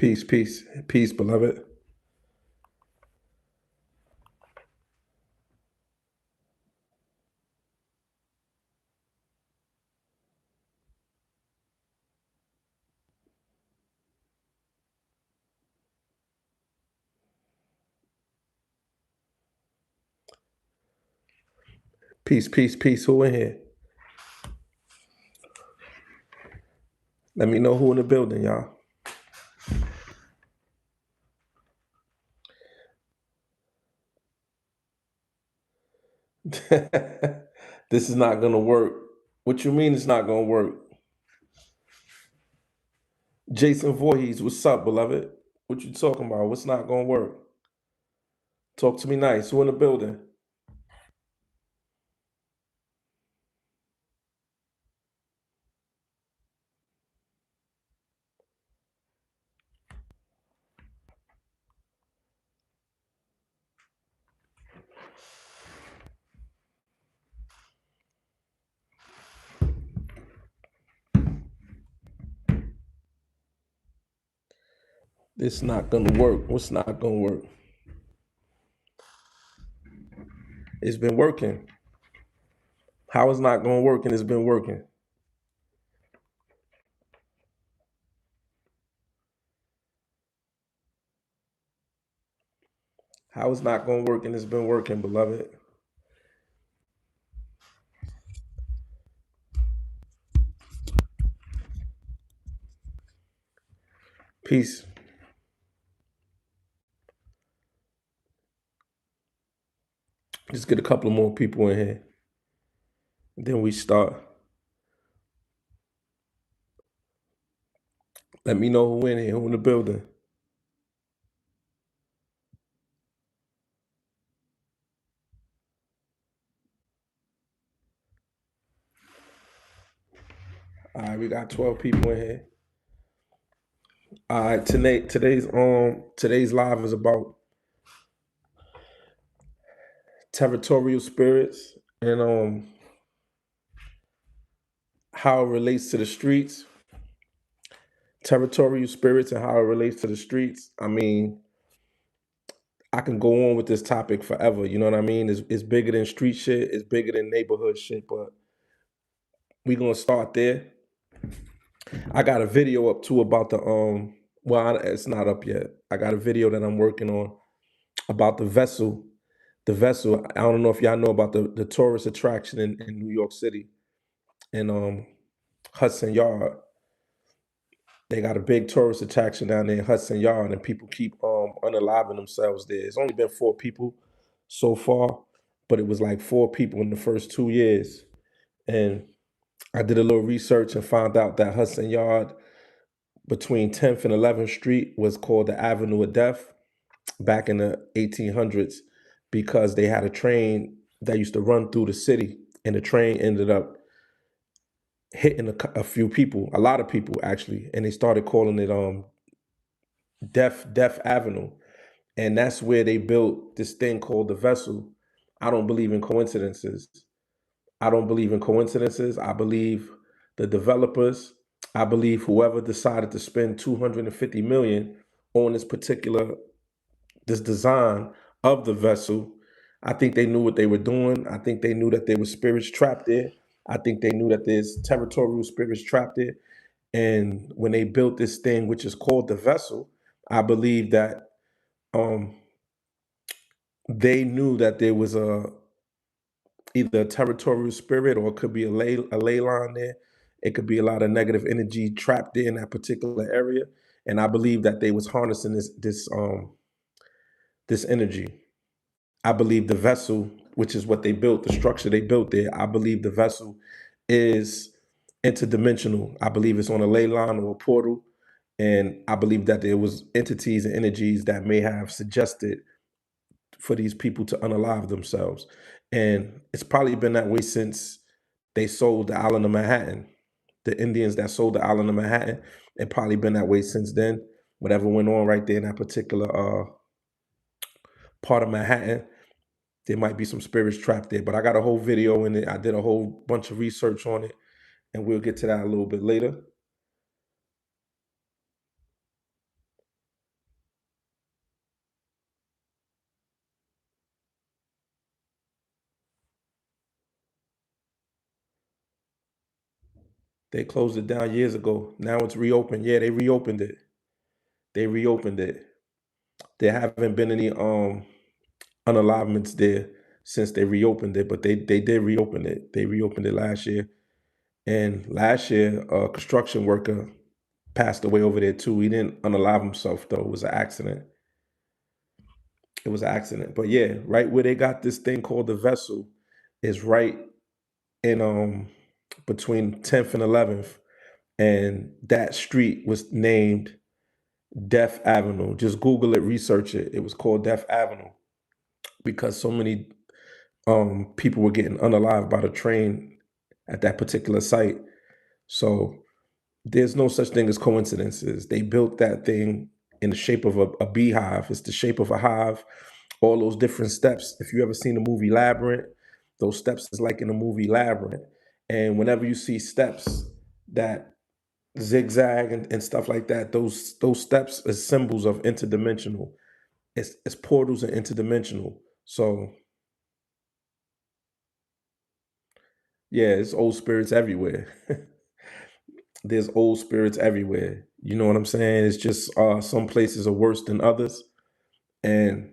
Peace, peace, peace, beloved. Peace, peace, peace. Who in here? Let me know who in the building, y'all. This is not gonna work. What you mean it's not gonna work? Jason Voorhees, what's up, beloved? What you talking about? What's not gonna work? Talk to me nice. Who in the building? It's not gonna work. What's not gonna work? It's been working. How is not gonna work and it's been working? How is not gonna work and it's been working, beloved? Peace. Just get a couple of more people in here. And then we start. Let me know who in here, who in the building. All right, we got 12 people in here. All right, today's live is about territorial spirits and how it relates to the streets. Territorial spirits and how it relates to the streets. I mean, I can go on with this topic forever. You know what I mean? It's bigger than street shit. It's bigger than neighborhood shit. But we gonna start there. I got a video up too about the Well, it's not up yet. I got a video that I'm working on about the vessel. The vessel. I don't know if y'all know about the tourist attraction in New York City in Hudson Yard. They got a big tourist attraction down there in Hudson Yard, and people keep unaliving themselves there. It's only been 4 people so far, but it was like 4 people in the first 2 years. And I did a little research and found out that Hudson Yard between 10th and 11th Street was called the Avenue of Death back in the 1800s because they had a train that used to run through the city, and the train ended up hitting a few people, a lot of people actually, and they started calling it Death Avenue, and that's where they built this thing called the vessel. I don't believe in coincidences. I don't believe in coincidences. I believe the developers. I believe whoever decided to spend 250 million on this design of the vessel. I think they knew what they were doing. I think they knew that there were spirits trapped there. I think they knew that there's territorial spirits trapped there. And when they built this thing, which is called the vessel, I believe that um, they knew that there was either a territorial spirit or it could be a ley line there. It could be a lot of negative energy trapped there in that particular area. And I believe that they was harnessing this energy. I believe the vessel, which is what they built, the structure they built there, I believe the vessel is interdimensional. I believe it's on a ley line or a portal. And I believe that there was entities and energies that may have suggested for these people to unalive themselves. And it's probably been that way since they sold the island of Manhattan. The Indians that sold the island of Manhattan, it probably been that way since then. Whatever went on right there in that particular part of Manhattan, there might be some spirits trapped there. But I got a whole video in it. I did a whole bunch of research on it, and we'll get to that a little bit later. They closed it down years ago. Now it's reopened. Yeah, they reopened it. They reopened it. There haven't been any unalivements there since they reopened it, but they did reopen it. They reopened it last year. And last year, a construction worker passed away over there too. He didn't unalive himself though. It was an accident. It was an accident. But yeah, right where they got this thing called the vessel is right in between 10th and 11th. And that street was named Death Avenue. Just Google it, research it. It was called Death Avenue because so many people were getting unalived by the train at that particular site. So there's no such thing as coincidences. They built that thing in the shape of a beehive. It's the shape of a hive. All those different steps. If you ever seen the movie Labyrinth, those steps is like in the movie Labyrinth. And whenever you see steps that zigzag and stuff like that, those steps is symbols of interdimensional. It's portals and interdimensional. So yeah, it's old spirits everywhere. There's old spirits everywhere. You know what I'm saying? It's just some places are worse than others. And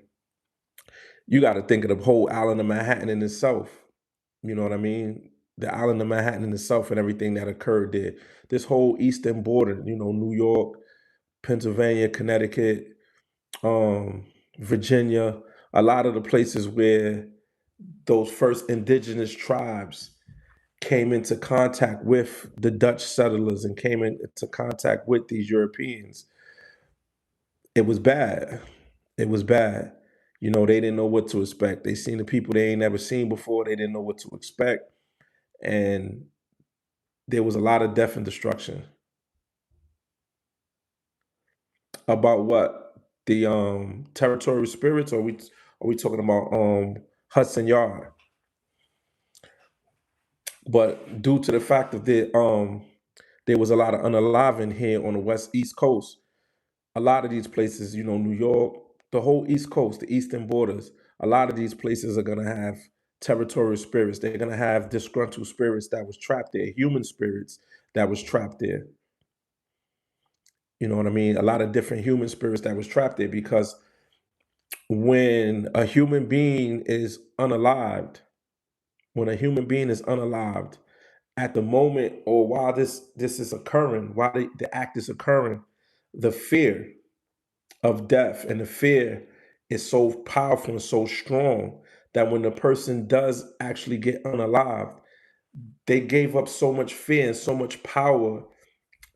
you got to think of the whole island of Manhattan in itself. You know what I mean? The island of Manhattan in itself and everything that occurred there. This whole eastern border, New York, Pennsylvania, Connecticut, um, Virginia, a lot of the places where those first indigenous tribes came into contact with the Dutch settlers and came into contact with these Europeans, it was bad. It was bad. They didn't know what to expect. They seen the people they ain't never seen before. They didn't know what to expect. And there was a lot of death and destruction. About what? The territorial spirits, or are we talking about Hudson Yard? But due to the fact that there was a lot of unaliving here on the East Coast, a lot of these places, New York, the whole East Coast, the eastern borders, a lot of these places are gonna have territorial spirits. They're gonna have disgruntled spirits that was trapped there, human spirits that was trapped there. You know what I mean? A lot of different human spirits that was trapped there because when a human being is unalived, when a human being is unalived, at the moment or while this is occurring, while the act is occurring, the fear of death and the fear is so powerful and so strong that when the person does actually get unalived, they gave up so much fear and so much power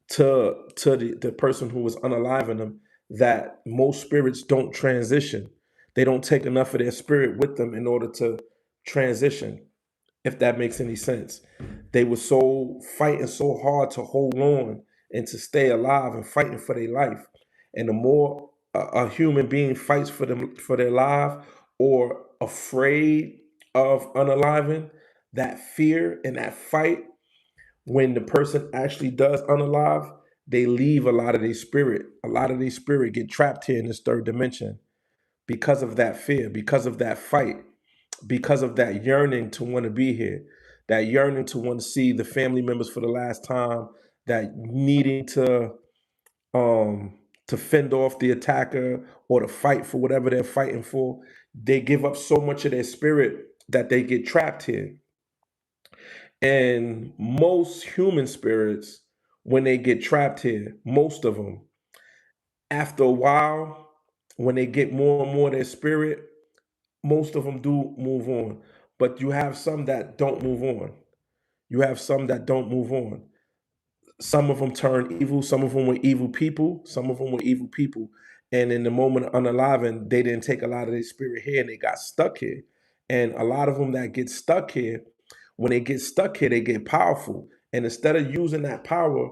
to the person who was unaliving them that most spirits don't transition. They don't take enough of their spirit with them in order to transition, if that makes any sense. They were so fighting so hard to hold on and to stay alive and fighting for their life. And the more a human being fights for them for their life or afraid of unaliving, that fear and that fight, when the person actually does unalive, they leave a lot of their spirit. A lot of their spirit get trapped here in this third dimension because of that fear, because of that fight, because of that yearning to want to be here, that yearning to want to see the family members for the last time, that needing to fend off the attacker or to fight for whatever they're fighting for. They give up so much of their spirit that they get trapped here. And most human spirits, when they get trapped here, most of them, after a while, when they get more and more of their spirit, most of them do move on. But you have some that don't move on. You have some that don't move on. Some of them turn evil. Some of them were evil people. Some of them were evil people. And in the moment of unaliving, they didn't take a lot of their spirit here and they got stuck here. And a lot of them that get stuck here, when they get stuck here, they get powerful. And instead of using that power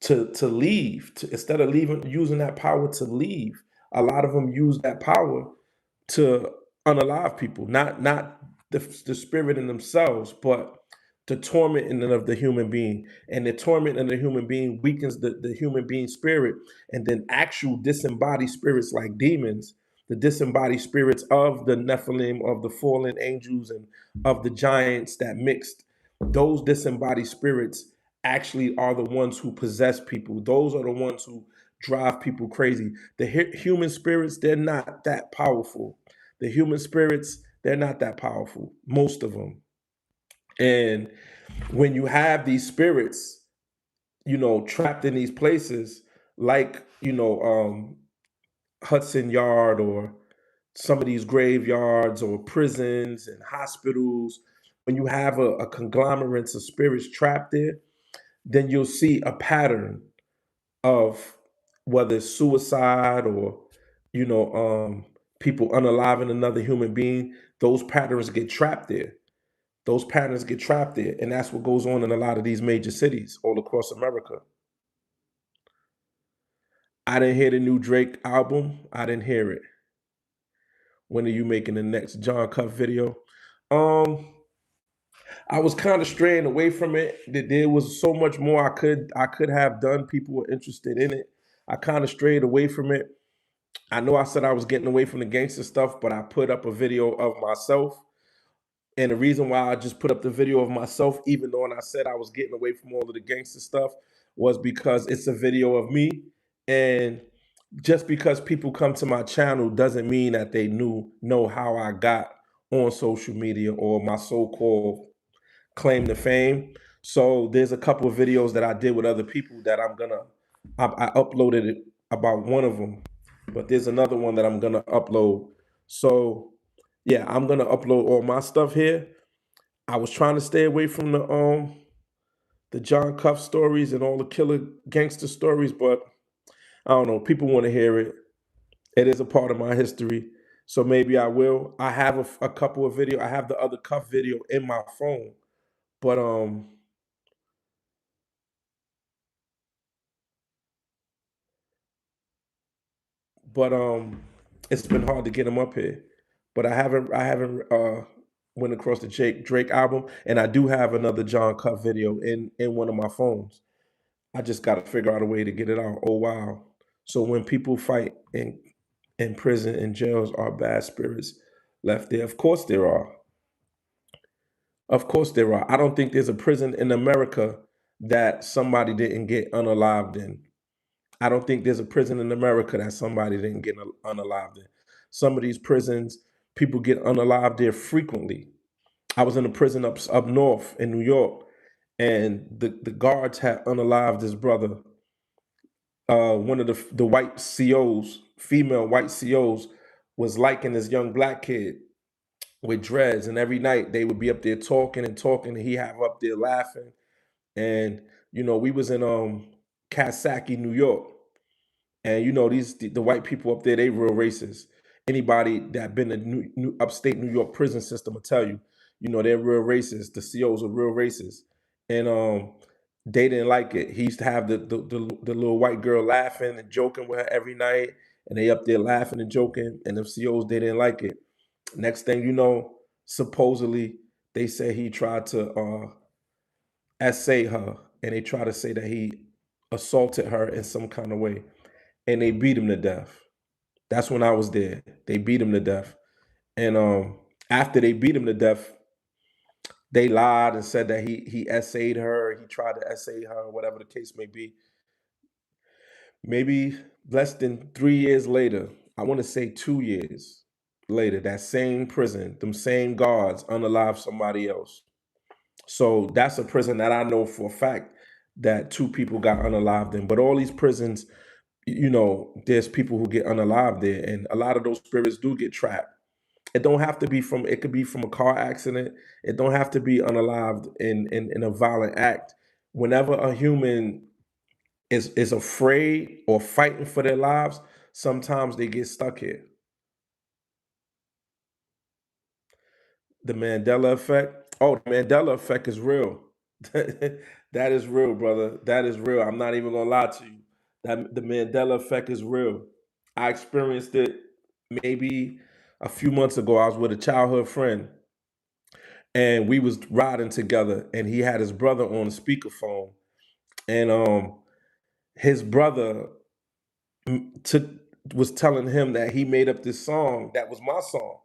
to leave, instead of leaving using that power to leave, a lot of them use that power to unalive people, not the spirit in themselves, but the tormenting of the human being. And the torment of the human being weakens the human being spirit. And then actual disembodied spirits like demons, the disembodied spirits of the Nephilim, of the fallen angels, and of the giants that mixed, those disembodied spirits actually are the ones who possess people. Those are the ones who drive people crazy. The human spirits, they're not that powerful. The human spirits, they're not that powerful, most of them. And when you have these spirits, trapped in these places, like, Hudson Yard or some of these graveyards or prisons and hospitals, when you have a conglomerate of spirits trapped there, then you'll see a pattern of whether it's suicide or, you know, um, people unaliving another human being. Those patterns get trapped there. Those patterns get trapped there. And that's what goes on in a lot of these major cities all across America. I didn't hear the new Drake album. I didn't hear it. When are you making the next John Cuff video? Um, I was kind of straying away from it. That there was so much more I could have done. People were interested in it. I kind of strayed away from it. I know I said I was getting away from the gangster stuff, but I put up a video of myself. And the reason why I just put up the video of myself, even though I said I was getting away from all of the gangster stuff, was because it's a video of me. And just because people come to my channel doesn't mean that they know how I got on social media or my so-called claim to fame. So there's a couple of videos that I did with other people that I uploaded it about one of them, but there's another one that I'm gonna upload. So yeah, I'm gonna upload all my stuff here. I was trying to stay away from the John Cuff stories and all the killer gangster stories, but I don't know. People want to hear it. It is a part of my history, so maybe I will. I have a couple of video. I have the other Cuff video in my phone, but but it's been hard to get him up here. But I haven't went across the Drake album, and I do have another John Cuff video in one of my phones. I just got to figure out a way to get it out. Oh wow! So when people fight in prison and jails, are bad spirits left there? Of course there are. Of course there are. I don't think there's a prison in America that somebody didn't get unalived in. I don't think there's a prison in America that somebody didn't get unalived in. Some of these prisons, people get unalived there frequently. I was in a prison up north in New York, and the guards had unalived his brother. One of the white COs, female white COs, was liking this young black kid with dreads, and every night they would be up there talking and talking, and he have up there laughing. And we was in Coxsackie, New York. And the white people up there, they real racist. Anybody that been in upstate New York prison system will tell you, they're real racist. The COs are real racist, and they didn't like it. He used to have the little white girl laughing and joking with her every night, and they up there laughing and joking. And the COs, they didn't like it. Next thing you know, supposedly they say he tried to essay her, and they try to say that he assaulted her in some kind of way, and they beat him to death. That's when I was there. They beat him to death. And after they beat him to death, they lied and said that he essayed her, he tried to essay her, whatever the case may be. Maybe less than 3 years later, I want to say 2 years later, that same prison, them same guards unalive somebody else. So that's a prison that I know for a fact that two people got unalived in. But all these prisons, there's people who get unalived there, and a lot of those spirits do get trapped. It don't have to be from. It could be from a car accident. It don't have to be unalived in a violent act. Whenever a human is afraid or fighting for their lives, sometimes they get stuck here. The Mandela effect. Oh, the Mandela effect is real. That is real, brother. That is real. I'm not even gonna lie to you. That the Mandela effect is real. I experienced it maybe a few months ago. I was with a childhood friend, and we was riding together, and he had his brother on the speakerphone, and his brother took was telling him that he made up this song that was my song.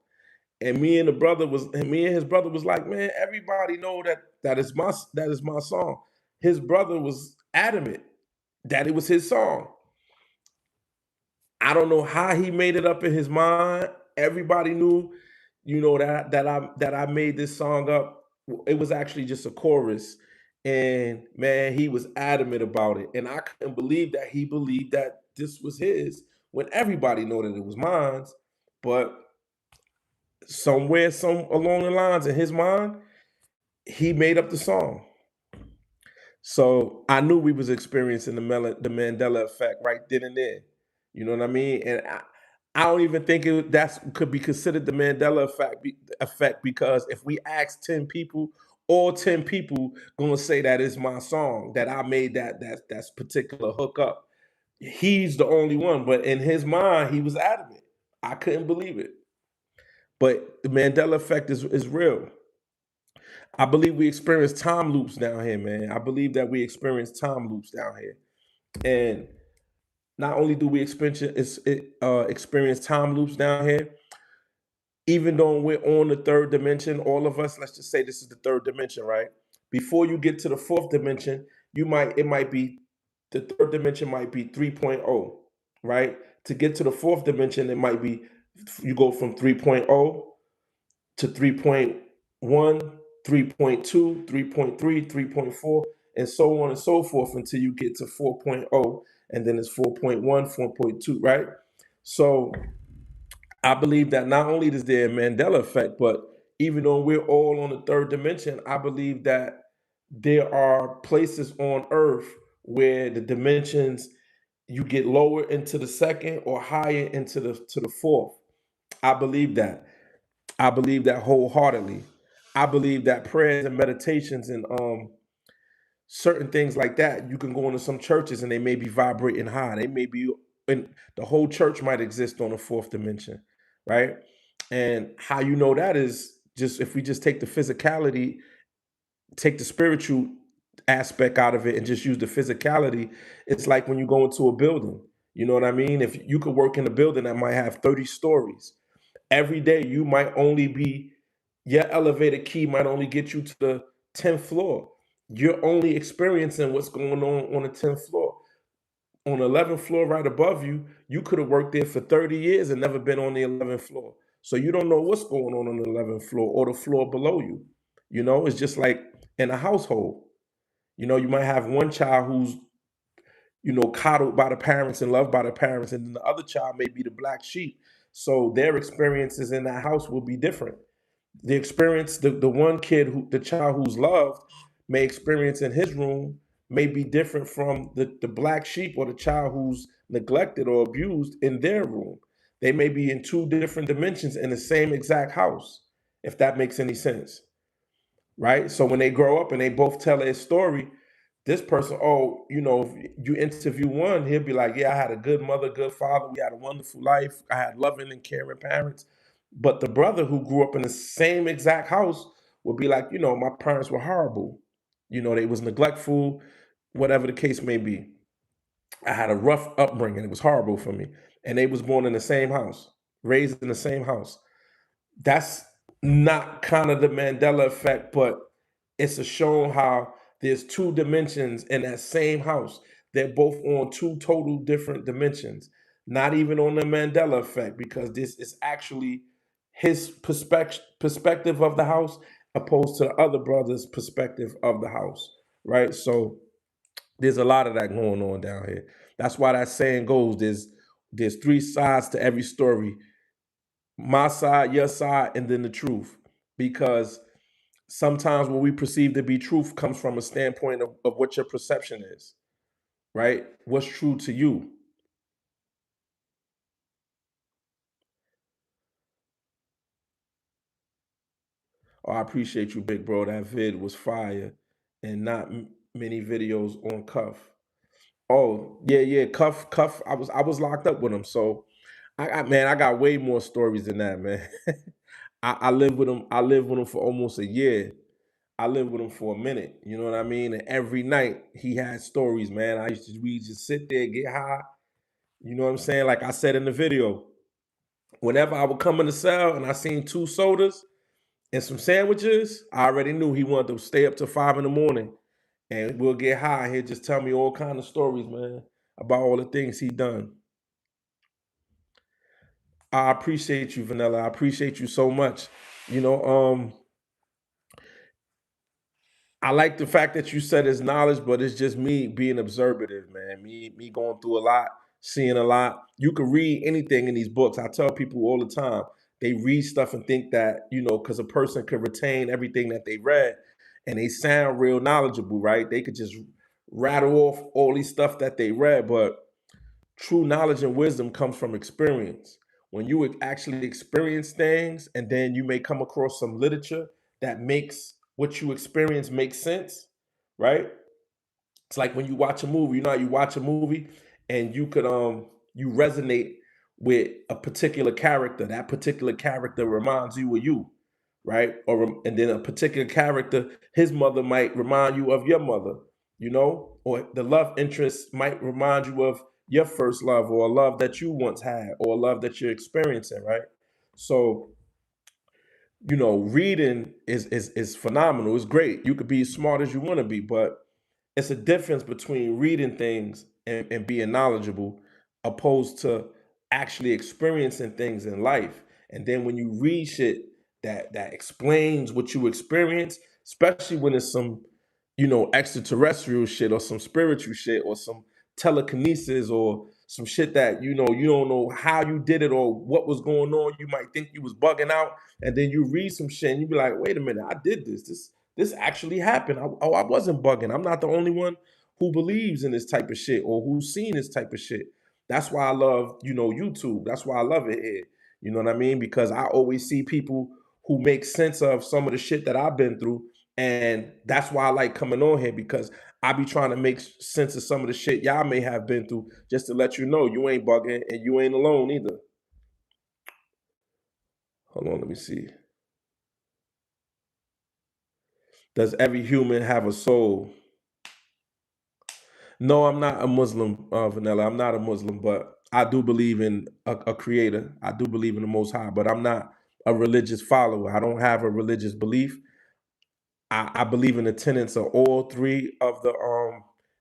And me and his brother was like, man, everybody know that is my song. his brother was adamant that it was his song. I don't know how he made it up in his mind. Everybody knew, that I made this song up. It was actually just a chorus, and man, he was adamant about it, and I couldn't believe that he believed that this was his when everybody know that it was mine. But somewhere, some along the lines in his mind, he made up the song. So I knew we was experiencing the Mandela effect right then and there. You know what I mean? And I don't even think that's could be considered the Mandela effect, because if we ask 10 people, all 10 people gonna say that is my song, that I made that's particular hook up. He's the only one, but in his mind, he was adamant. I couldn't believe it. But the Mandela effect is real. I believe we experience time loops down here, man. I believe that we experience time loops down here. And not only do we experience time loops down here, even though we're on the third dimension, all of us, let's just say this is the third dimension, right? Before you get to the fourth dimension, it might be, the third dimension might be 3.0, right? To get to the fourth dimension, it might be, you go from 3.0 to 3.1, 3.2, 3.3, 3.4, and so on and so forth until you get to 4.0, and then it's 4.1, 4.2, right? So I believe that not only is there a Mandela effect, but even though we're all on the third dimension, I believe that there are places on Earth where the dimensions, you get lower into the second or higher into the fourth. I believe that. I believe that wholeheartedly. I believe that prayers and meditations and certain things like that, you can go into some churches and they may be vibrating high. They may be, and the whole church might exist on the fourth dimension, right? And how you know that is just if we just take the physicality, take the spiritual aspect out of it and just use the physicality. It's like when you go into a building, you know what I mean? If you could work in a building that might have 30 stories, every day you might only be, your elevator key might only get you to the 10th floor. You're only experiencing what's going on the 10th floor. On the 11th floor right above you, you could have worked there for 30 years and never been on the 11th floor. So you don't know what's going on the 11th floor or the floor below you. It's just like in a household. You might have one child who's, coddled by the parents and loved by the parents, and then the other child may be the black sheep. So their experiences in that house will be different. The one kid the child who's loved may experience in his room may be different from the black sheep or the child who's neglected or abused in their room. They may be in two different dimensions in the same exact house, if that makes any sense, right? So when they grow up and they both tell their story, this person, if you interview one, he'll be like, yeah, I had a good mother, good father. We had a wonderful life. I had loving and caring parents. But the brother who grew up in the same exact house would be like, my parents were horrible. They was neglectful, whatever the case may be. I had a rough upbringing. It was horrible for me. And they was born in the same house, raised in the same house. That's not kind of the Mandela effect, but it's a showing how there's two dimensions in that same house. They're both on two total different dimensions, not even on the Mandela effect, because this is actually his perspective of the house opposed to the other brother's perspective of the house, right? So there's a lot of that going on down here. That's why that saying goes, there's three sides to every story: my side, your side, and then the truth. Because sometimes what we perceive to be truth comes from a standpoint of what your perception is, right? What's true to you. Oh, I appreciate you, big bro. That vid was fire, and not many videos on Cuff. Oh, yeah, yeah, Cuff. I was locked up with him, so I got way more stories than that, man. I lived with him. I lived with him for almost a year. I lived with him for a minute. You know what I mean? And every night he had stories, man. We just sit there, get high. You know what I'm saying? Like I said in the video, whenever I would come in the cell and I seen two sodas and some sandwiches, I already knew he wanted to stay up till 5 in the morning and we'll get high. He'll just tell me all kind of stories, man, about all the things he done. I appreciate you, Vanilla. I appreciate you so much. You know, I like the fact that you said it's knowledge, but it's just me being observative, man. Me going through a lot, seeing a lot. You can read anything in these books. I tell people all the time, they read stuff and think that, because a person could retain everything that they read and they sound real knowledgeable, right? They could just rattle off all these stuff that they read, but true knowledge and wisdom comes from experience. When you actually experience things and then you may come across some literature that makes what you experience make sense, right? It's like when you watch a movie, how you watch a movie and you resonate with a particular character. That particular character reminds you of you, right? And then a particular character, his mother might remind you of your mother, or the love interest might remind you of your first love or a love that you once had or a love that you're experiencing, right? So, reading is phenomenal. It's great. You could be as smart as you want to be, but it's a difference between reading things and being knowledgeable opposed to actually experiencing things in life. And then when you read shit that explains what you experience, especially when it's some, extraterrestrial shit or some spiritual shit or some telekinesis or some shit that you don't know how you did it or what was going on. You might think you was bugging out, and then you read some shit and you be like, wait a minute, I did this. This actually happened. I wasn't bugging. I'm not the only one who believes in this type of shit or who's seen this type of shit. That's why I love, YouTube. That's why I love it here. You know what I mean? Because I always see people who make sense of some of the shit that I've been through. And that's why I like coming on here, because I be trying to make sense of some of the shit y'all may have been through, just to let you know you ain't bugging and you ain't alone either. Hold on, let me see. Does every human have a soul? No, I'm not a Muslim, Vanilla. I'm not a Muslim, but I do believe in a creator. I do believe in the Most High, but I'm not a religious follower. I don't have a religious belief. I believe in the tenets of all three of the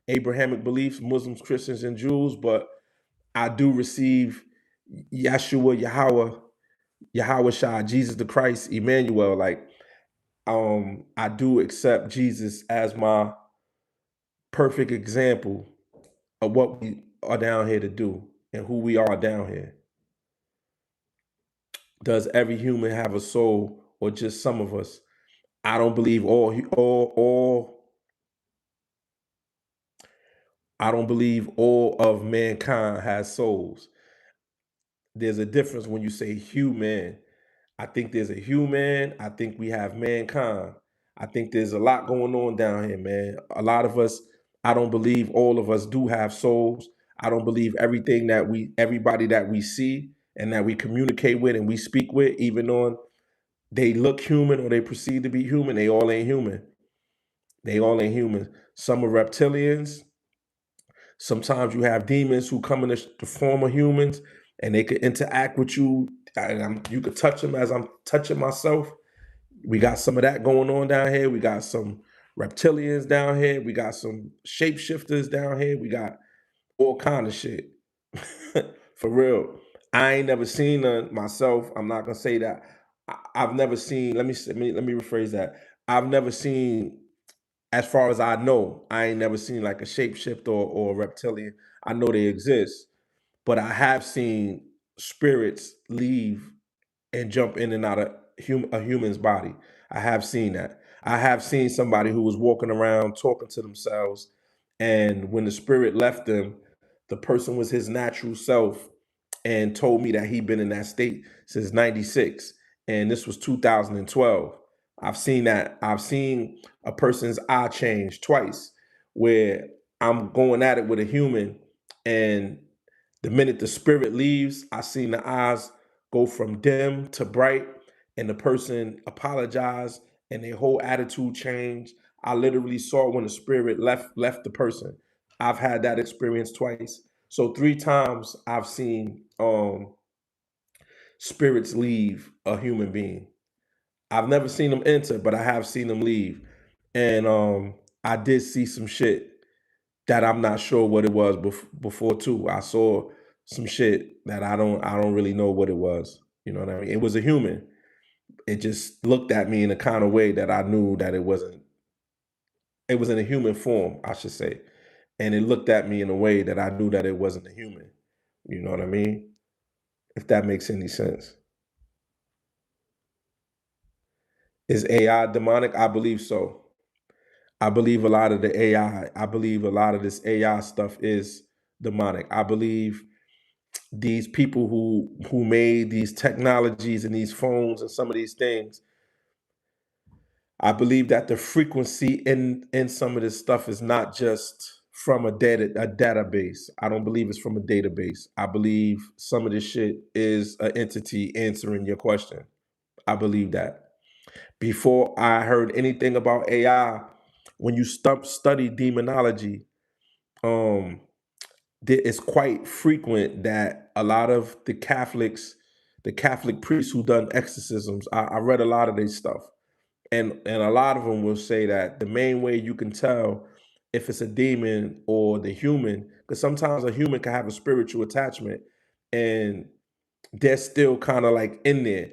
Abrahamic beliefs, Muslims, Christians, and Jews, but I do receive Yeshua, Yahweh Shai, Jesus the Christ, Emmanuel. Like, I do accept Jesus as my perfect example of what we are down here to do and who we are down here. Does every human have a soul or just some of us? I don't believe all I don't believe all of mankind has souls. There's a difference when you say human. I think there's a human. I think we have mankind. I think there's a lot going on down here, man. A lot of us, I don't believe all of us do have souls. I don't believe everybody that we see and that we communicate with and we speak with, even on they look human or they perceive to be human, they all ain't human. They all ain't human. Some are reptilians. Sometimes you have demons who come in the form of humans and they could interact with you. And you could touch them as I'm touching myself. We got some of that going on down here. We got some reptilians down here. We got some shapeshifters down here. We got all kind of shit. For real. I ain't never seen none myself. I'm not gonna say that. I've never seen. Let me rephrase that. I've never seen, as far as I know, I ain't never seen like a shapeshifter or a reptilian. I know they exist, but I have seen spirits leave and jump in and out of a human's body. I have seen that. I have seen somebody who was walking around talking to themselves, and when the spirit left them, the person was his natural self and told me that he'd been in that state since 96, and this was 2012. I've seen that. I've seen a person's eye change twice, where I'm going at it with a human, and the minute the spirit leaves, I seen the eyes go from dim to bright, and the person apologized and their whole attitude changed. I literally saw when the spirit left the person. I've had that experience twice. So three times I've seen spirits leave a human being. I've never seen them enter, but I have seen them leave. And I did see some shit that I'm not sure what it was before too. I saw some shit that I don't really know what it was. You know what I mean? It was a human. It just looked at me in a kind of way that I knew that it was in a human form, I should say. And it looked at me in a way that I knew that it wasn't a human. You know what I mean? If that makes any sense. Is AI demonic? I believe so. I believe a lot of the I believe a lot of this AI stuff is demonic. I believe these people who made these technologies and these phones and some of these things, I believe that the frequency in some of this stuff is not just from a database. I don't believe it's from a database. I believe some of this shit is an entity answering your question. I believe that. Before I heard anything about AI, when you study demonology, um, it's quite frequent that a lot of the Catholic priests who done exorcisms, I read a lot of their stuff, and a lot of them will say that the main way you can tell if it's a demon or the human, because sometimes a human can have a spiritual attachment, and they're still kind of like in there.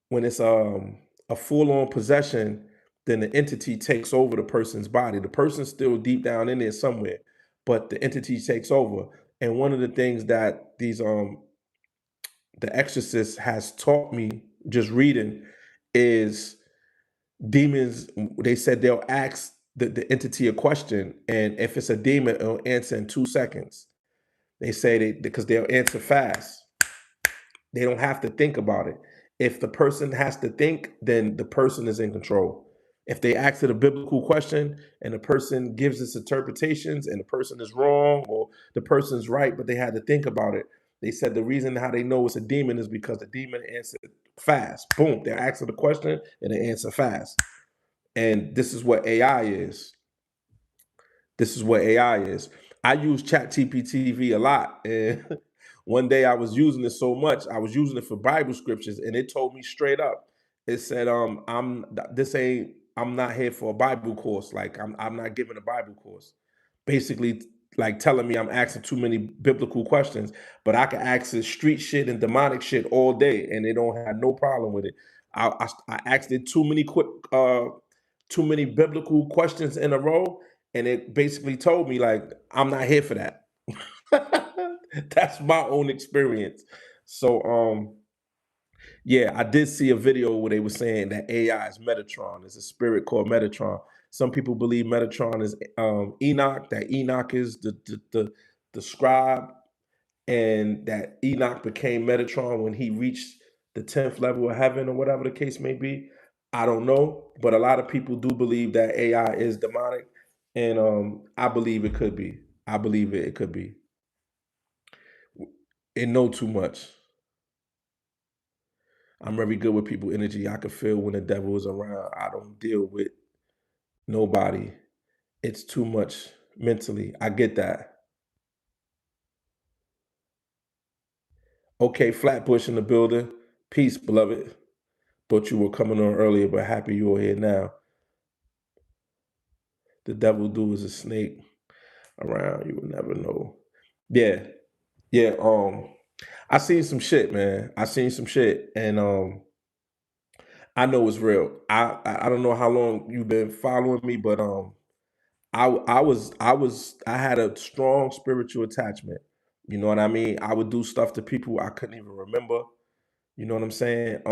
When it's a full-on possession, then the entity takes over the person's body. The person's still deep down in there somewhere, but the entity takes over. And one of the things that these the exorcist has taught me just reading is demons, they said they'll ask the entity a question, and if it's a demon, it'll answer in 2 seconds. They say because they'll answer fast. They don't have to think about it. If the person has to think, then the person is in control. If they ask it a biblical question and the person gives its interpretations and the person is wrong or the person's right, but they had to think about it, they said the reason how they know it's a demon is because the demon answered fast. Boom, they answer the question and they answer fast. And this is what AI is. This is what AI is. I use ChatGPT a lot, and one day I was using it so much, I was using it for Bible scriptures, and it told me straight up. It said, I'm not here for a Bible course. Like I'm not giving a Bible course." Basically, like telling me I'm asking too many biblical questions, but I can ask it street shit and demonic shit all day, and they don't have no problem with it. I asked it too many biblical questions in a row, and it basically told me like I'm not here for that. That's my own experience. So yeah, I did see a video where they were saying that AI is Metatron. It's a spirit called Metatron. Some people believe Metatron is Enoch, that Enoch is the scribe, and that Enoch became Metatron when he reached the 10th level of heaven or whatever the case may be. I don't know, but a lot of people do believe that AI is demonic, and I believe it could be. I believe it could be. And know too much. I'm very good with people energy. I can feel when the devil is around. I don't deal with nobody. It's too much mentally. I get that. Okay, Flatbush in the building. Peace, beloved. Thought you were coming on earlier, but happy you are here now. The devil do is a snake around. You will never know. Yeah, yeah. I seen some shit, man. I seen some shit, and I know it's real. I don't know how long you've been following me, but I had a strong spiritual attachment. You know what I mean? I would do stuff to people I couldn't even remember. You know what I'm saying?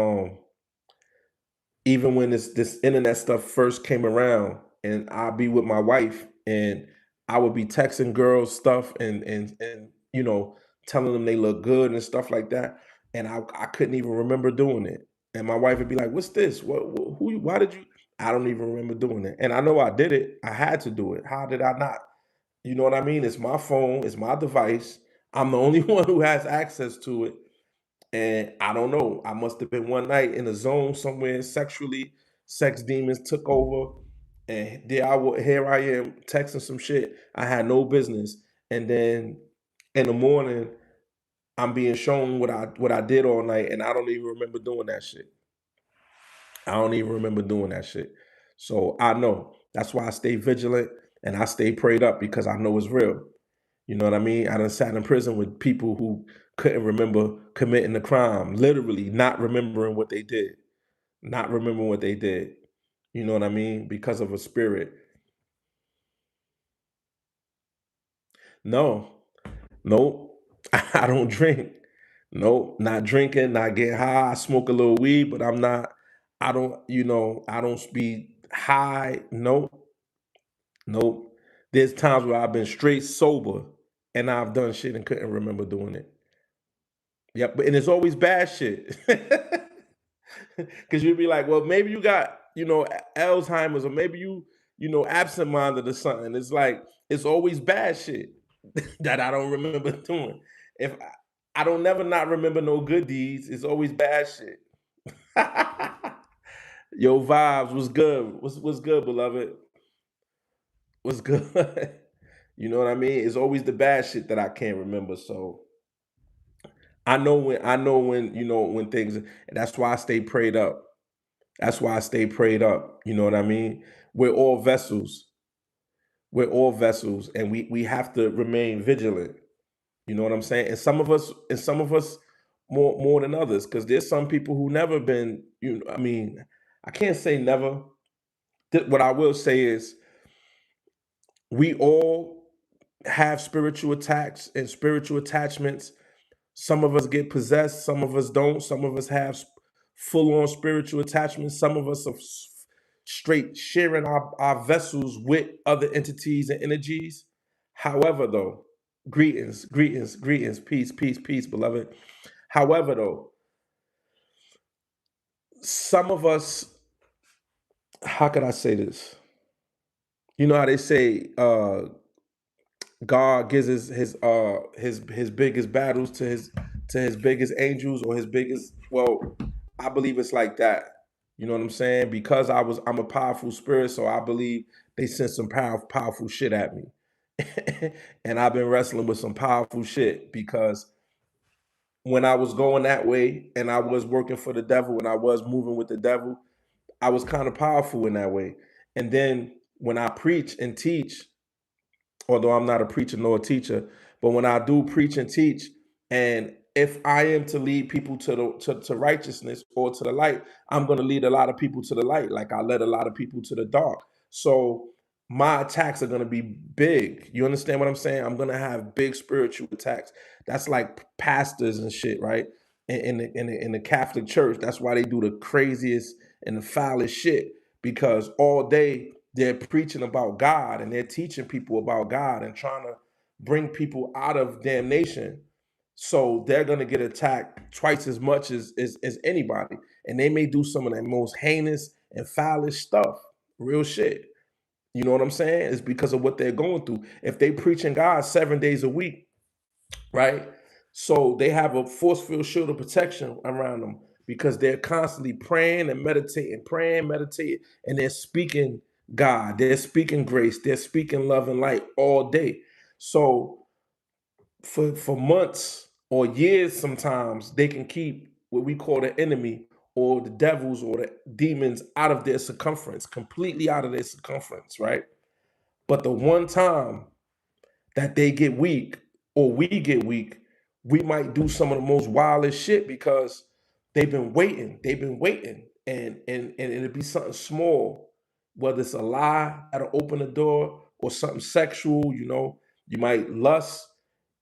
Even when this internet stuff first came around, and I'd be with my wife and I would be texting girls stuff and telling them they look good and stuff like that. And I couldn't even remember doing it. And my wife would be like, "What's this? Why did you?" I don't even remember doing it. And I know I did it. I had to do it. How did I not? You know what I mean? It's my phone, it's my device. I'm the only one who has access to it. And I don't know. I must have been one night in a zone somewhere sexually. Sex demons took over. And here I am texting some shit I had no business. And then in the morning, I'm being shown what I did all night, and I don't even remember doing that shit. I don't even remember doing that shit. So I know. That's why I stay vigilant and I stay prayed up, because I know it's real. You know what I mean? I done sat in prison with people who couldn't remember committing the crime, literally not remembering what they did, not remembering what they did. You know what I mean? Because of a spirit. No, no, I don't drink. No, not drinking, not getting high. I smoke a little weed, but I don't, I don't be high. No, no. There's times where I've been straight sober and I've done shit and couldn't remember doing it. Yep, and it's always bad shit. Because you'd be like, well, maybe you got, Alzheimer's, or maybe absent-minded or something. It's like, it's always bad shit that I don't remember doing. If I don't never not remember no good deeds, it's always bad shit. Yo, vibes was good. What's good, beloved? What's good? You know what I mean? It's always the bad shit that I can't remember. So I know when when things, and that's why I stay prayed up. That's why I stay prayed up. You know what I mean? We're all vessels. We're all vessels, and we have to remain vigilant. You know what I'm saying? And some of us more than others, because there's some people who never been. I mean, I can't say never. What I will say is, we all have spiritual attacks and spiritual attachments. Some of us get possessed, some of us don't. Some of us have full on spiritual attachments. Some of us are straight sharing our vessels with other entities and energies. However, though, greetings, greetings, greetings, peace, peace, peace, beloved. However, though, some of us, how could I say this? You know how they say God gives his biggest battles to his biggest angels, or his biggest, well, I believe it's like that. You know what I'm saying? Because I'm a powerful spirit, so I believe they sent some powerful shit at me. And I've been wrestling with some powerful shit, because when I was going that way and I was working for the devil and I was moving with the devil, I was kind of powerful in that way. And then when I preach and teach, although I'm not a preacher nor a teacher, but when I do preach and teach, and if I am to lead people to righteousness or to the light, I'm going to lead a lot of people to the light, like I led a lot of people to the dark. So my attacks are going to be big. You understand what I'm saying? I'm going to have big spiritual attacks. That's like pastors and shit, right? In the Catholic Church, that's why they do the craziest and the foulest shit, because all day they're preaching about God and they're teaching people about God and trying to bring people out of damnation. So they're gonna get attacked twice as much as anybody. And they may do some of the most heinous and foulest stuff. Real shit. You know what I'm saying? It's because of what they're going through. If they preaching God 7 days a week, right? So they have a force field shield of protection around them, because they're constantly praying, meditating, and they're speaking God, they're speaking grace, they're speaking love and light all day. So for months or years, sometimes they can keep what we call the enemy or the devils or the demons out of their circumference, completely out of their circumference, right? But the one time that they get weak or we get weak, we might do some of the most wildest shit, because they've been waiting. They've been waiting. And it'll be something small, whether it's a lie that'll open the door or something sexual, you might lust,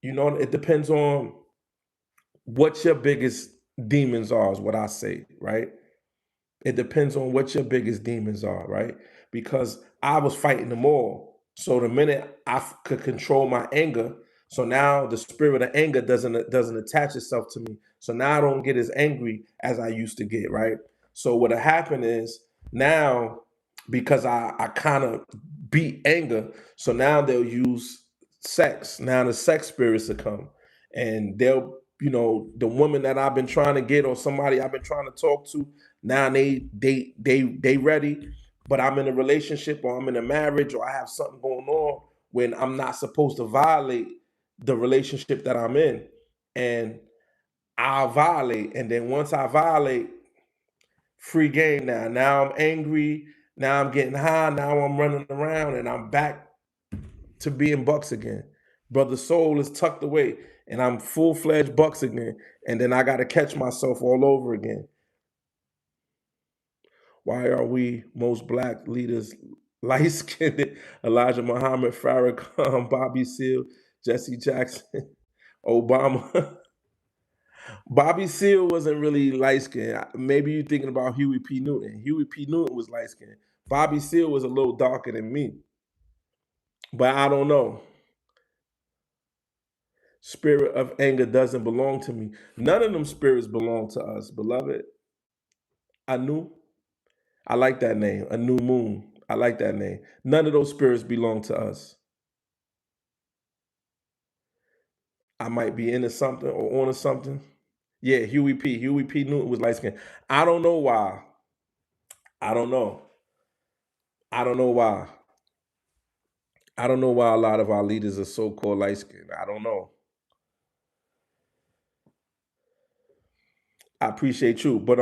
it depends on what your biggest demons are, is what I say, right? It depends on what your biggest demons are, right? Because I was fighting them all. So the minute could control my anger, so now the spirit of anger doesn't attach itself to me. So now I don't get as angry as I used to get, right? So what'll happen is, now, because I kind of beat anger, so now they'll use sex. Now the sex spirits will come, and the woman that I've been trying to get, or somebody I've been trying to talk to, now they ready, but I'm in a relationship, or I'm in a marriage, or I have something going on when I'm not supposed to violate the relationship that I'm in, and I'll violate, and then once I violate, free game now. Now I'm angry. Now I'm getting high. Now I'm running around and I'm back to being Bucks again. Brother Soul is tucked away and I'm full-fledged Bucks again. And then I got to catch myself all over again. Why are we most black leaders light-skinned? Elijah Muhammad, Farrakhan, Bobby Seale, Jesse Jackson, Obama. Bobby Seale wasn't really light-skinned. Maybe you're thinking about Huey P. Newton. Huey P. Newton was light-skinned. Bobby Seale was a little darker than me. But I don't know. Spirit of anger doesn't belong to me. None of them spirits belong to us, beloved. Anu, I like that name. A new moon. I like that name. None of those spirits belong to us. I might be into something or onto something. Yeah, Huey P. Huey P. Newton was light skinned. I don't know why. I don't know. I don't know why. I don't know why a lot of our leaders are so called light skinned. I don't know. I appreciate you, but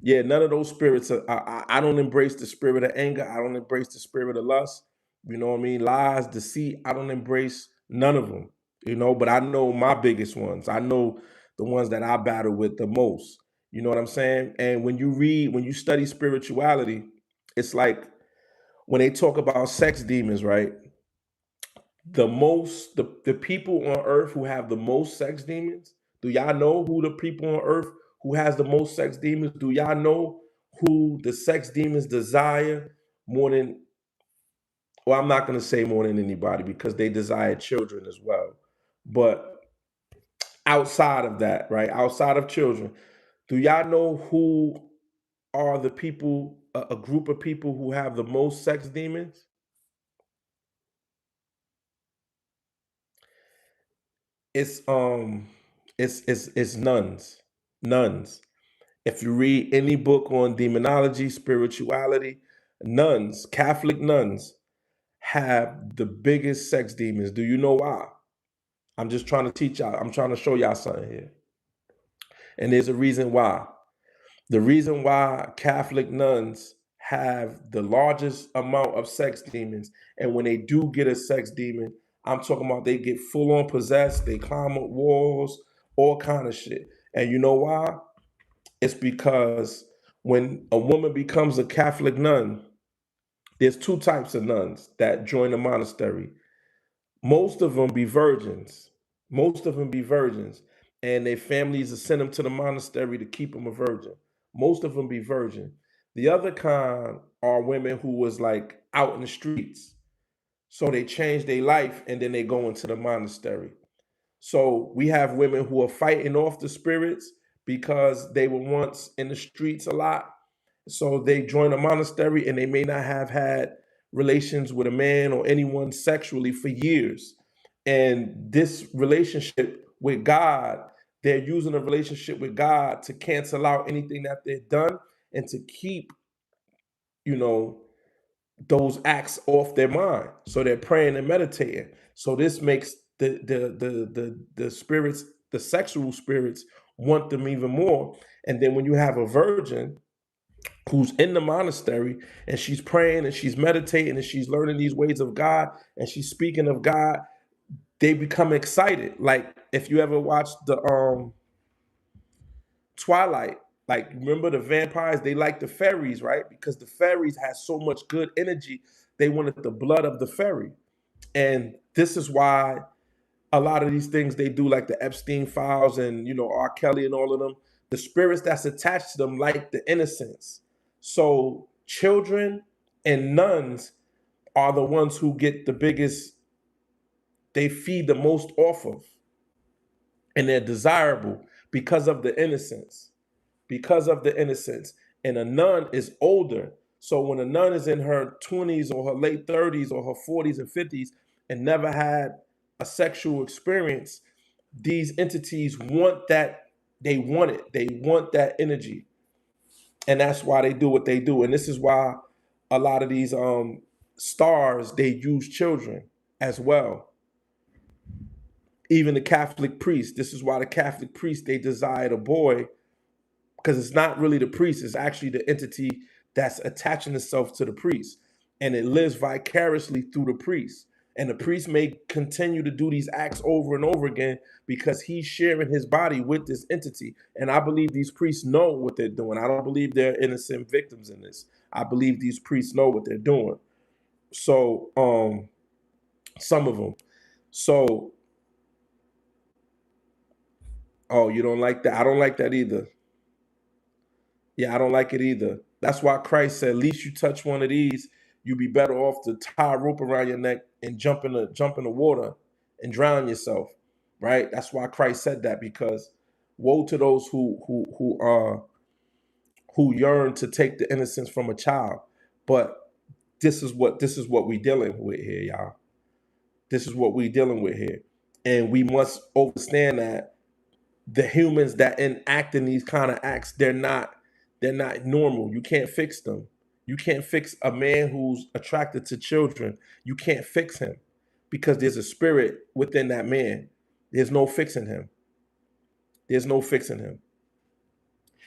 yeah, none of those spirits. I don't embrace the spirit of anger. I don't embrace the spirit of lust. You know what I mean? Lies, deceit. I don't embrace none of them. You know, but I know my biggest ones. I know the ones that I battle with the most. You know what I'm saying? And when you read, when you study spirituality, it's like when they talk about sex demons, right? The people on earth who have the most sex demons, do y'all know who the people on earth who has the most sex demons? Do y'all know who the sex demons desire more than, well, I'm not going to say more than anybody because they desire children as well. But outside of that, right, outside of children, do y'all know who are the people, a group of people who have the most sex demons? It's it's nuns. Nuns. If you read any book on demonology, spirituality, nuns, Catholic nuns, have the biggest sex demons. Do you know why? I'm just trying to teach y'all. I'm trying to show y'all something here. And there's a reason why. The reason why Catholic nuns have the largest amount of sex demons, and when they do get a sex demon, I'm talking about they get full on possessed, they climb up walls, all kind of shit. And you know why? It's because when a woman becomes a Catholic nun, there's two types of nuns that join the monastery. Most of them be virgins. Most of them be virgins, and their families will send them to the monastery to keep them a virgin. Most of them be virgin. The other kind are women who was like out in the streets, so they change their life and then they go into the monastery. So we have women who are fighting off the spirits because they were once in the streets a lot. So they join a monastery and they may not have had relations with a man or anyone sexually for years. And this relationship with God, they're using a relationship with God to cancel out anything that they've done and to keep, you know, those acts off their mind. So they're praying and meditating. So this makes the spirits, the sexual spirits, want them even more. And then when you have a virgin who's in the monastery and she's praying and she's meditating and she's learning these ways of God and she's speaking of God, they become excited. Like if you ever watched the Twilight, like remember the vampires, they like the fairies, right? Because the fairies had so much good energy, they wanted the blood of the fairy. And this is why a lot of these things they do, like the Epstein files and R. Kelly and all of them, the spirits that's attached to them, like the innocence. So children and nuns are the ones who get the biggest, they feed the most off of, and they're desirable because of the innocence. Because of the innocence. And a nun is older. So when a nun is in her 20s or her late 30s or her 40s and 50s and never had a sexual experience, these entities want that. They want it. They want that energy. And that's why they do what they do. And this is why a lot of these stars, they use children as well. Even the Catholic priest, this is why the Catholic priest, they desired a boy, because it's not really the priest, it's actually the entity that's attaching itself to the priest, and it lives vicariously through the priest. And the priest may continue to do these acts over and over again because he's sharing his body with this entity. And I believe these priests know what they're doing. I don't believe they're innocent victims in this. I believe these priests know what they're doing. So, some of them. So, oh, you don't like that? I don't like that either. Yeah, I don't like it either. That's why Christ said, least you touch one of these, you'd be better off to tie a rope around your neck and jump in the water and drown yourself. Right? That's why Christ said that, because woe to those who yearn to take the innocence from a child. But this is what we dealing with here, y'all. This is what we dealing with here. And we must understand that the humans that enact in these kind of acts, they're not normal. You can't fix them. You can't fix a man who's attracted to children. You can't fix him because there's a spirit within that man. There's no fixing him. There's no fixing him.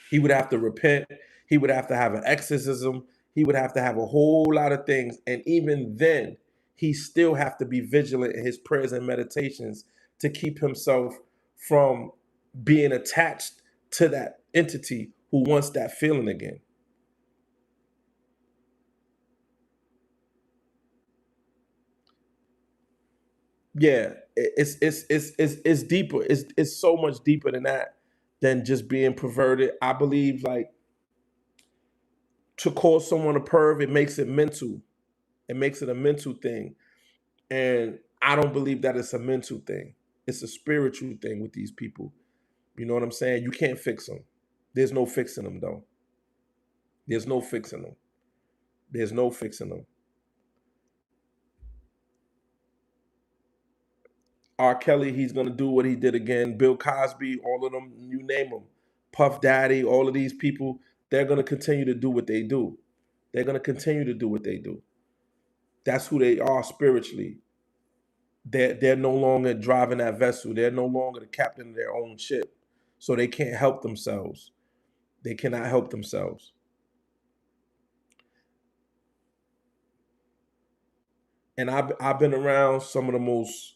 He would have to repent. He would have to have an exorcism. He would have to have a whole lot of things. And even then, he still have to be vigilant in his prayers and meditations to keep himself from being attached to that entity who wants that feeling again. Yeah, it's deeper. It's so much deeper than that, than just being perverted. I believe, like, to call someone a perv, it makes it mental. It makes it a mental thing. And I don't believe that it's a mental thing. It's a spiritual thing with these people. You know what I'm saying? You can't fix them. There's no fixing them, though. There's no fixing them. There's no fixing them. R. Kelly, he's gonna do what he did again. Bill Cosby, all of them, you name them. Puff Daddy, all of these people, they're gonna continue to do what they do. They're gonna continue to do what they do. That's who they are spiritually. They're no longer driving that vessel. They're no longer the captain of their own ship. So they can't help themselves. They cannot help themselves. And I've been around some of the most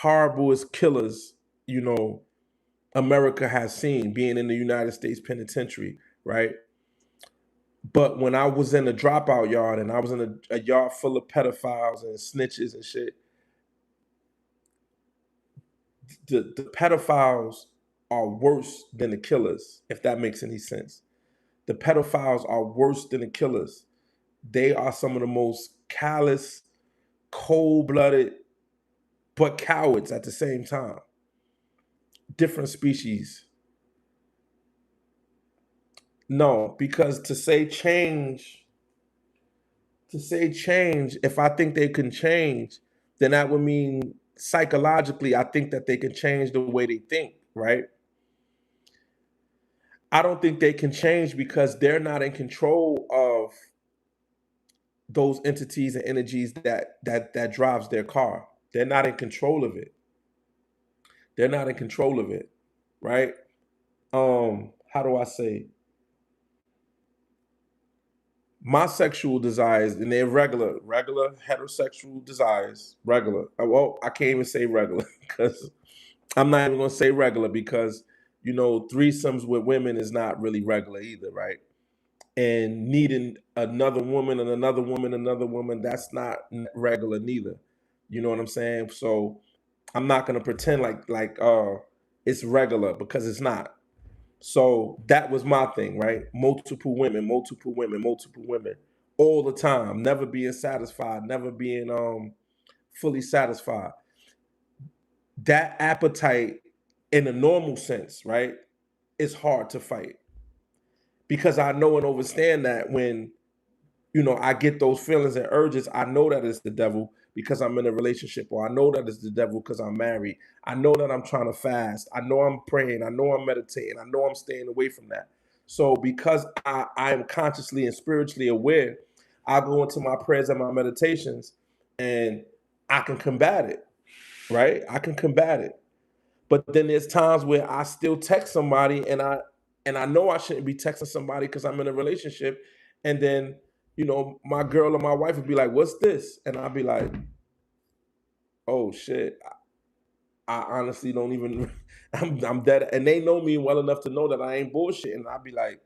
horriblest killers, you know, America has seen, being in the United States penitentiary, right? But when I was in a dropout yard and I was in a yard full of pedophiles and snitches and shit, the pedophiles are worse than the killers, if that makes any sense. The pedophiles are worse than the killers. They are some of the most callous, cold blooded, but cowards at the same time. Different species. No, because to say change, if I think they can change, then that would mean psychologically, I think that they can change the way they think, right? I don't think they can change because they're not in control of those entities and energies that drives their car. They're not in control of it. They're not in control of it, right? How do I say? My sexual desires, and they're regular heterosexual desires, regular. Well, I can't even say regular because I'm not even gonna say regular because threesomes with women is not really regular either, right? And needing another woman and another woman, another woman, that's not regular neither. You know what I'm saying? So I'm not gonna pretend like it's regular because it's not. So that was my thing, right? Multiple women, multiple women, multiple women, all the time, never being satisfied, never being fully satisfied. That appetite in a normal sense, right, is hard to fight because I know and understand that when I get those feelings and urges, I know that it's the devil because I'm in a relationship, or I know that it's the devil because I'm married. I know that I'm trying to fast. I know I'm praying. I know I'm meditating. I know I'm staying away from that. So because I am consciously and spiritually aware, I go into my prayers and my meditations and I can combat it, right? I can combat it. But then there's times where I still text somebody and I know I shouldn't be texting somebody because I'm in a relationship, And then, you know, my girl or my wife would be like, "What's this?" And I'd be like, "Oh shit, I honestly don't even." I'm dead, and they know me well enough to know that I ain't bullshitting. And I'd be like,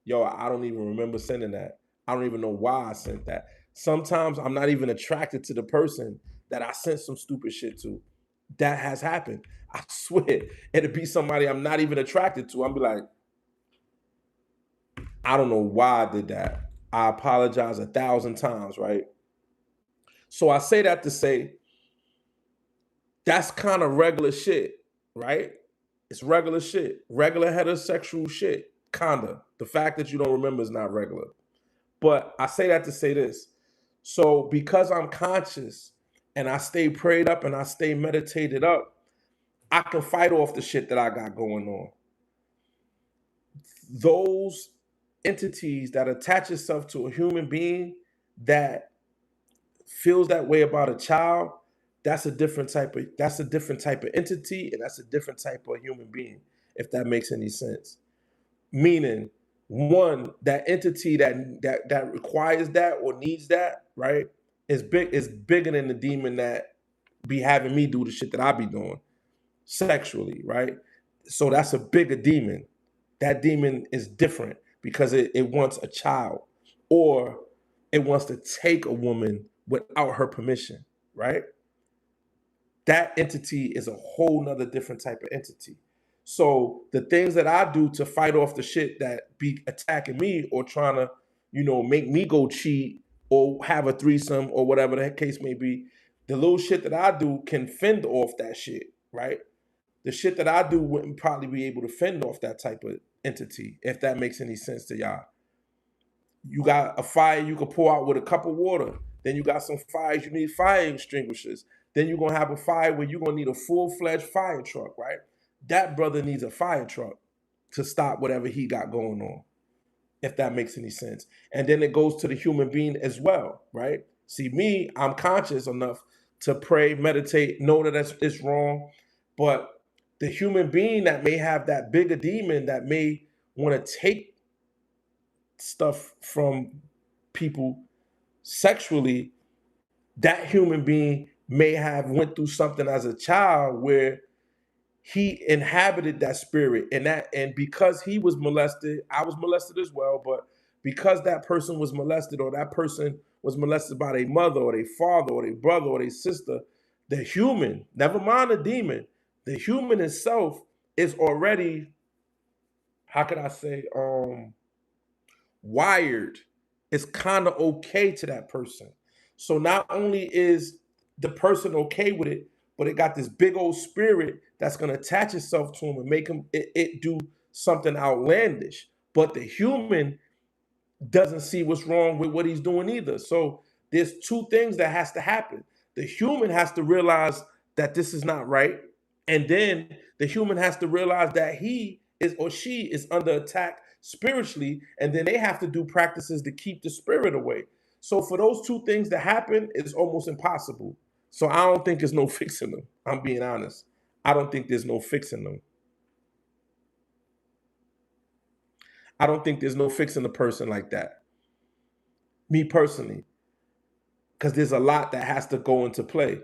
"Yo, I don't even remember sending that. I don't even know why I sent that." Sometimes I'm not even attracted to the person that I sent some stupid shit to. That has happened. I swear, it'd be somebody I'm not even attracted to. I'll be like, I don't know why I did that. I apologize 1,000 times, right? So I say that to say that's kind of regular shit, right? It's regular shit, regular heterosexual shit, kinda. The fact that you don't remember is not regular. But I say that to say this. So because I'm conscious and I stay prayed up and I stay meditated up, I can fight off the shit that I got going on. Those entities that attach itself to a human being that feels that way about a child, that's a different type of entity, and that's a different type of human being, if that makes any sense. Meaning, one, that entity that requires that or needs that, right, is bigger than the demon that be having me do the shit that I be doing sexually, right? So that's a bigger demon. That demon is different because it wants a child, or it wants to take a woman without her permission, right? That entity is a whole nother different type of entity. So the things that I do to fight off the shit that be attacking me or trying to, make me go cheat or have a threesome or whatever the case may be, the little shit that I do can fend off that shit, right? The shit that I do wouldn't probably be able to fend off that type of entity, if that makes any sense to y'all. You got a fire you can pour out with a cup of water. Then you got some fires you need fire extinguishers. Then you're gonna have a fire where you're gonna need a full-fledged fire truck, right? That brother needs a fire truck to stop whatever he got going on, if that makes any sense. And then it goes to the human being as well, right? See, me, I'm conscious enough to pray, meditate, know that it's wrong, but the human being that may have that bigger demon that may want to take stuff from people sexually, that human being may have went through something as a child where he inhabited that spirit, and because he was molested, I was molested as well, but because that person was molested, or that person was molested by their mother or their father or their brother or their sister, the human, never mind the demon, the human itself is already, how can I say, wired, is kind of okay to that person. So not only is the person okay with it, but it got this big old spirit that's going to attach itself to him and make him it do something outlandish. But the human doesn't see what's wrong with what he's doing either. So there's two things that has to happen. The human has to realize that this is not right, and then the human has to realize that he is or she is under attack spiritually, and then they have to do practices to keep the spirit away. So for those two things to happen, it's almost impossible. So I don't think there's no fixing them. I'm being honest. I don't think there's no fixing them. I don't think there's no fixing a person like that. Me personally, because there's a lot that has to go into play.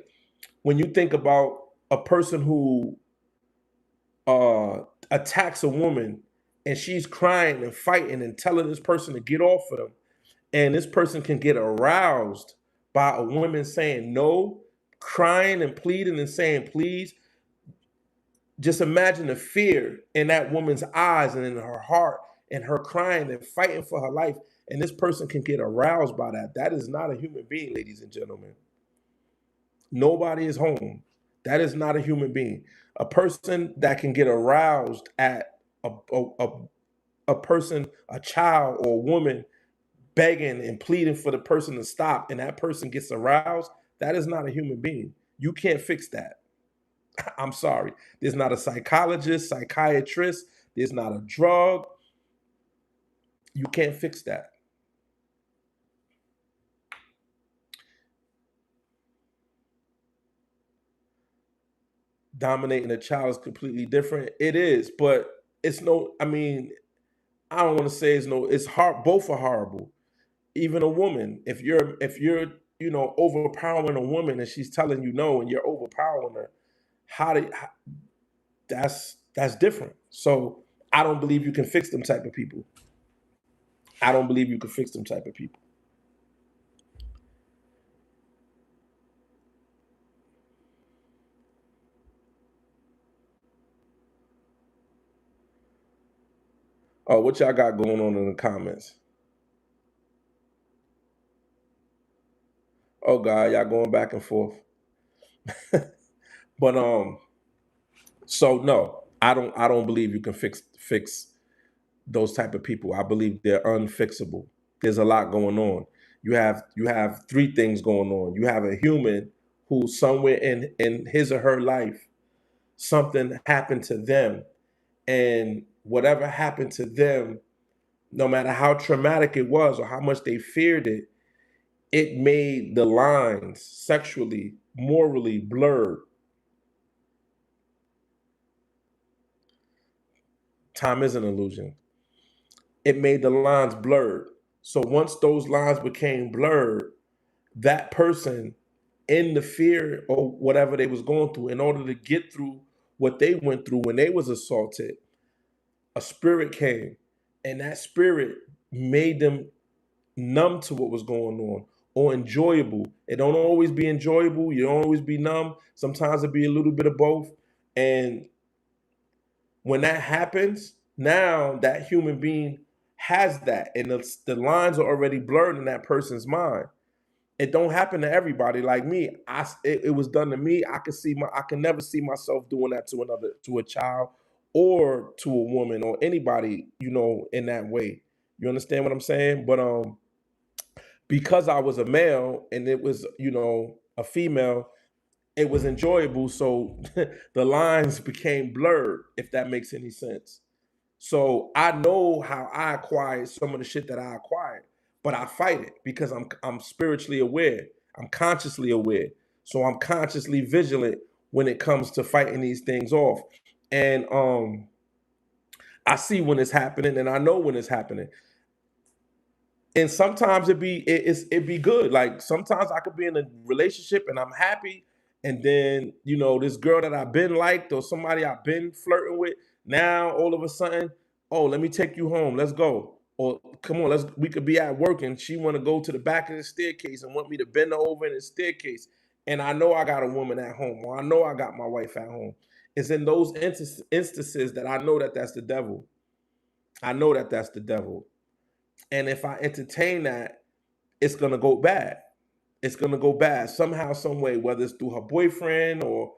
When you think about a person who uh, attacks a woman and she's crying and fighting and telling this person to get off of them, and this person can get aroused by a woman saying no, crying and pleading and saying please. Just imagine the fear in that woman's eyes and in her heart, and her crying and fighting for her life, and this person can get aroused by that. That is not a human being, ladies and gentlemen. Nobody is home. That is not a human being. A person that can get aroused at a person, a child or a woman begging and pleading for the person to stop, and that person gets aroused, that is not a human being. You can't fix that. I'm sorry. There's not a psychologist, psychiatrist, there's not a drug. You can't fix that. Dominating a child is completely different. It is, but it's no, I mean, I don't want to say it's hard. Both are horrible. Even a woman, if you're overpowering a woman and she's telling you no and you're overpowering her, that's different. So I don't believe you can fix them type of people. I don't believe you can fix them type of people. Oh, what y'all got going on in the comments? Oh God, y'all going back and forth. But so no, I don't believe you can fix those type of people. I believe they're unfixable. There's a lot going on. You have three things going on. You have a human who somewhere in his or her life something happened to them, and whatever happened to them, no matter how traumatic it was or how much they feared it, it made the lines sexually, morally blurred. Time is an illusion. It made the lines blurred. So once those lines became blurred, that person in the fear or whatever they was going through, in order to get through what they went through when they was assaulted, a spirit came, and that spirit made them numb to what was going on or enjoyable. It don't always be enjoyable. You don't always be numb. Sometimes it be a little bit of both. And when that happens, now that human being has that, and the lines are already blurred in that person's mind. It don't happen to everybody. Like me, it was done to me. I can never see myself doing that to a child or to a woman or anybody, in that way. You understand what I'm saying? But because I was a male and it was, a female, it was enjoyable. So the lines became blurred, if that makes any sense. So I know how I acquired some of the shit that I acquired, but I fight it because I'm spiritually aware. I'm consciously aware. So I'm consciously vigilant when it comes to fighting these things off. And I see when it's happening and I know when it's happening. And sometimes it be good. Like sometimes I could be in a relationship and I'm happy, and then this girl that I've been liked or somebody I've been flirting with, now all of a sudden, oh, let me take you home, let's go. Or come on, we could be at work and she want to go to the back of the staircase and want me to bend her over in the staircase, and I know I got a woman at home, or I know I got my wife at home. It's in those instances that I know that that's the devil. I know that that's the devil. And if I entertain that, it's gonna go bad. It's gonna go bad somehow, some way, whether it's through her boyfriend or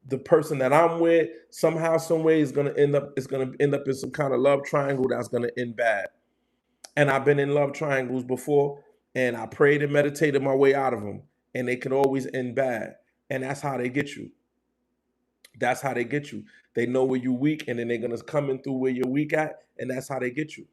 the person that I'm with. Somehow, some way, it's gonna end up in some kind of love triangle that's gonna end bad. And I've been in love triangles before, and I prayed and meditated my way out of them, and they can always end bad. And that's how they get you. That's how they get you. They know where you're weak, and then they're gonna come in through where you're weak at, and that's how they get you.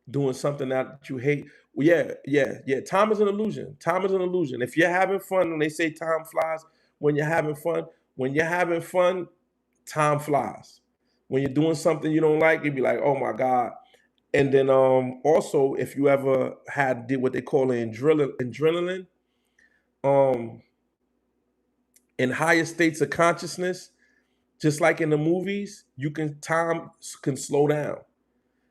Doing something that you hate. Well, yeah, yeah, yeah. Time is an illusion. Time is an illusion. If you're having fun, when they say time flies, when you're having fun, when you're having fun, time flies. When you're doing something you don't like, you'd be like, oh my God. And then also, if you ever did what they call adrenaline, um, in higher states of consciousness, just like in the movies, time can slow down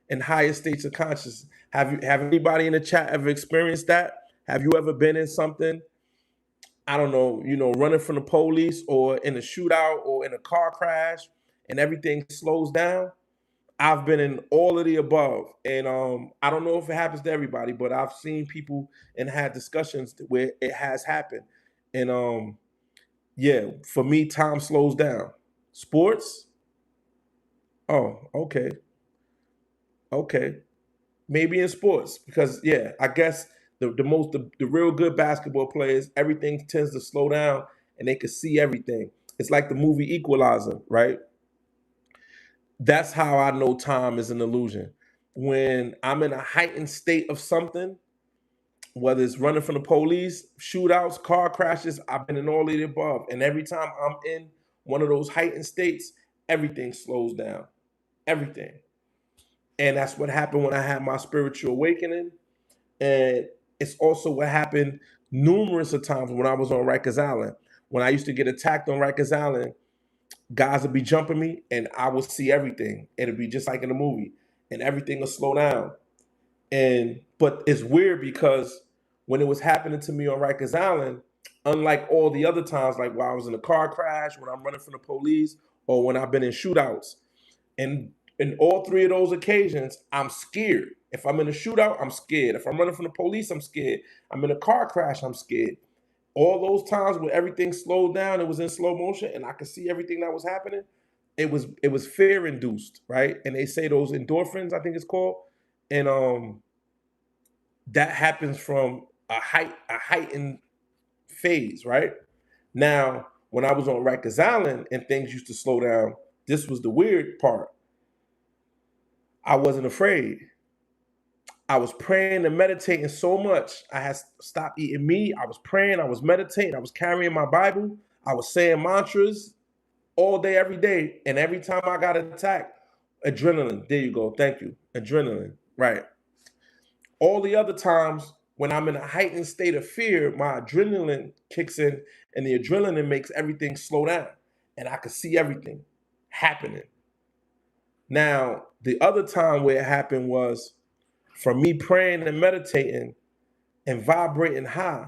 in higher states of consciousness. Have anybody in the chat ever experienced that? Have you ever been in something, I don't know, running from the police or in a shootout or in a car crash and everything slows down? I've been in all of the above. And I don't know if it happens to everybody, but I've seen people and had discussions where it has happened. And yeah, for me, time slows down. Sports? Oh, okay. Okay. Maybe in sports, because yeah, I guess the real good basketball players, everything tends to slow down and they can see everything. It's like the movie Equalizer, right? That's how I know time is an illusion. When I'm in a heightened state of something, whether it's running from the police, shootouts, car crashes, I've been in all of the above. And every time I'm in one of those heightened states, everything slows down. Everything. And that's what happened when I had my spiritual awakening. And it's also what happened numerous of times when I was on Rikers Island. When I used to get attacked on Rikers Island, guys would be jumping me and I would see everything. It'd be just like in a movie. And everything would slow down. But it's weird because when it was happening to me on Rikers Island, unlike all the other times, like while I was in a car crash, when I'm running from the police, or when I've been in shootouts, and in all three of those occasions, I'm scared. If I'm in a shootout, I'm scared. If I'm running from the police, I'm scared. I'm in a car crash, I'm scared. All those times when everything slowed down, it was in slow motion, and I could see everything that was happening. It was fear induced, right? And they say those endorphins, I think it's called, and that happens from a heightened phase, right? Now, when I was on Rikers Island and things used to slow down, this was the weird part. I wasn't afraid. I was praying and meditating so much. I had stopped eating meat. I was praying. I was meditating. I was carrying my Bible. I was saying mantras all day, every day. And every time I got attacked, adrenaline. There you go. Thank you. Adrenaline. Right. All the other times when I'm in a heightened state of fear, my adrenaline kicks in and the adrenaline makes everything slow down. And I could see everything happening. Now, the other time where it happened was from me praying and meditating and vibrating high.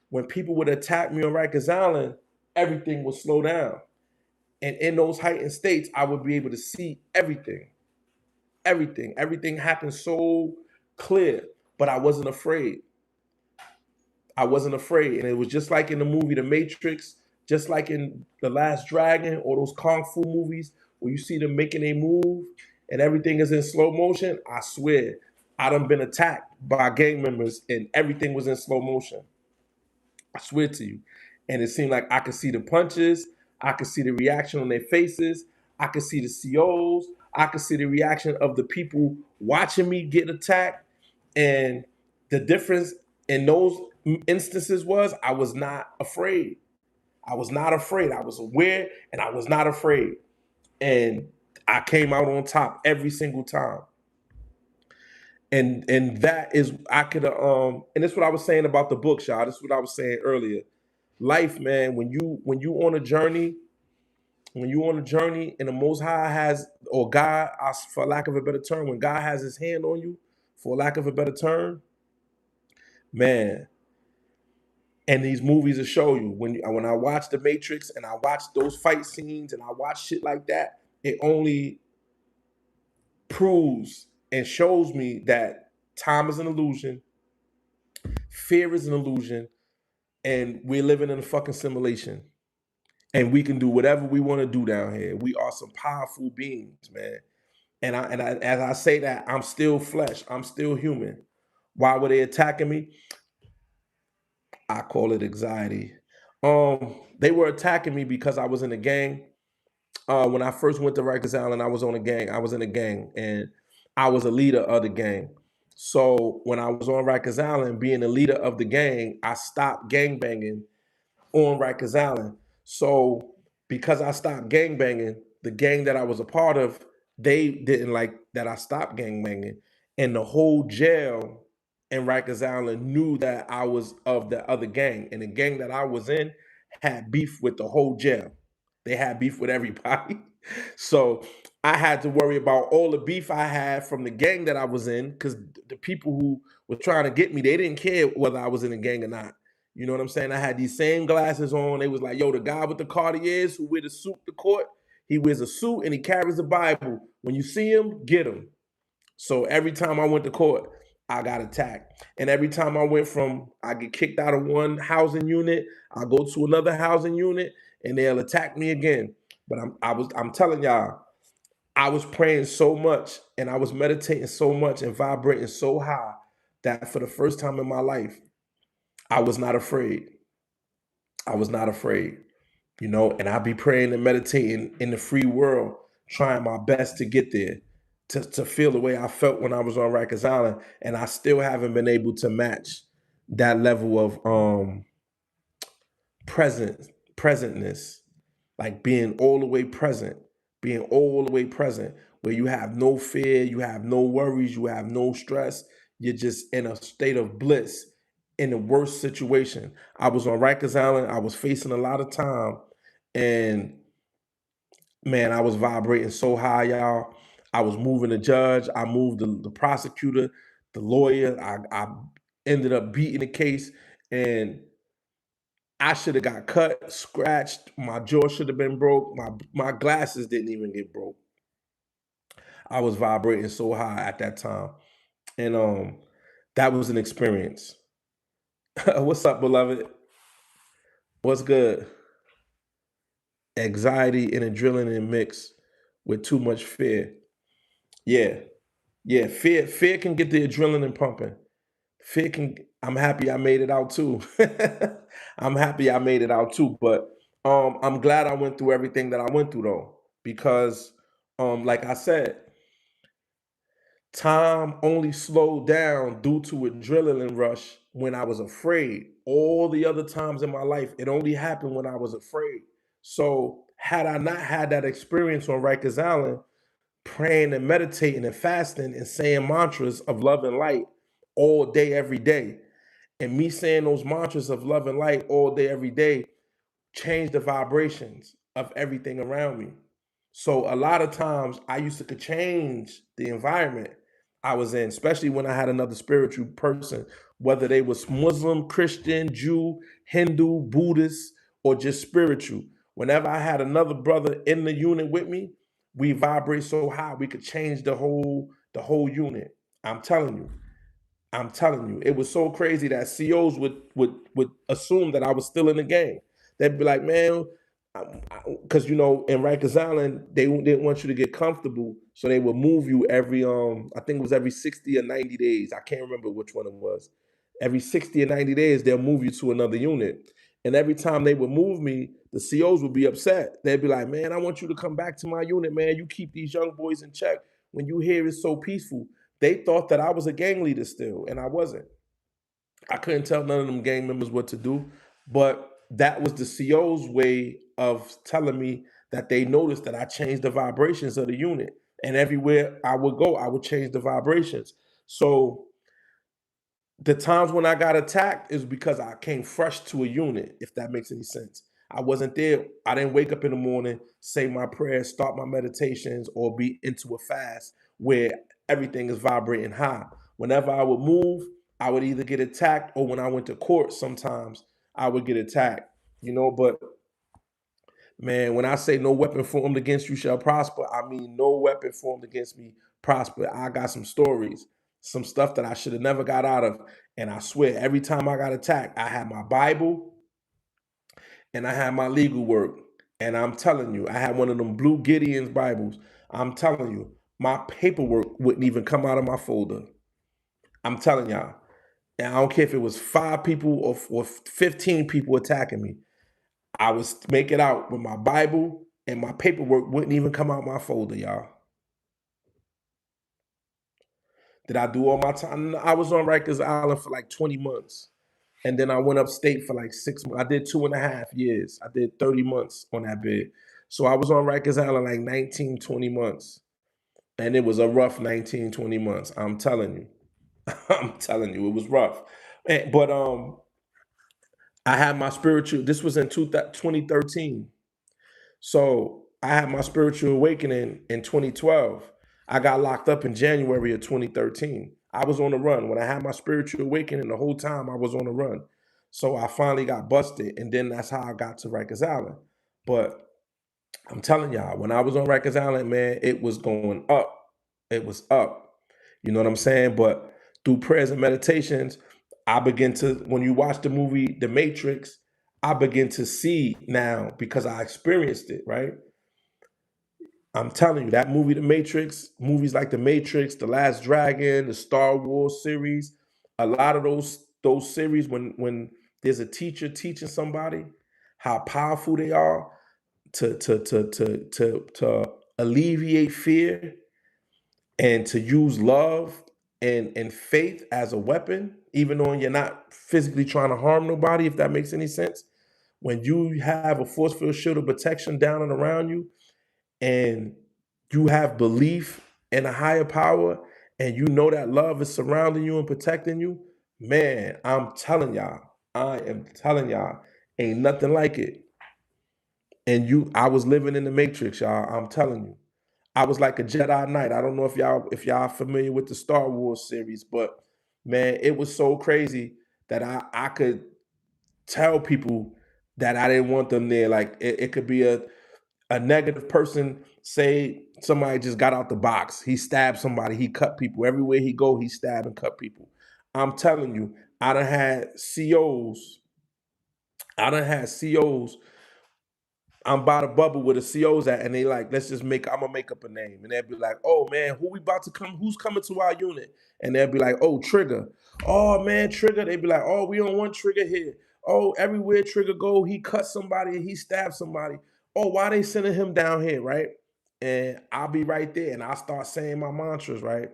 When people would attack me on Rikers Island, everything would slow down. And in those heightened states, I would be able to see everything. Everything. Everything happened so clear, but I wasn't afraid. I wasn't afraid. And it was just like in the movie The Matrix, just like in The Last Dragon or those Kung Fu movies where you see them making a move and everything is in slow motion. I swear, I done been attacked by gang members and everything was in slow motion. I swear to you. And it seemed like I could see the punches, I could see the reaction on their faces, I could see the COs, I could see the reaction of the people watching me get attacked. And the difference in those instances was I was not afraid. I was not afraid. I was aware and I was not afraid. And I came out on top every single time. And that is I could and that's what I was saying about the book, y'all. This is what I was saying earlier. Life, man, when you on a journey, when you on a journey and the Most High has, or God, for lack of a better term, when God has his hand on you, for lack of a better term, man, and these movies will show you when I watch The Matrix and I watch those fight scenes and I watch shit like that, it only proves and shows me that time is an illusion, fear is an illusion, and we're living in a fucking simulation. And we can do whatever we want to do down here. We are some powerful beings, man. And as I say that, I'm still flesh. I'm still human. Why were they attacking me? I call it anxiety. They were attacking me because I was in a gang. When I first went to Rikers Island, I was on a gang. I was in a gang, and I was a leader of the gang. So when I was on Rikers Island, being a leader of the gang, I stopped gang banging on Rikers Island. So because I stopped gang banging, the gang that I was a part of, they didn't like that I stopped gang banging. And the whole jail in Rikers Island knew that I was of the other gang. And the gang that I was in had beef with the whole jail. They had beef with everybody. So I had to worry about all the beef I had from the gang that I was in, because the people who were trying to get me, they didn't care whether I was in a gang or not. You know what I'm saying? I had these same glasses on. They was like, yo, the guy with the Cartiers who wear the suit to court, he wears a suit and he carries a Bible. When you see him, get him. So every time I went to court, I got attacked. And every time I get kicked out of one housing unit, I go to another housing unit and they'll attack me again. But I'm telling y'all, I was praying so much and I was meditating so much and vibrating so high that for the first time in my life, I was not afraid. I was not afraid, and I'd be praying and meditating in the free world, trying my best to get there, to feel the way I felt when I was on Rikers Island. And I still haven't been able to match that level of presentness, like being all the way present. being all the way present, where you have no fear, you have no worries, you have no stress. You're just in a state of bliss in the worst situation. I was on Rikers Island. I was facing a lot of time, and man, I was vibrating so high, y'all. I was moving the judge. I moved the prosecutor, the lawyer. I ended up beating the case, and I should have got cut, scratched. My jaw should have been broke. My glasses didn't even get broke. I was vibrating so high at that time, and that was an experience. What's up, beloved? What's good? Anxiety and adrenaline mix with too much fear. Yeah, yeah. Fear can get the adrenaline pumping. Fear can. I'm happy I made it out too. I'm happy I made it out too. But I'm glad I went through everything that I went through though, because like I said, time only slowed down due to adrenaline rush when I was afraid. All the other times in my life, it only happened when I was afraid. So had I not had that experience on Rikers Island, praying and meditating and fasting and saying mantras of love and light all day, every day, and me saying those mantras of love and light all day, every day, change the vibrations of everything around me. So a lot of times I used to could change the environment I was in, especially when I had another spiritual person, whether they was Muslim, Christian, Jew, Hindu, Buddhist, or just spiritual. Whenever I had another brother in the unit with me, we vibrate so high we could change the whole unit. I'm telling you. I'm telling you, it was so crazy that COs would assume that I was still in the game. They'd be like, "Man," because in Rikers Island they didn't want you to get comfortable, so they would move you every I think it was every 60 or 90 days. I can't remember which one it was. Every 60 or 90 days they'll move you to another unit, and every time they would move me, the COs would be upset. They'd be like, "Man, I want you to come back to my unit, man. You keep these young boys in check. When you hear it's so peaceful." They thought that I was a gang leader still, and I wasn't. I couldn't tell none of them gang members what to do, but that was the CO's way of telling me that they noticed that I changed the vibrations of the unit. And everywhere I would go, I would change the vibrations. So the times when I got attacked is because I came fresh to a unit, if that makes any sense. I wasn't there. I didn't wake up in the morning, say my prayers, start my meditations, or be into a fast where everything is vibrating high. Whenever I would move, I would either get attacked, or when I went to court, sometimes I would get attacked. But man, when I say no weapon formed against you shall prosper, I mean no weapon formed against me prosper. I got some stories, some stuff that I should have never got out of. And I swear, every time I got attacked, I had my Bible and I had my legal work. And I'm telling you, I had one of them blue Gideon's Bibles. I'm telling you, my paperwork wouldn't even come out of my folder. I'm telling y'all. And I don't care if it was 5 people or 15 people attacking me. I would make it out with my Bible, and my paperwork wouldn't even come out my folder, y'all. Did I do all my time? I was on Rikers Island for like 20 months. And then I went upstate for like 6 months. I did 2.5 years. I did 30 months on that bid. So I was on Rikers Island like 19, 20 months. And it was a rough 19, 20 months. I'm telling you. I'm telling you, it was rough. But I had my spiritual, this was in 2013. So I had my spiritual awakening in 2012. I got locked up in January of 2013. I was on the run. When I had my spiritual awakening, the whole time I was on the run. So I finally got busted, and then that's how I got to Rikers Island. But I'm telling y'all, when I was on Rikers Island, man, it was going up. It was up. You know what I'm saying? But through prayers and meditations, I begin to, when you watch the movie The Matrix, I begin to see now because I experienced it, right? I'm telling you, that movie, The Matrix, movies like The Matrix, The Last Dragon, the Star Wars series, a lot of those series, when there's a teacher teaching somebody how powerful they are to alleviate fear and to use love and faith as a weapon, even though you're not physically trying to harm nobody, if that makes any sense. When you have a force field shield of protection down and around you, and you have belief in a higher power, and you know that love is surrounding you and protecting you, man, I am telling y'all, ain't nothing like it. And I was living in the matrix, y'all. I'm telling you. I was like a Jedi Knight. I don't know if y'all familiar with the Star Wars series, but man, it was so crazy that I could tell people that I didn't want them there. Like it could be a negative person, say somebody just got out the box. He stabbed somebody, he cut people. Everywhere he go, he stabbed and cut people. I'm telling you, I done had COs, I done had COs. I'm by the bubble where the COs at, and they like, let's just I'm gonna make up a name. And they'll be like, oh man, who's coming to our unit? And they'll be like, oh, Trigger. Oh man, Trigger. They'd be like, oh, we don't want Trigger here. Oh, everywhere Trigger go, he cut somebody, he stabbed somebody. Oh, why they sending him down here, right? And I'll be right there and I'll start saying my mantras, right?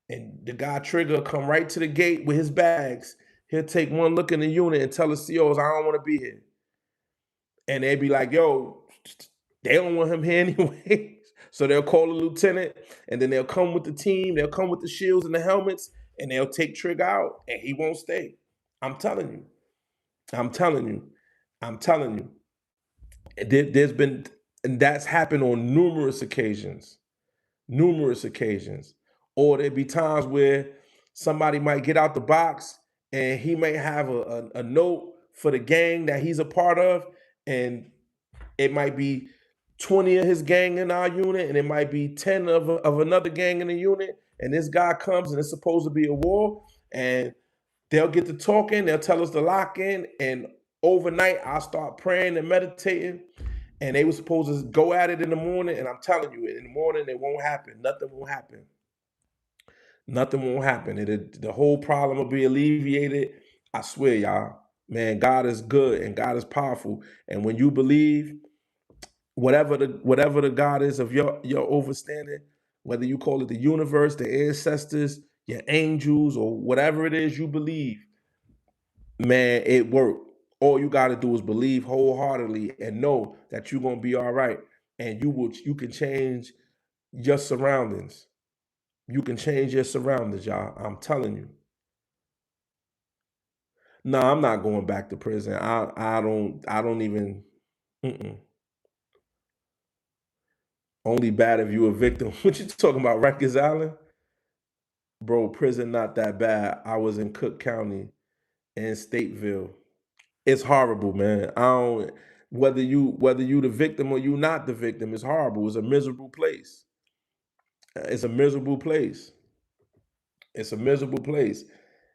And the guy Trigger come right to the gate with his bags. He'll take one look in the unit and tell the COs, I don't want to be here. And they'd be like, yo, they don't want him here anyway. So they'll call the lieutenant, and then they'll come with the team, they'll come with the shields and the helmets, and they'll take Trigger out, and he won't stay. I'm telling you. I'm telling you. I'm telling you. There's been, and that's happened on numerous occasions. Numerous occasions. Or there'd be times where somebody might get out the box and he may have a note for the gang that he's a part of, and it might be 20 of his gang in our unit, and it might be 10 of another gang in the unit. And this guy comes, and it's supposed to be a war, and they'll get to talking, they'll tell us to lock in, and overnight I'll start praying and meditating. And they were supposed to go at it in the morning, and I'm telling you, in the morning it won't happen. Nothing will happen. Nothing won't happen. The whole problem will be alleviated. I swear, y'all. Man, God is good and God is powerful. And when you believe, whatever the God is of your overstanding, whether you call it the universe, the ancestors, your angels, or whatever it is you believe, man, it worked. All you got to do is believe wholeheartedly and know that you're gonna be all right, and you can change your surroundings. You can change your surroundings, y'all. I'm telling you. No, I'm not going back to prison. I don't even. Mm-mm. Only bad if you a victim. What you talking about, Rikers Island? Bro, prison not that bad. I was in Cook County in Stateville. It's horrible, man. I don't whether you the victim or you not the victim, it's horrible. It's a miserable place. It's a miserable place. It's a miserable place.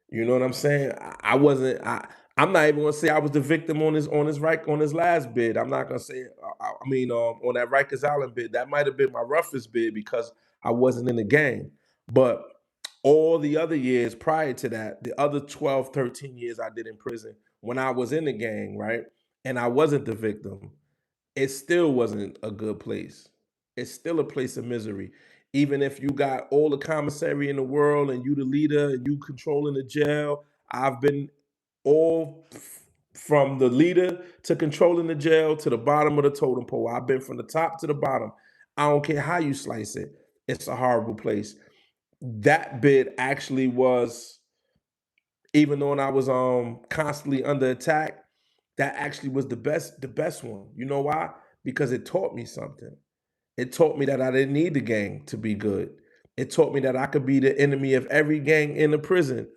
You know what I'm saying? I wasn't. I'm not even gonna say I was the victim on his last bid. I'm not gonna say. On that Rikers Island bid, that might have been my roughest bid because I wasn't in the gang. But all the other years prior to that, the other 12, 13 years I did in prison when I was in the gang, right, and I wasn't the victim, it still wasn't a good place. It's still a place of misery. Even if you got all the commissary in the world and you the leader and you controlling the jail, I've been from the leader to controlling the jail to the bottom of the totem pole. I've been from the top to the bottom. I don't care how you slice it. It's a horrible place. That bit actually was, even though I was constantly under attack, that actually was the best one. You know why? Because it taught me something. It taught me that I didn't need the gang to be good. It taught me that I could be the enemy of every gang in the prison,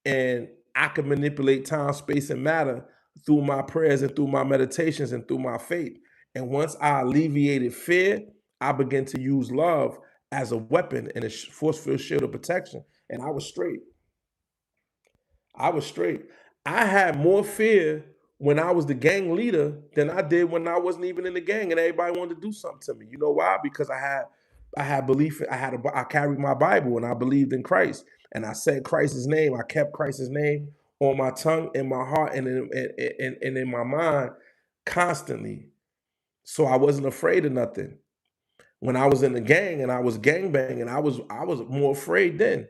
and I could manipulate time, space, and matter through my prayers and through my meditations and through my faith. And once I alleviated fear, I began to use love as a weapon and a force field shield of protection. And I was straight. I was straight. I had more fear when I was the gang leader than I did when I wasn't even in the gang and everybody wanted to do something to me. You know why? Because I had belief. I carried my Bible and I believed in Christ and I said Christ's name. I kept Christ's name on my tongue, in my heart, and in my mind constantly. So I wasn't afraid of nothing. When I was in the gang and I was gang banging, I was more afraid then.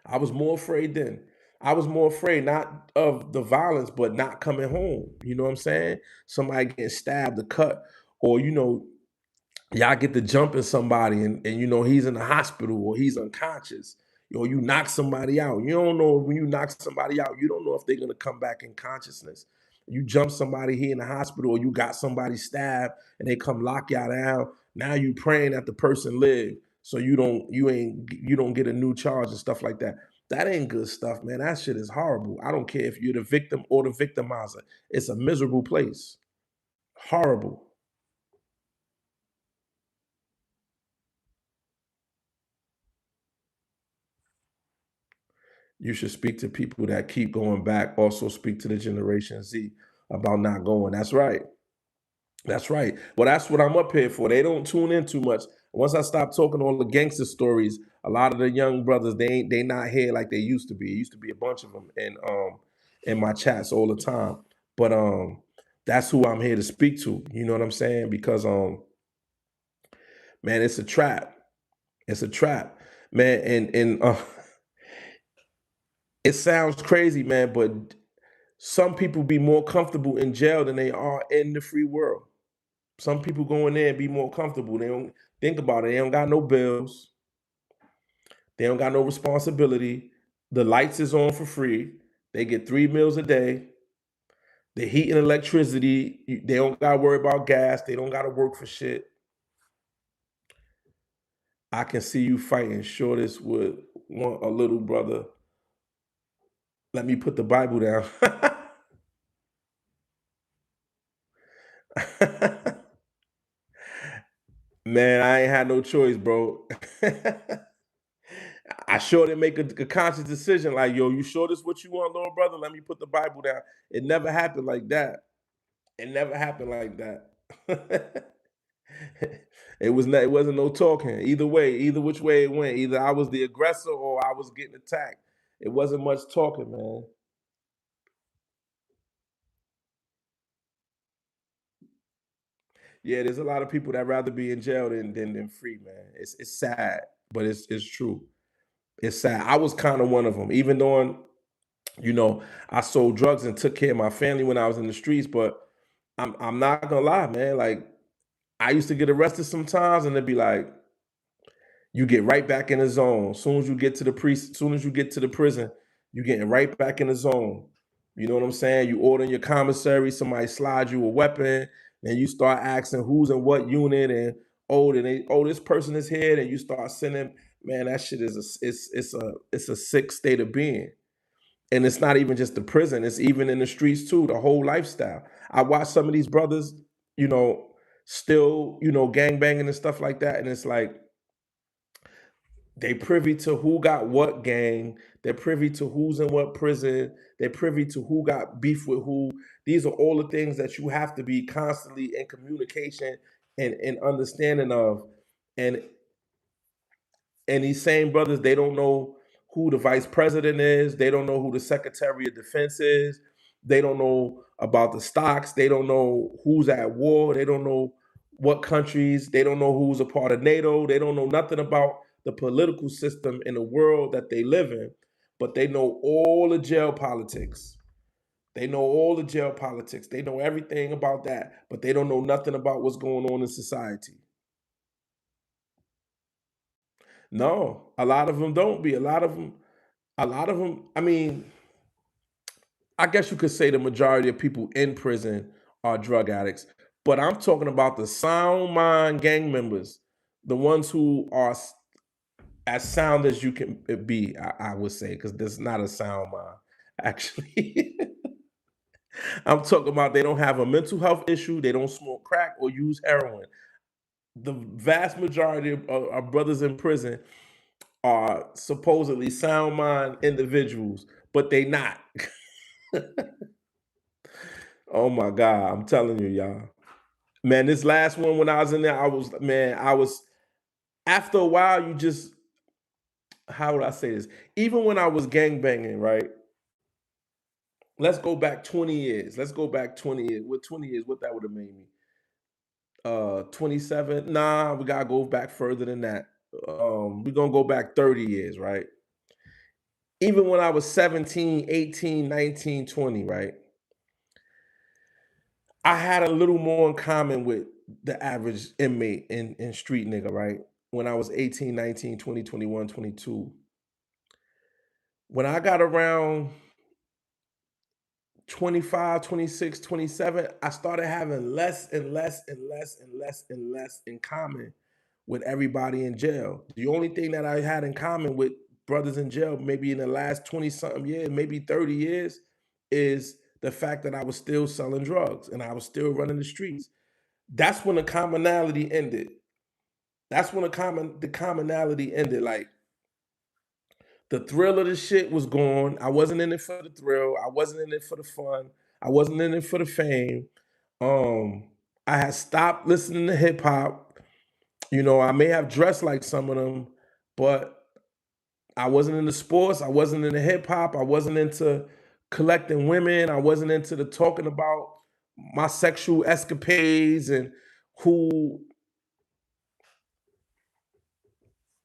I was more afraid then. I was more afraid not of the violence, but not coming home. You know what I'm saying? Somebody getting stabbed or cut, or y'all get to jumping somebody and you know he's in the hospital or he's unconscious. You know, you knock somebody out. You don't know when you knock somebody out, you don't know if they're gonna come back in consciousness. You jump somebody here in the hospital, or you got somebody stabbed and they come lock y'all down. Now you praying that the person live so you don't get a new charge and stuff like that. That ain't good stuff, man. That shit is horrible. I don't care if you're the victim or the victimizer. It's a miserable place. Horrible. You should speak to people that keep going back. Also speak to the Generation Z about not going. That's right. That's right. Well, that's what I'm up here for. They don't tune in too much. Once I stop talking all the gangster stories, a lot of the young brothers they not here like they used to be. It used to be a bunch of them in my chats all the time. But that's who I'm here to speak to. You know what I'm saying? Because man, it's a trap. It's a trap, man. And it sounds crazy, man, but some people be more comfortable in jail than they are in the free world. Some people go in there and be more comfortable. They don't think about it. They don't got no bills. They don't got no responsibility. The lights is on for free. They get 3 meals a day. The heat and electricity, they don't got to worry about gas. They don't got to work for shit. I can see you fighting shortest with a little brother. Let me put the Bible down. Man, I ain't had no choice, bro. I sure didn't make a conscious decision like, yo, you sure this what you want, little brother? Let me put the Bible down. It never happened like that. It never happened like that. It wasn't no talking. Either way, either which way it went. Either I was the aggressor or I was getting attacked. It wasn't much talking, man. Yeah, there's a lot of people that rather be in jail than free, man. It's sad, but it's true. It's sad. I was kind of one of them, even though you know I sold drugs and took care of my family when I was in the streets. But I'm not gonna lie, man. Like I used to get arrested sometimes, and they'd be like, you get right back in the zone. Soon as you get to the prison, you getting right back in the zone. You know what I'm saying? You order in your commissary, somebody slides you a weapon, then you start asking who's in what unit, and this person is here, and you start sending. Man, that shit is it's a sick state of being. And it's not even just the prison, it's even in the streets too, the whole lifestyle. I watch some of these brothers, you know, still, gang banging and stuff like that. And it's like they privy to who got what gang, they're privy to who's in what prison, they're privy to who got beef with who. These are all the things that you have to be constantly in communication and understanding of. And and these same brothers, they don't know who the vice president is. They don't know who the secretary of defense is. They don't know about the stocks. They don't know who's at war. They don't know what countries. They don't know who's a part of NATO. They don't know nothing about the political system in the world that they live in. But they know all the jail politics. They know all the jail politics. They know everything about that, but they don't know nothing about what's going on in society. No, a lot of them don't be. A lot of them, I mean, I guess you could say the majority of people in prison are drug addicts, but I'm talking about the sound mind gang members, the ones who are as sound as you can be, I would say, because there's not a sound mind, actually. I'm talking about they don't have a mental health issue, they don't smoke crack or use heroin. The vast majority of brothers in prison are supposedly sound mind individuals, but they not. Oh my God, I'm telling you, y'all. Man, this last one when I was in there, I was after a while, you just how would I say this? Even when I was gang banging, right? Let's go back 20 years. Let's go back 20 years. What 20 years, what that would have made me? 27. Nah, we gotta go back further than that. We're gonna go back 30 years, right? Even when I was 17, 18, 19, 20, right? I had a little more in common with the average inmate in street nigga, right? When I was 18, 19, 20, 21, 22. When I got around 25, 26, 27, I started having less and less and less and less and less in common with everybody in jail. The only thing that I had in common with brothers in jail, maybe in the last 20 something years, maybe 30 years, is the fact that I was still selling drugs and I was still running the streets. That's when the commonality ended. That's when the commonality ended. Like the thrill of the shit was gone. I wasn't in it for the thrill. I wasn't in it for the fun. I wasn't in it for the fame. Um, I had stopped listening to hip hop. You know, I may have dressed like some of them, but I wasn't into sports. I wasn't into hip hop. I wasn't into collecting women. I wasn't into the talking about my sexual escapades and who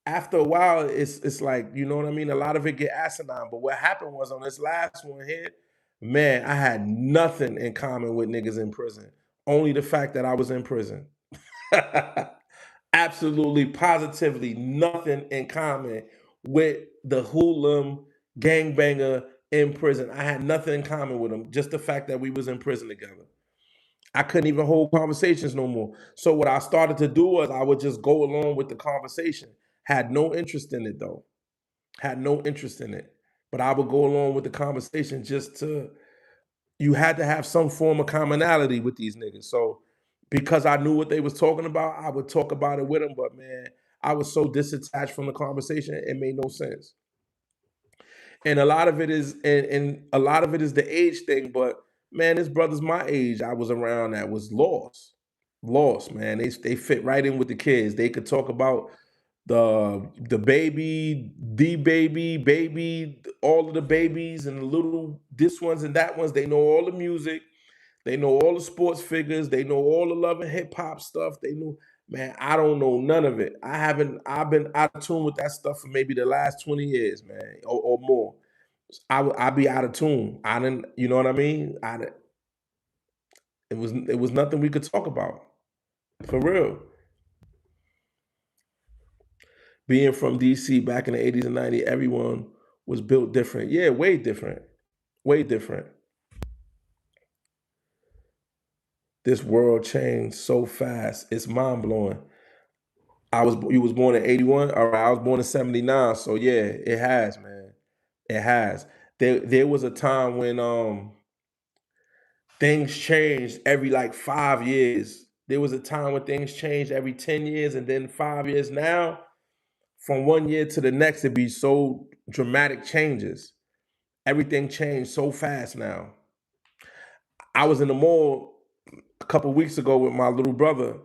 after a while, it's like, you know what I mean? A lot of it get asinine. But what happened was on this last one here, man, I had nothing in common with niggas in prison. Only the fact that I was in prison. Absolutely, positively nothing in common with the hoodlum gangbanger in prison. I had nothing in common with him. Just the fact that we was in prison together. I couldn't even hold conversations no more. So what I started to do was I would just go along with the conversation. Had no interest in it though. Had no interest in it. But I would go along with the conversation just to you had to have some form of commonality with these niggas. So because I knew what they was talking about, I would talk about it with them. But man, I was so disattached from the conversation, it made no sense. And a lot of it is and a lot of it is the age thing, but man, this brother's my age I was around that was lost. Lost, man. They fit right in with the kids. They could talk about the baby, baby, all of the babies and the little this ones and that ones. They know all the music. They know all the sports figures. They know all the love and hip hop stuff. They know, man, I don't know none of it. I've been out of tune with that stuff for maybe the last 20 years, man, or more. I'd be out of tune. I didn't, you know what I mean? It was nothing we could talk about. For real. Being from DC back in the 80s and 90s, everyone was built different. Yeah, way different. Way different. This world changed so fast. It's mind blowing. You was born in 81. All right, I was born in 79. So yeah, it has, man. It has. There was a time when things changed every like 5 years. There was a time when things changed every 10 years, and then 5 years now, from one year to the next, it'd be so dramatic changes. Everything changed so fast now. I was in the mall a couple weeks ago with my little brother,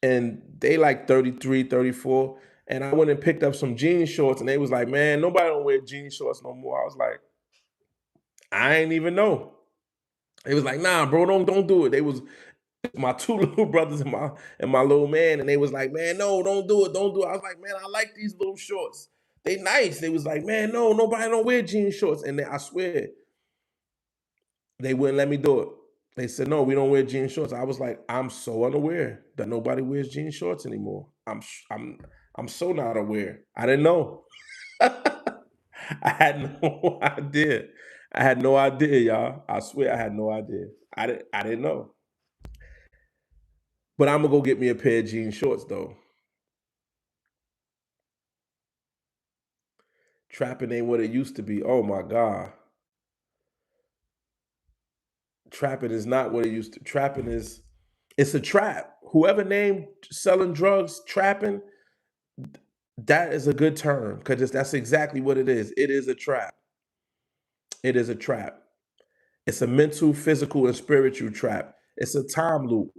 and they like 33, 34. And I went and picked up some jean shorts, and they was like, man, nobody don't wear jean shorts no more. I was like, I ain't even know. They was like, nah, bro, don't do it. They was my two little brothers and my little man, and they was like, man, no, don't do it, don't do it. I was like, man, I like these little shorts. They nice. They was like, man, no, nobody don't wear jean shorts. And I swear, they wouldn't let me do it. They said, no, we don't wear jean shorts. I was like, I'm so unaware that nobody wears jean shorts anymore. I'm so not aware. I didn't know. I had no idea. I had no idea, y'all. I swear I had no idea. I didn't know. But I'm gonna go get me a pair of jean shorts though. Trapping ain't what it used to be. Oh my God. Trapping is not what it used to. Trapping is it's a trap. Whoever named selling drugs trapping, that is a good term because that's exactly what it is. It is a trap. It is a trap. It's a mental, physical, and spiritual trap. It's a time loop.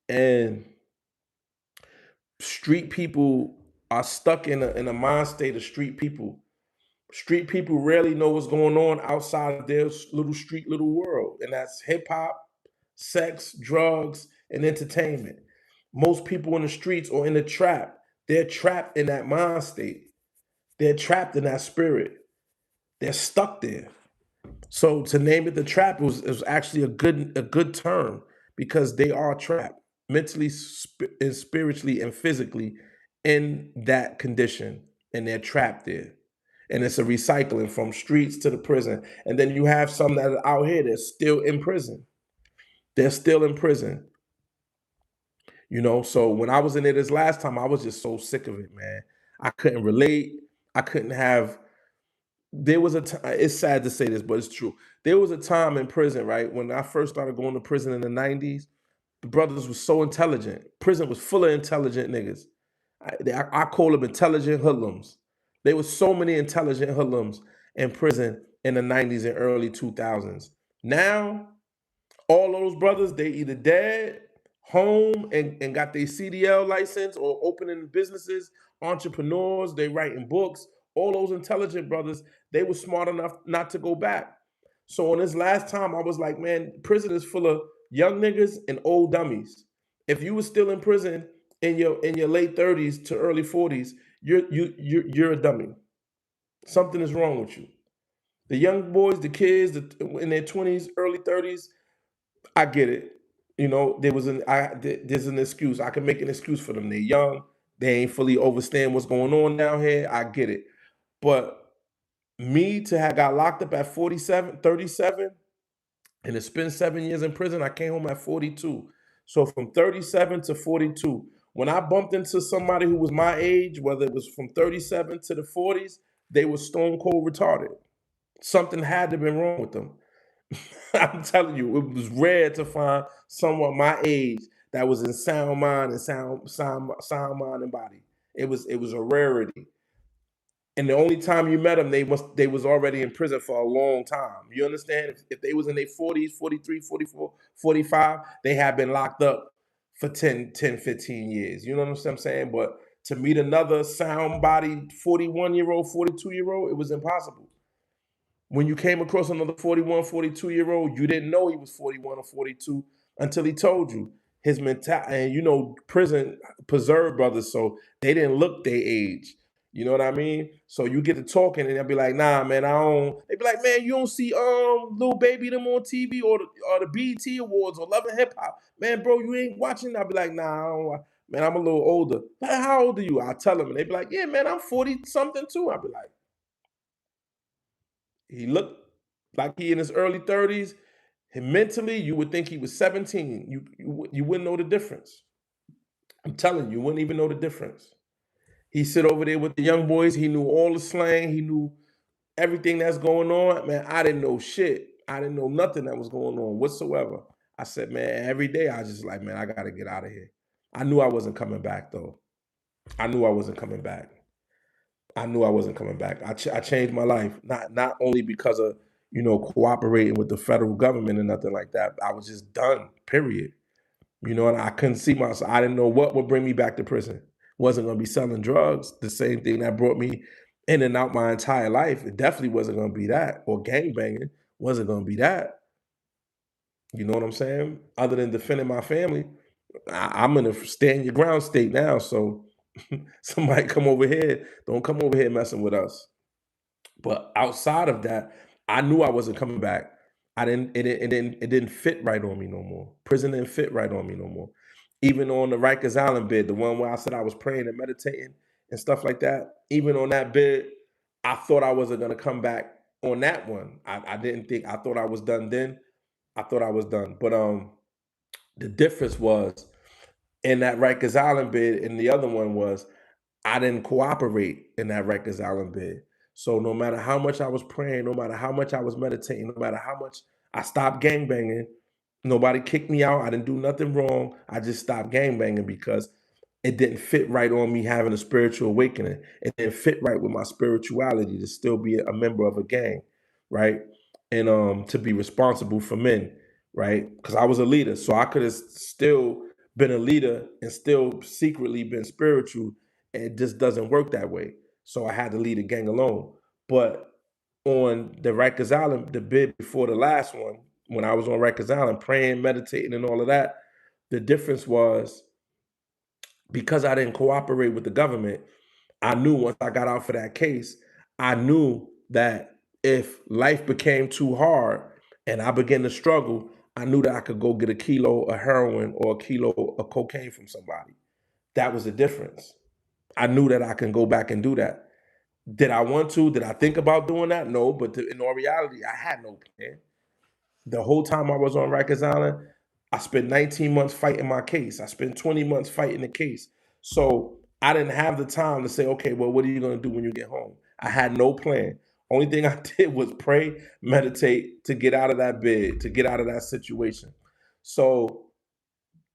And street people are stuck in a mind state of street people. Street people rarely know what's going on outside of their little street, little world. And that's hip hop, sex, drugs, and entertainment. Most people in the streets or in the trap, they're trapped in that mind state. They're trapped in that spirit. They're stuck there. So to name it the trap was actually a good term because they are trapped. mentally, and spiritually, and physically in that condition, and they're trapped there. And it's a recycling from streets to the prison. And then you have some that are out here that's still in prison. They're still in prison. So when I was in it this last time, I was just so sick of it, man. I couldn't relate. I couldn't have. There was a time. It's sad to say this, but it's true. There was a time in prison, right, when I first started going to prison in the '90s. The brothers was so intelligent. Prison was full of intelligent niggas. I call them intelligent hoodlums. There was so many intelligent hoodlums in prison in the '90s and early 2000s. Now all those brothers, they either dead, home, and got their CDL license, or opening businesses, entrepreneurs, they writing books. All those intelligent brothers, they were smart enough not to go back. So on this last time, I was like, man, prison is full of young niggas and old dummies. If you were still in prison in your late 30s to early 40s, you're a dummy. Something is wrong with you. The young boys, the kids, in their 20s, early 30s, I get it. There's an excuse. I can make an excuse for them. They're young. They ain't fully understand what's going on down here. I get it. But me to have got locked up at 47, 37, and to spend 7 years in prison, I came home at 42. So from 37 to 42, when I bumped into somebody who was my age, whether it was from 37 to the 40s, they were stone cold retarded. Something had to have been wrong with them. I'm telling you, it was rare to find someone my age that was in sound mind and sound mind and body. It was a rarity. And the only time you met them, they was already in prison for a long time. You understand? If they was in their 40s, 43, 44, 45, they had been locked up for 15 years. You know what I'm saying? But to meet another sound body 41-year-old, 42-year-old, it was impossible. When you came across another 41, 42-year-old, you didn't know he was 41 or 42 until he told you his mentality. And prison preserved brothers, so they didn't look their age. You know what I mean? So you get to talking, and they'll be like, "Nah, man, I don't." They be like, "Man, you don't see little baby them on TV or the BET Awards or Love and Hip Hop, man, bro. You ain't watching." I'll be like, "Nah, I don't man, I'm a little older." Like, how old are you? I tell them, and they be like, "Yeah, man, I'm 40 something too." I'll be like, he looked like he in his early 30s. And mentally, you would think he was 17. You wouldn't know the difference. I'm telling you, you wouldn't even know the difference. He sit over there with the young boys. He knew all the slang. He knew everything that's going on. Man, I didn't know shit. I didn't know nothing that was going on whatsoever. I said, man, every day I was just like, man, I got to get out of here. I knew I wasn't coming back, though. I knew I wasn't coming back. I knew I wasn't coming back. I changed my life, not only because of cooperating with the federal government and nothing like that. I was just done. Period. And I couldn't see myself. I didn't know what would bring me back to prison. Wasn't going to be selling drugs. The same thing that brought me in and out my entire life. It definitely wasn't going to be that. Or gang banging wasn't going to be that. You know what I'm saying? Other than defending my family, I'm in a stand your ground state now. So somebody come over here. Don't come over here messing with us. But outside of that, I knew I wasn't coming back. I didn't. It didn't fit right on me no more. Prison didn't fit right on me no more. Even on the Rikers Island bid, the one where I said I was praying and meditating and stuff like that. Even on that bid, I thought I wasn't gonna come back on that one. I didn't think. I thought I was done then. I thought I was done. But the difference was in that Rikers Island bid, and the other one was I didn't cooperate in that Rikers Island bid. So no matter how much I was praying, no matter how much I was meditating, no matter how much I stopped gangbanging, nobody kicked me out. I didn't do nothing wrong. I just stopped gangbanging because it didn't fit right on me having a spiritual awakening. It didn't fit right with my spirituality to still be a member of a gang, right? And to be responsible for men, right? Because I was a leader. So I could have still been a leader and still secretly been spiritual. And it just doesn't work that way. So I had to lead a gang alone. But on the Rikers Island, the bid before the last one, when I was on Rikers Island praying, meditating, and all of that, the difference was because I didn't cooperate with the government, I knew once I got out for that case, I knew that if life became too hard and I began to struggle, I knew that I could go get a kilo of heroin or a kilo of cocaine from somebody. That was the difference. I knew that I can go back and do that. Did I want to? Did I think about doing that? No, but in all reality, I had no plan. The whole time I was on Rikers Island, I spent 19 months fighting my case. I spent 20 months fighting the case. So I didn't have the time to say, okay, well, what are you going to do when you get home? I had no plan. Only thing I did was pray, meditate to get out of that bed, to get out of that situation. So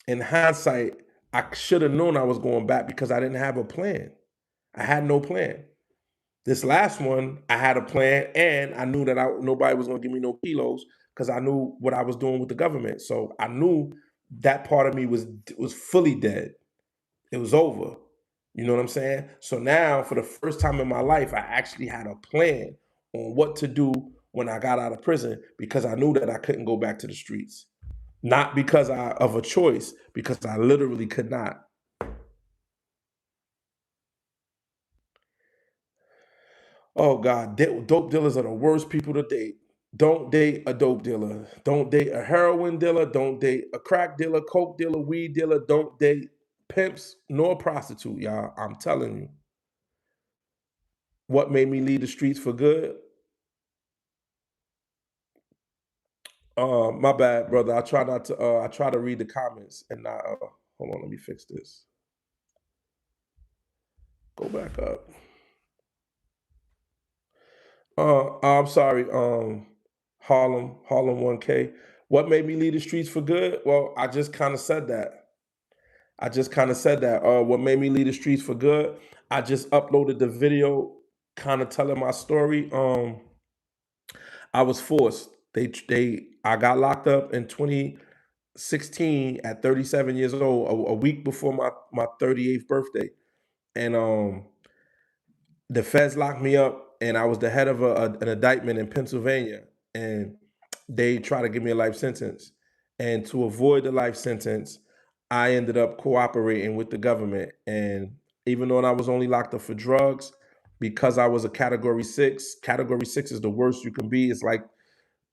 in hindsight, I should have known I was going back because I didn't have a plan. I had no plan. This last one, I had a plan, and I knew that nobody was going to give me no kilos because I knew what I was doing with the government. So I knew that part of me was fully dead. It was over. You know what I'm saying? So now, for the first time in my life, I actually had a plan on what to do when I got out of prison because I knew that I couldn't go back to the streets. Not because of a choice, because I literally could not. Oh God, dope dealers are the worst people to date. Don't date a dope dealer. Don't date a heroin dealer. Don't date a crack dealer, coke dealer, weed dealer. Don't date pimps nor prostitute, y'all. I'm telling you. What made me leave the streets for good? My bad, brother. I try not to. I try to read the comments and not. Hold on, let me fix this. Go back up. I'm sorry. Harlem 1K. What made me leave the streets for good? Well, I just kind of said that. What made me leave the streets for good? I just uploaded the video, kind of telling my story. I was forced. I got locked up in 2016 at 37 years old, a week before my 38th birthday, and the feds locked me up, and I was the head of an indictment in Pennsylvania, and they tried to give me a life sentence. And to avoid the life sentence, I ended up cooperating with the government. And even though I was only locked up for drugs, because I was a category six is the worst you can be. It's like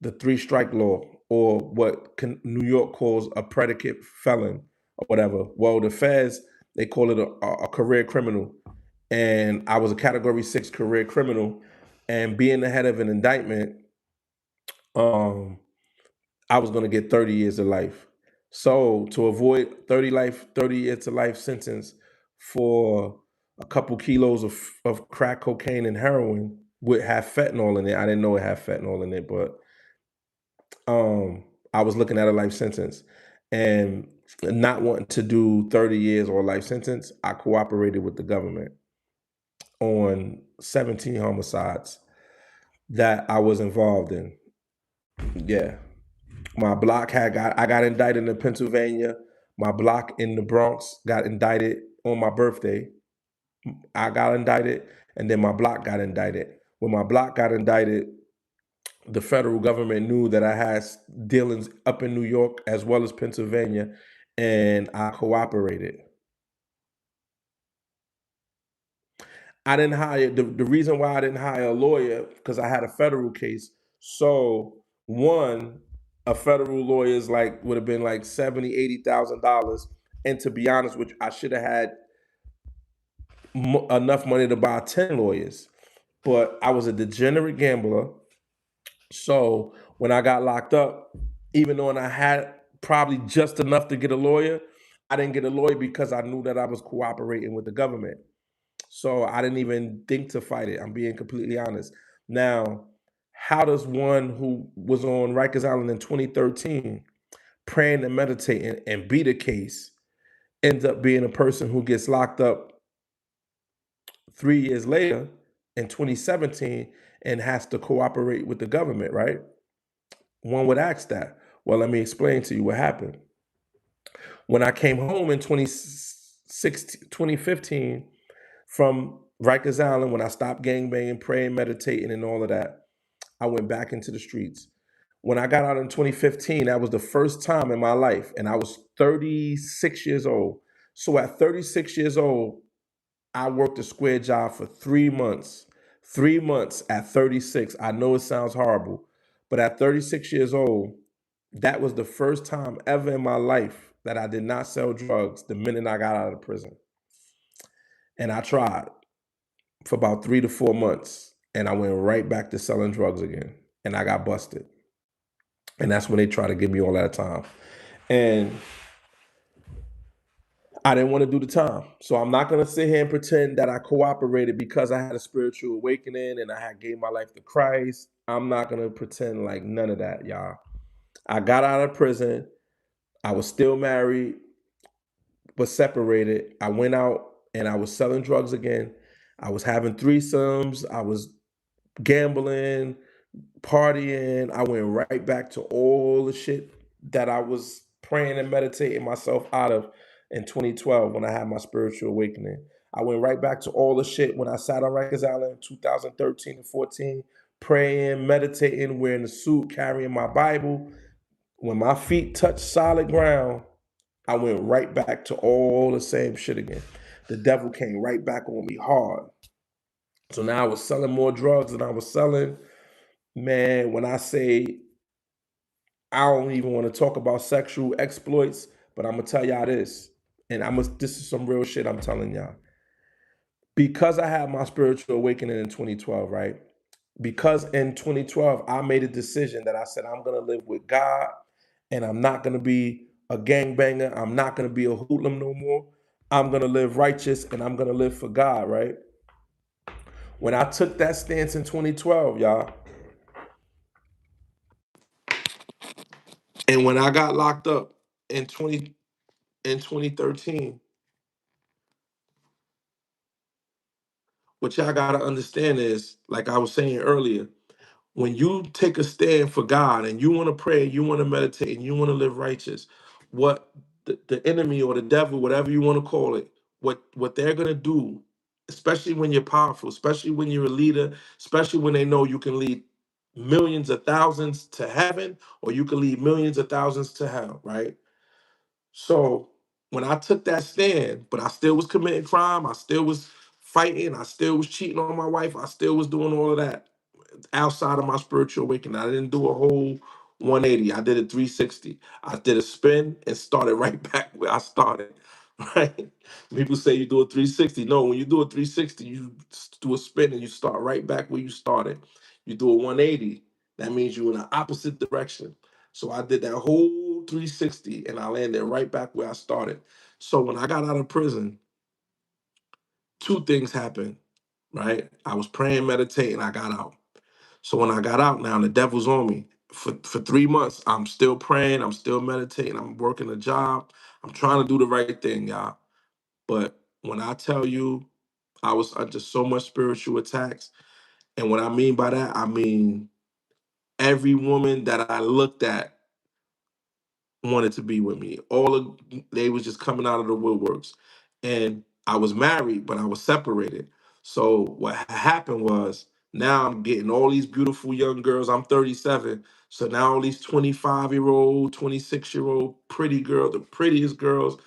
the three strike law, or what New York calls a predicate felon or whatever. Well, the feds, they call it a career criminal. And I was a category six career criminal. And being the head of an indictment, um, I was going to get 30 years of life. So to avoid 30 years to life sentence for a couple kilos of crack cocaine and heroin would have fentanyl in it. I didn't know it had fentanyl in it, but I was looking at a life sentence, and not wanting to do 30 years or a life sentence, I cooperated with the government on 17 homicides that I was involved in. Yeah. My block I got indicted in Pennsylvania. My block in the Bronx got indicted on my birthday. I got indicted, and then my block got indicted. When my block got indicted, the federal government knew that I had dealings up in New York as well as Pennsylvania, and I cooperated. I didn't hire the reason why I didn't hire a lawyer because I had a federal case. So one, a federal lawyer is like would have been like 70, $80,000. And to be honest with you, I should have had enough money to buy 10 lawyers. But I was a degenerate gambler. So when I got locked up, even though I had probably just enough to get a lawyer, I didn't get a lawyer because I knew that I was cooperating with the government. So I didn't even think to fight it. I'm being completely honest. Now, how does one who was on Rikers Island in 2013, praying and meditating and beat a case, ends up being a person who gets locked up 3 years later in 2017 and has to cooperate with the government, right? One would ask that. Well, let me explain to you what happened. When I came home in 2015 from Rikers Island, when I stopped gangbanging, praying, meditating, and all of that, I went back into the streets. When I got out in 2015, that was the first time in my life, and I was 36 years old. So at 36 years old, I worked a square job for 3 months. 3 months at 36. I know it sounds horrible, but at 36 years old, That was the first time ever in my life that I did not sell drugs the minute I got out of prison. And I tried for about 3 to 4 months, and I went right back to selling drugs again, and I got busted. And that's when they try to give me all that time. And I didn't want to do the time. So I'm not going to sit here and pretend that I cooperated because I had a spiritual awakening and I had gave my life to Christ. I'm not going to pretend like none of that, y'all. I got out of prison. I was still married, but separated. I went out and I was selling drugs again. I was having threesomes. I was gambling, partying. I went right back to all the shit that I was praying and meditating myself out of in 2012 when I had my spiritual awakening. I went right back to all the shit when I sat on Rikers Island in 2013 and 14, praying, meditating, wearing a suit, carrying my Bible. When my feet touched solid ground, I went right back to all the same shit again. The devil came right back on me hard. So now I was selling more drugs than I was selling. Man, when I say I don't even want to talk about sexual exploits, but I'm gonna tell y'all this, and this is some real shit I'm telling y'all. Because I had my spiritual awakening in 2012, right? Because in 2012 I made a decision that I said I'm gonna live with God, and I'm not gonna be a gangbanger. I'm not gonna be a hoodlum no more. I'm gonna live righteous and I'm gonna live for God, right? When I took that stance in 2012, y'all, and when I got locked up in 2013, what y'all gotta understand is, like I was saying earlier, when you take a stand for God and you want to pray, you want to meditate, and you want to live righteous, what the enemy or the devil, whatever you want to call it, what they're gonna do, especially when you're powerful, especially when you're a leader, especially when they know you can lead millions of thousands to heaven or you can lead millions of thousands to hell, right? So when I took that stand, but I still was committing crime, I still was fighting, I still was cheating on my wife, I still was doing all of that outside of my spiritual awakening. I didn't do a whole 180. I did a 360. I did a spin and started right back where I started. Right? People say you do a 360. No, when you do a 360, you do a spin and you start right back where you started. You do a 180. That means you're in the opposite direction. So I did that whole 360 and I landed right back where I started. So when I got out of prison, two things happened, right? I was praying, meditating, I got out. So when I got out now, the devil's on me. For 3 months, I'm still praying, I'm still meditating, I'm working a job, I'm trying to do the right thing, y'all. But when I tell you I was under so much spiritual attacks, and what I mean by that, I mean every woman that I looked at wanted to be with me. All of they was just coming out of the woodworks. And I was married, but I was separated. So what happened was now I'm getting all these beautiful young girls. I'm 37. So now all these 25-year-old, 26-year-old pretty girls, the prettiest girls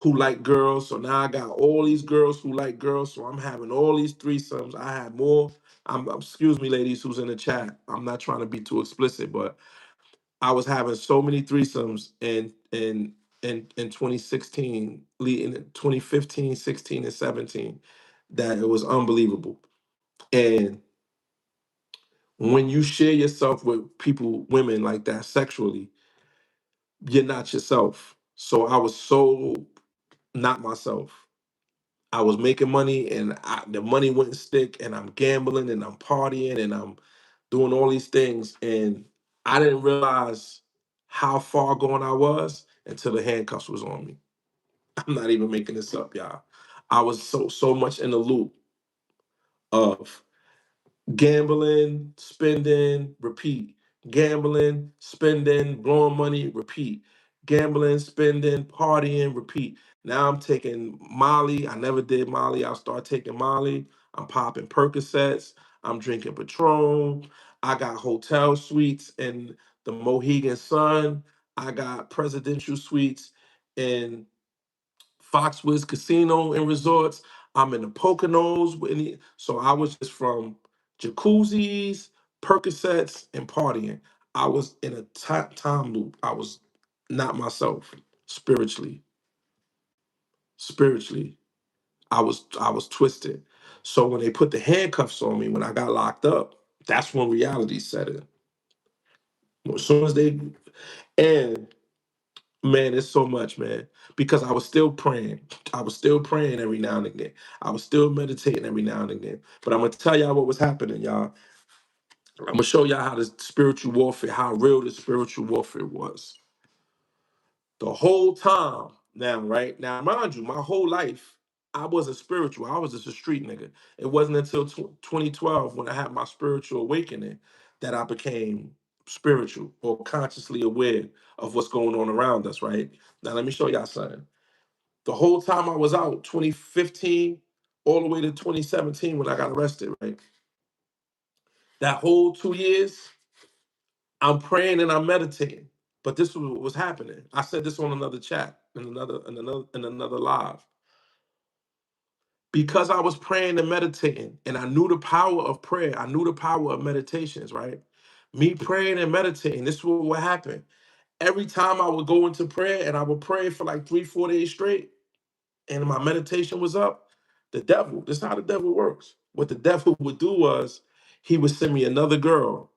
who like girls. So now I got all these girls who like girls. So I'm having all these threesomes. I had more. Excuse me, ladies who's in the chat. I'm not trying to be too explicit, but I was having so many threesomes in 2016, leading 2015, 16, and 17 that it was unbelievable. And when you share yourself with people, women like that sexually, you're not yourself. So I was so not myself. I was making money and the money wouldn't stick, and I'm gambling and I'm partying and I'm doing all these things. And I didn't realize how far gone I was until the handcuffs was on me. I'm not even making this up, y'all. I was so much in the loop of gambling, spending, repeat. Gambling, spending, blowing money, repeat. Gambling, spending, partying, repeat. Now I'm taking Molly. I never did Molly. I'll start taking Molly. I'm popping Percocets. I'm drinking Patron. I got hotel suites in the Mohegan Sun. I got presidential suites in Foxwoods Casino and Resorts. I'm in the Poconos. So I was just from jacuzzis, Percocets, and partying. I was in a time loop. I was not myself spiritually. Spiritually, I was twisted. So when they put the handcuffs on me, when I got locked up, that's when reality set in. As soon as they and man, it's so much, man. Because I was still praying. I was still praying every now and again. I was still meditating every now and again. But I'm gonna tell y'all what was happening, y'all. I'm gonna show y'all how the spiritual warfare, how real the spiritual warfare was. The whole time, now, right? Now, mind you, my whole life, I wasn't spiritual. I was just a street nigga. It wasn't until 2012 when I had my spiritual awakening that I became spiritual or consciously aware of what's going on around us, right? Now, let me show y'all something. The whole time I was out, 2015 all the way to 2017 when I got arrested, right? That whole 2 years, I'm praying and I'm meditating. But this was what was happening. I said this on another chat, in another live. Because I was praying and meditating, and I knew the power of prayer, I knew the power of meditations, right? Me praying and meditating, this is what happened. Every time I would go into prayer and I would pray for like 3, 4 days straight, and my meditation was up, the devil, this is how the devil works. What the devil would do was he would send me another girl.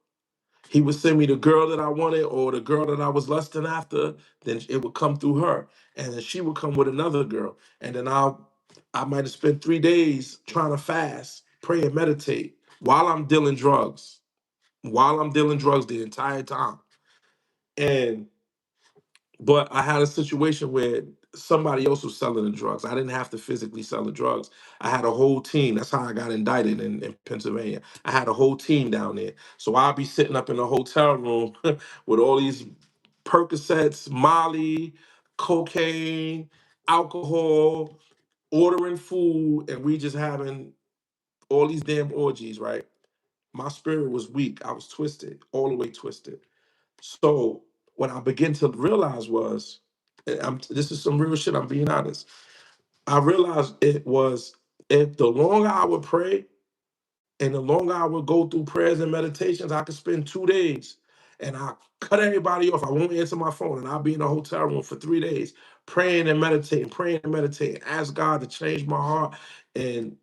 He would send me the girl that I wanted or the girl that I was lusting after, then it would come through her. And then she would come with another girl. And then I might have spent 3 days trying to fast, pray and meditate while I'm dealing drugs. While I'm dealing drugs the entire time. And but I had a situation where somebody else was selling the drugs. I didn't have to physically sell the drugs. I had a whole team. That's how I got indicted in Pennsylvania. I had a whole team down there. So I'll be sitting up in a hotel room with all these Percocets, Molly, cocaine, alcohol, ordering food, and we just having all these damn orgies, right? My spirit was weak. I was twisted, all the way twisted. So what I began to realize was, this is some real shit, I'm being honest. I realized it was if the longer I would pray and the longer I would go through prayers and meditations, I could spend 2 days and I cut everybody off. I won't answer my phone and I'll be in a hotel room for 3 days praying and meditating, ask God to change my heart and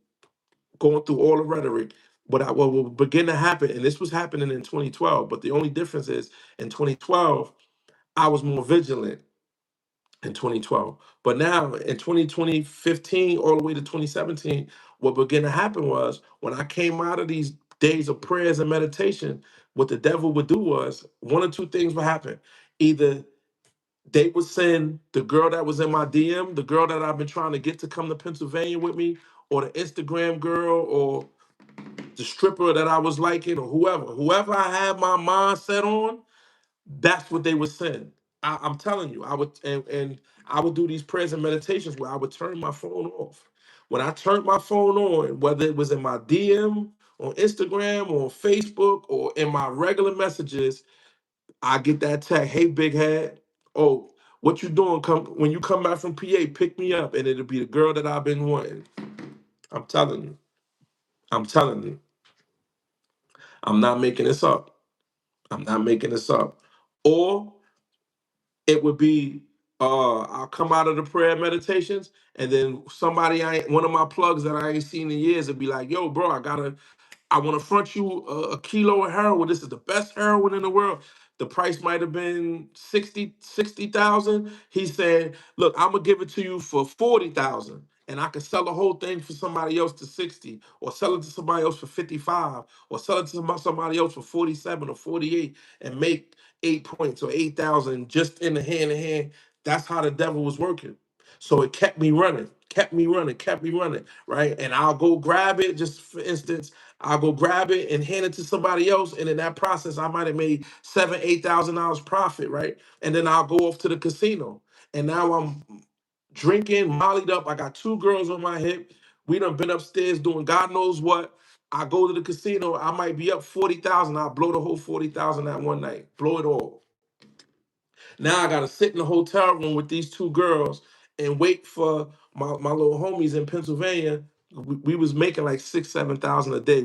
going through all the rhetoric. What will begin to happen, and this was happening in 2012, but the only difference is in 2012, I was more vigilant in 2012. But now in 2020, 15, all the way to 2017, what began to happen was when I came out of these days of prayers and meditation, what the devil would do was one or two things would happen. Either they would send the girl that was in my DM, the girl that I've been trying to get to come to Pennsylvania with me, or the Instagram girl, or the stripper that I was liking, or whoever I had my mind set on, that's what they would send. I'm telling you, I would and I would do these prayers and meditations where I would turn my phone off. When I turned my phone on, whether it was in my DM, on Instagram, or Facebook, or in my regular messages, I get that tag, "Hey, big head, oh, what you doing? Come when you come back from PA, pick me up," and it'll be the girl that I've been wanting. I'm telling you, I'm telling you, I'm not making this up. I'm not making this up. Or it would be I'll come out of the prayer meditations and then somebody I ain't one of my plugs that I ain't seen in years would be like, "Yo, bro, I want to front you a kilo of heroin. This is the best heroin in the world." The price might have been 60,000. He said, "Look, I'm gonna give it to you for 40,000, and I can sell the whole thing for somebody else to 60, or sell it to somebody else for 55, or sell it to somebody else for 47 or 48, and make 8 points or 8,000 just in the hand to hand." That's how the devil was working. So it kept me running, kept me running, kept me running, right? And I'll go grab it. Just for instance, I'll go grab it and hand it to somebody else, and in that process, I might have made $7,000, $8,000 profit, right? And then I'll go off to the casino, and now I'm drinking, mollied up. I got two girls on my hip. We done been upstairs doing God knows what. I go to the casino. I might be up 40,000. I'll blow the whole 40,000 that one night. Blow it all. Now I gotta sit in the hotel room with these two girls and wait for my little homies in Pennsylvania. We was making like 6, 7,000 a day.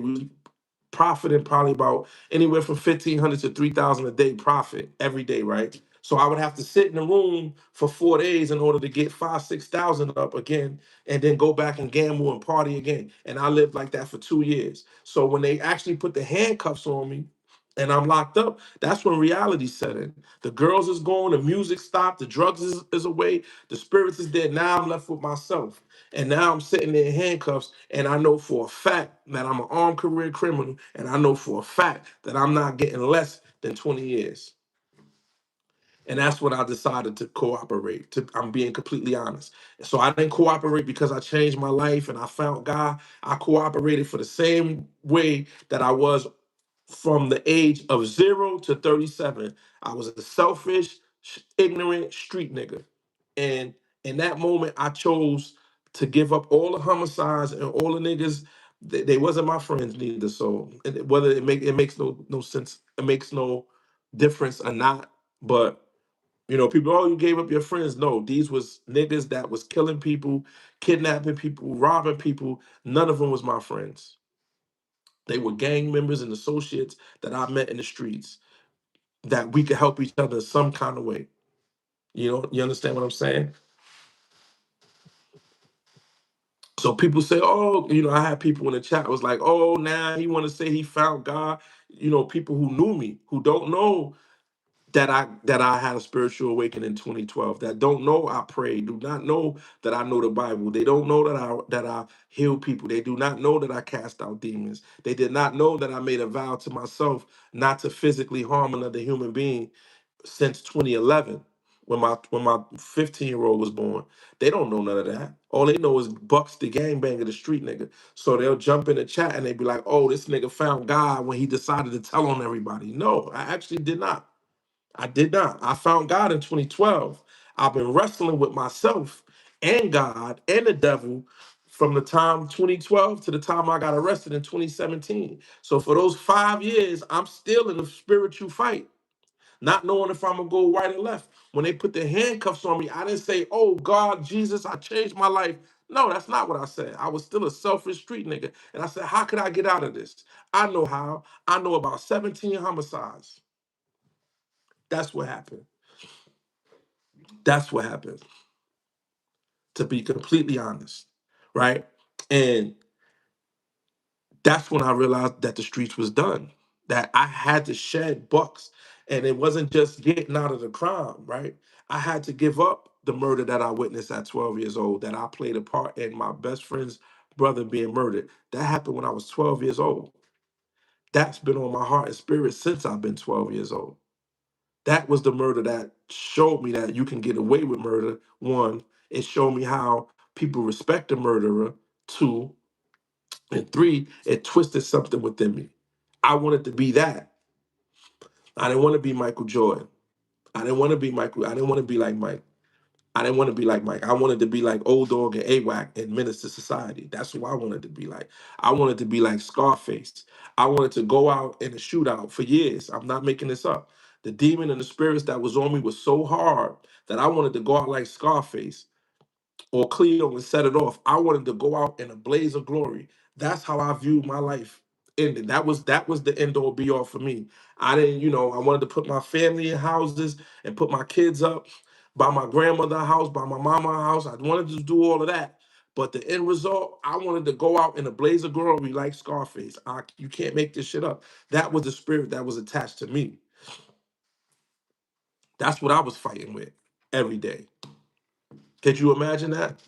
profiting probably about anywhere from 1,500 to 3,000 a day profit every day, right? So I would have to sit in the room for 4 days in order to get 5, 6,000 up again, and then go back and gamble and party again. And I lived like that for 2 years. So when they actually put the handcuffs on me and I'm locked up, that's when reality set in. The girls is gone, the music stopped, the drugs is away, the spirits is dead. Now I'm left with myself. And now I'm sitting there in handcuffs, and I know for a fact that I'm an armed career criminal, and I know for a fact that I'm not getting less than 20 years. And that's when I decided to cooperate. I'm being completely honest. So I didn't cooperate because I changed my life and I found God. I cooperated for the same way that I was from the age of 0 to 37. I was a selfish, ignorant street nigga. And in that moment, I chose to give up all the homicides and all the niggas. They wasn't my friends neither. So whether it makes no sense, it makes no difference or not. But people, oh, you gave up your friends. No, these was niggas that was killing people, kidnapping people, robbing people. None of them was my friends. They were gang members and associates that I met in the streets that we could help each other in some kind of way. You understand what I'm saying? So people say, oh, I had people in the chat was like, oh, now he want to say he found God. People who knew me, who don't know that I had a spiritual awakening in 2012, that don't know I prayed, do not know that I know the Bible. They don't know that I heal people. They do not know that I cast out demons. They did not know that I made a vow to myself not to physically harm another human being since 2011. When my 15-year-old was born. They don't know none of that. All they know is Bucks the gangbanger, the street nigga. So they'll jump in the chat and they be like, oh, this nigga found God when he decided to tell on everybody. No, I actually did not. I did not. I found God in 2012. I've been wrestling with myself and God and the devil from the time 2012 to the time I got arrested in 2017. So for those 5 years, I'm still in a spiritual fight, not knowing if I'm gonna go right or left. When they put the handcuffs on me, I didn't say, oh God, Jesus, I changed my life. No, that's not what I said. I was still a selfish street nigga. And I said, how could I get out of this? I know how. I know about 17 homicides. That's what happened. That's what happened, to be completely honest, right? And that's when I realized that the streets was done, that I had to shed bucks. And it wasn't just getting out of the crime, right? I had to give up the murder that I witnessed at 12 years old, that I played a part in my best friend's brother being murdered. That happened when I was 12 years old. That's been on my heart and spirit since I've been 12 years old. That was the murder that showed me that you can get away with murder. One, it showed me how people respect a murderer. Two, and three, it twisted something within me. I wanted to be that. I didn't want to be Michael Jordan. I didn't want to be Michael. I didn't want to be like Mike. I didn't want to be like Mike. I wanted to be like Old Dog and AWAC and Menace to Society. That's who I wanted to be like. I wanted to be like Scarface. I wanted to go out in a shootout for years. I'm not making this up. The demon and the spirits that was on me was so hard that I wanted to go out like Scarface or Cleo and set it off. I wanted to go out in a blaze of glory. That's how I viewed my life ending. That was the end all be all for me. I didn't, I wanted to put my family in houses and put my kids up, buy my grandmother a house, buy my mama a house. I wanted to do all of that. But the end result, I wanted to go out in a blaze of glory like Scarface. You can't make this shit up. That was the spirit that was attached to me. That's what I was fighting with every day. Could you imagine that?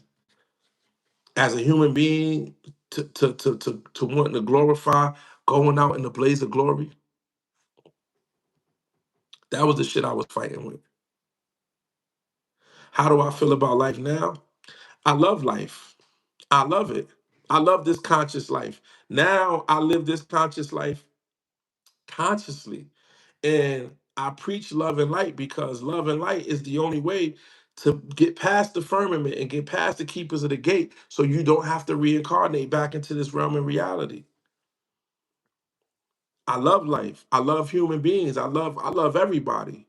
As a human being, to wanting to glorify, going out in the blaze of glory. That was the shit I was fighting with. How do I feel about life now? I love life. I love it. I love this conscious life. Now I live this conscious life consciously. And I preach love and light because love and light is the only way to get past the firmament and get past the keepers of the gate so you don't have to reincarnate back into this realm of reality. I love life. I love human beings. I love everybody.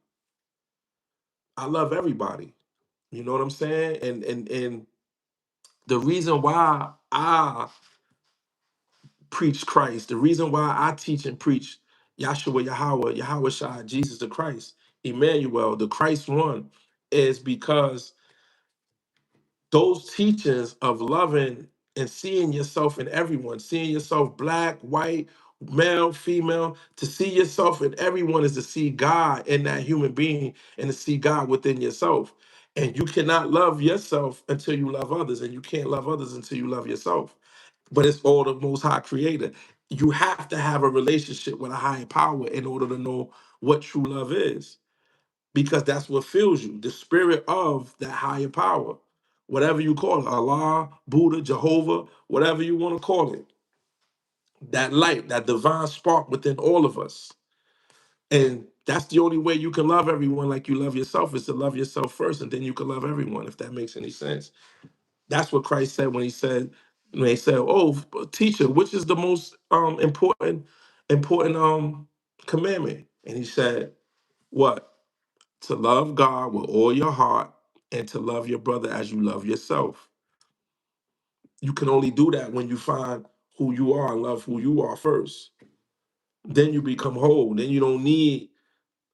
I love everybody. You know what I'm saying? And the reason why I preach Christ, the reason why I teach and preach Yahshua, Yahweh Shai, Jesus the Christ, Emmanuel, the Christ one, is because those teachings of loving and seeing yourself in everyone, seeing yourself black, white, male, female, to see yourself in everyone is to see God in that human being and to see God within yourself. And you cannot love yourself until you love others, and you can't love others until you love yourself. But it's all the Most High Creator. You have to have a relationship with a higher power in order to know what true love is, because that's what fills you, the spirit of that higher power, whatever you call it, Allah, Buddha, Jehovah, whatever you want to call it, that light, that divine spark within all of us. And that's the only way you can love everyone like you love yourself, is to love yourself first, and then you can love everyone, if that makes any sense. That's what Christ said when he said, "Oh, teacher, which is the most important commandment?" And he said, "What? To love God with all your heart and to love your brother as you love yourself." You can only do that when you find who you are and love who you are first. Then you become whole. Then you don't need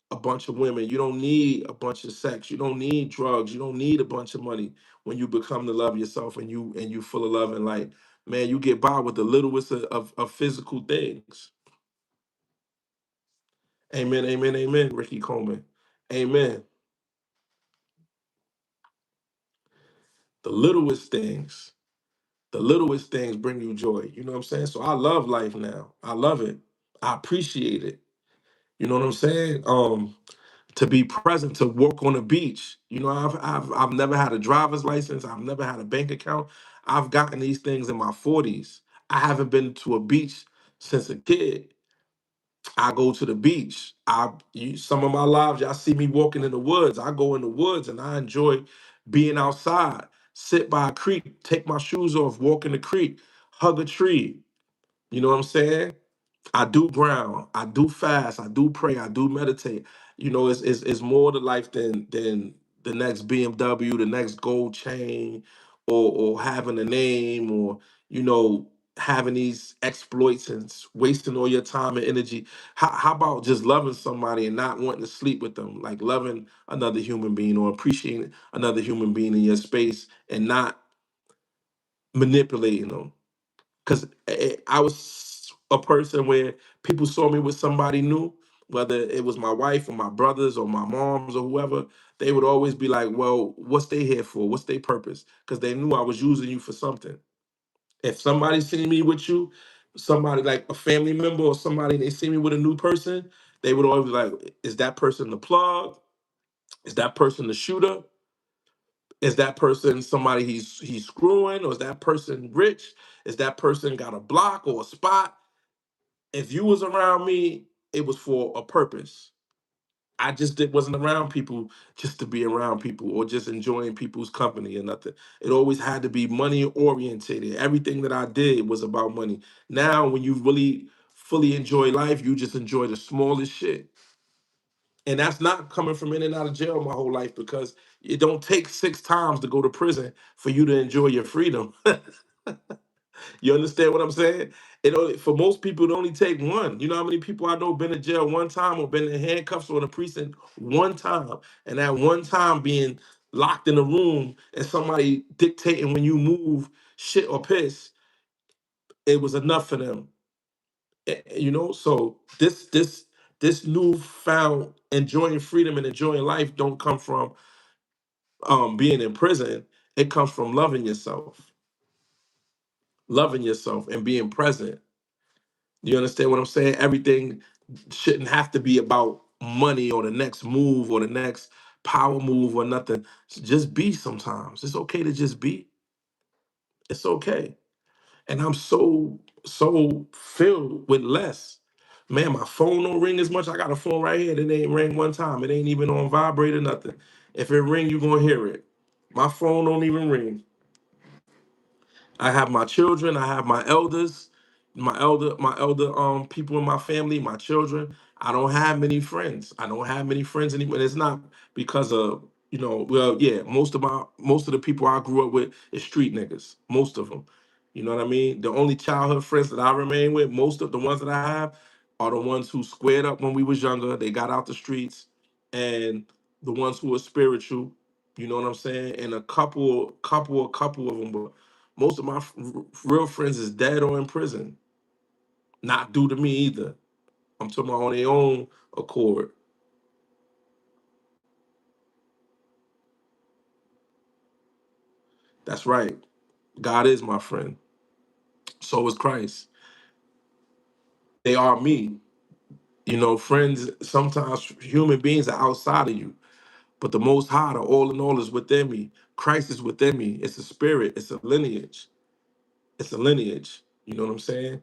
a bunch of women. You don't need a bunch of sex. You don't need drugs. You don't need a bunch of money. When you become to love yourself and you full of love and light, man, you get by with the littlest of physical things. Amen, amen, amen, Ricky Coleman. Amen. The littlest things. The littlest things bring you joy. You know what I'm saying? So I love life now. I love it. I appreciate it. You know what I'm saying? To be present, to walk on the beach. You know, I've never had a driver's license. I've never had a bank account. I've gotten these things in my 40s. I haven't been to a beach since a kid. I go to the beach. Some of my lives, y'all see me walking in the woods. I go in the woods and I enjoy being outside. Sit by a creek, take my shoes off, walk in the creek, hug a tree. You know what I'm saying? I do ground, I do fast, I do pray, I do meditate. You know, it's more to life than the next BMW, the next gold chain, or having a name, or you know, having these exploits and wasting all your time and energy. How about just loving somebody and not wanting to sleep with them, like loving another human being or appreciating another human being in your space and not manipulating them? Because I was a person where people saw me with somebody new, whether it was my wife or my brothers or my moms or whoever. They would always be like, well, what's they here for? What's their purpose? Because they knew I was using you for something. If somebody seen me with you, somebody like a family member or somebody, they see me with a new person, they would always be like, is that person the plug? Is that person the shooter? Is that person somebody he's screwing? Or is that person rich? Is that person got a block or a spot? If you was around me, it was for a purpose. I just wasn't around people just to be around people or just enjoying people's company or nothing. It always had to be money orientated. Everything that I did was about money. Now, when you really fully enjoy life, you just enjoy the smallest shit. And that's not coming from in and out of jail my whole life, because it don't take 6 times to go to prison for you to enjoy your freedom. You understand what I'm saying? It only, for most people, it only take one. You know how many people I know been in jail one time or been in handcuffs or in a precinct one time, and that one time being locked in a room and somebody dictating when you move, shit or piss, it was enough for them. You know, so this newfound enjoying freedom and enjoying life don't come from being in prison. It comes from loving yourself and being present. You understand what I'm saying? Everything shouldn't have to be about money or the next move or the next power move or nothing. Just be sometimes. It's okay to just be. It's okay. And I'm so filled with less. Man, my phone don't ring as much. I got a phone right here that ain't ring one time. It ain't even on vibrate or nothing. If it ring, you gonna hear it. My phone don't even ring. I have my children, I have my elders, my elder people in my family, my children. I don't have many friends. I don't have many friends anymore. And it's not because of, well, yeah, most of the people I grew up with is street niggas, most of them. You know what I mean? The only childhood friends that I remain with, most of the ones that I have, are the ones who squared up when we was younger. They got out the streets, and the ones who are spiritual. You know what I'm saying? And a couple of them. But most of my real friends is dead or in prison. Not due to me either. I'm talking about on their own accord. That's right. God is my friend. So is Christ. They are me. You know, friends, sometimes human beings are outside of you, but the Most High, the all in all, is within me. Christ is within me. It's a spirit. It's a lineage. It's a lineage. You know what I'm saying?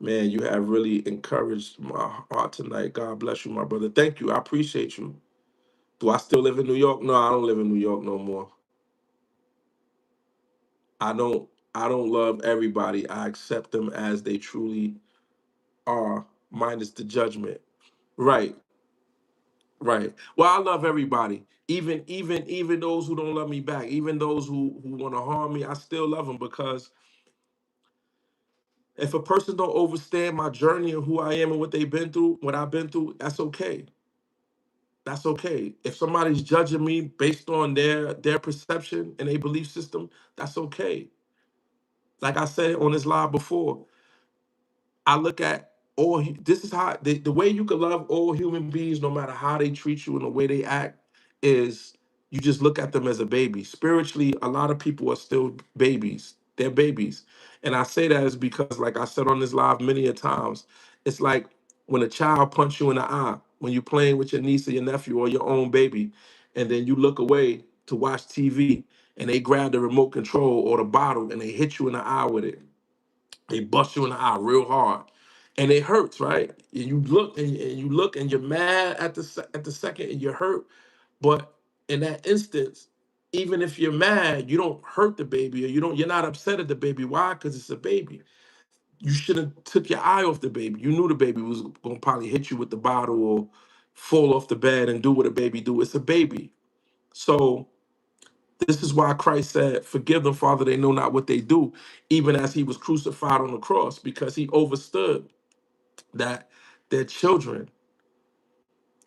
Man, you have really encouraged my heart tonight. God bless you, my brother. Thank you. I appreciate you. Do I still live in New York? No, I don't live in New York no more. I don't. I don't love everybody. I accept them as they truly are, minus the judgment. Right. Right. Well, I love everybody, even those who don't love me back, even those who want to harm me. I still love them because if a person don't understand my journey and who I am and what they've been through, what I've been through, that's okay. That's okay. If somebody's judging me based on their perception and their belief system, that's okay. Like I said on this live before, I look at this is how the way you can love all human beings, no matter how they treat you and the way they act, is you just look at them as a baby. Spiritually, a lot of people are still babies. They're babies. And I say that is because, like I said on this live many a times, it's like when a child punch you in the eye, when you're playing with your niece or your nephew or your own baby, and then you look away to watch TV and they grab the remote control or the bottle and they hit you in the eye with it. They bust you in the eye real hard, and it hurts, right? And you look and you look and you're mad at at the second, and you're hurt. But in that instance, even if you're mad, you don't hurt the baby, or you're not upset at the baby. Why? Because it's a baby. You should have took your eye off the baby. You knew the baby was gonna probably hit you with the bottle or fall off the bed and do what a baby do. It's a baby. So this is why Christ said, "Forgive them, Father, they know not what they do," even as he was crucified on the cross, because he understood that they're children.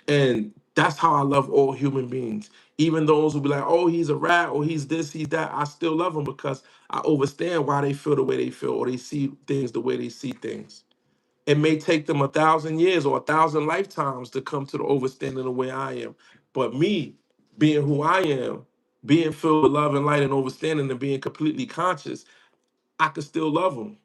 And that's how I love all human beings. Even those who be like, oh, he's a rat, or he's this, he's that. I still love them because I understand why they feel the way they feel, or they see things the way they see things. It may take them 1,000 years or 1,000 lifetimes to come to the understanding the way I am. But me, being who I am, being filled with love and light and understanding and being completely conscious, I can still love them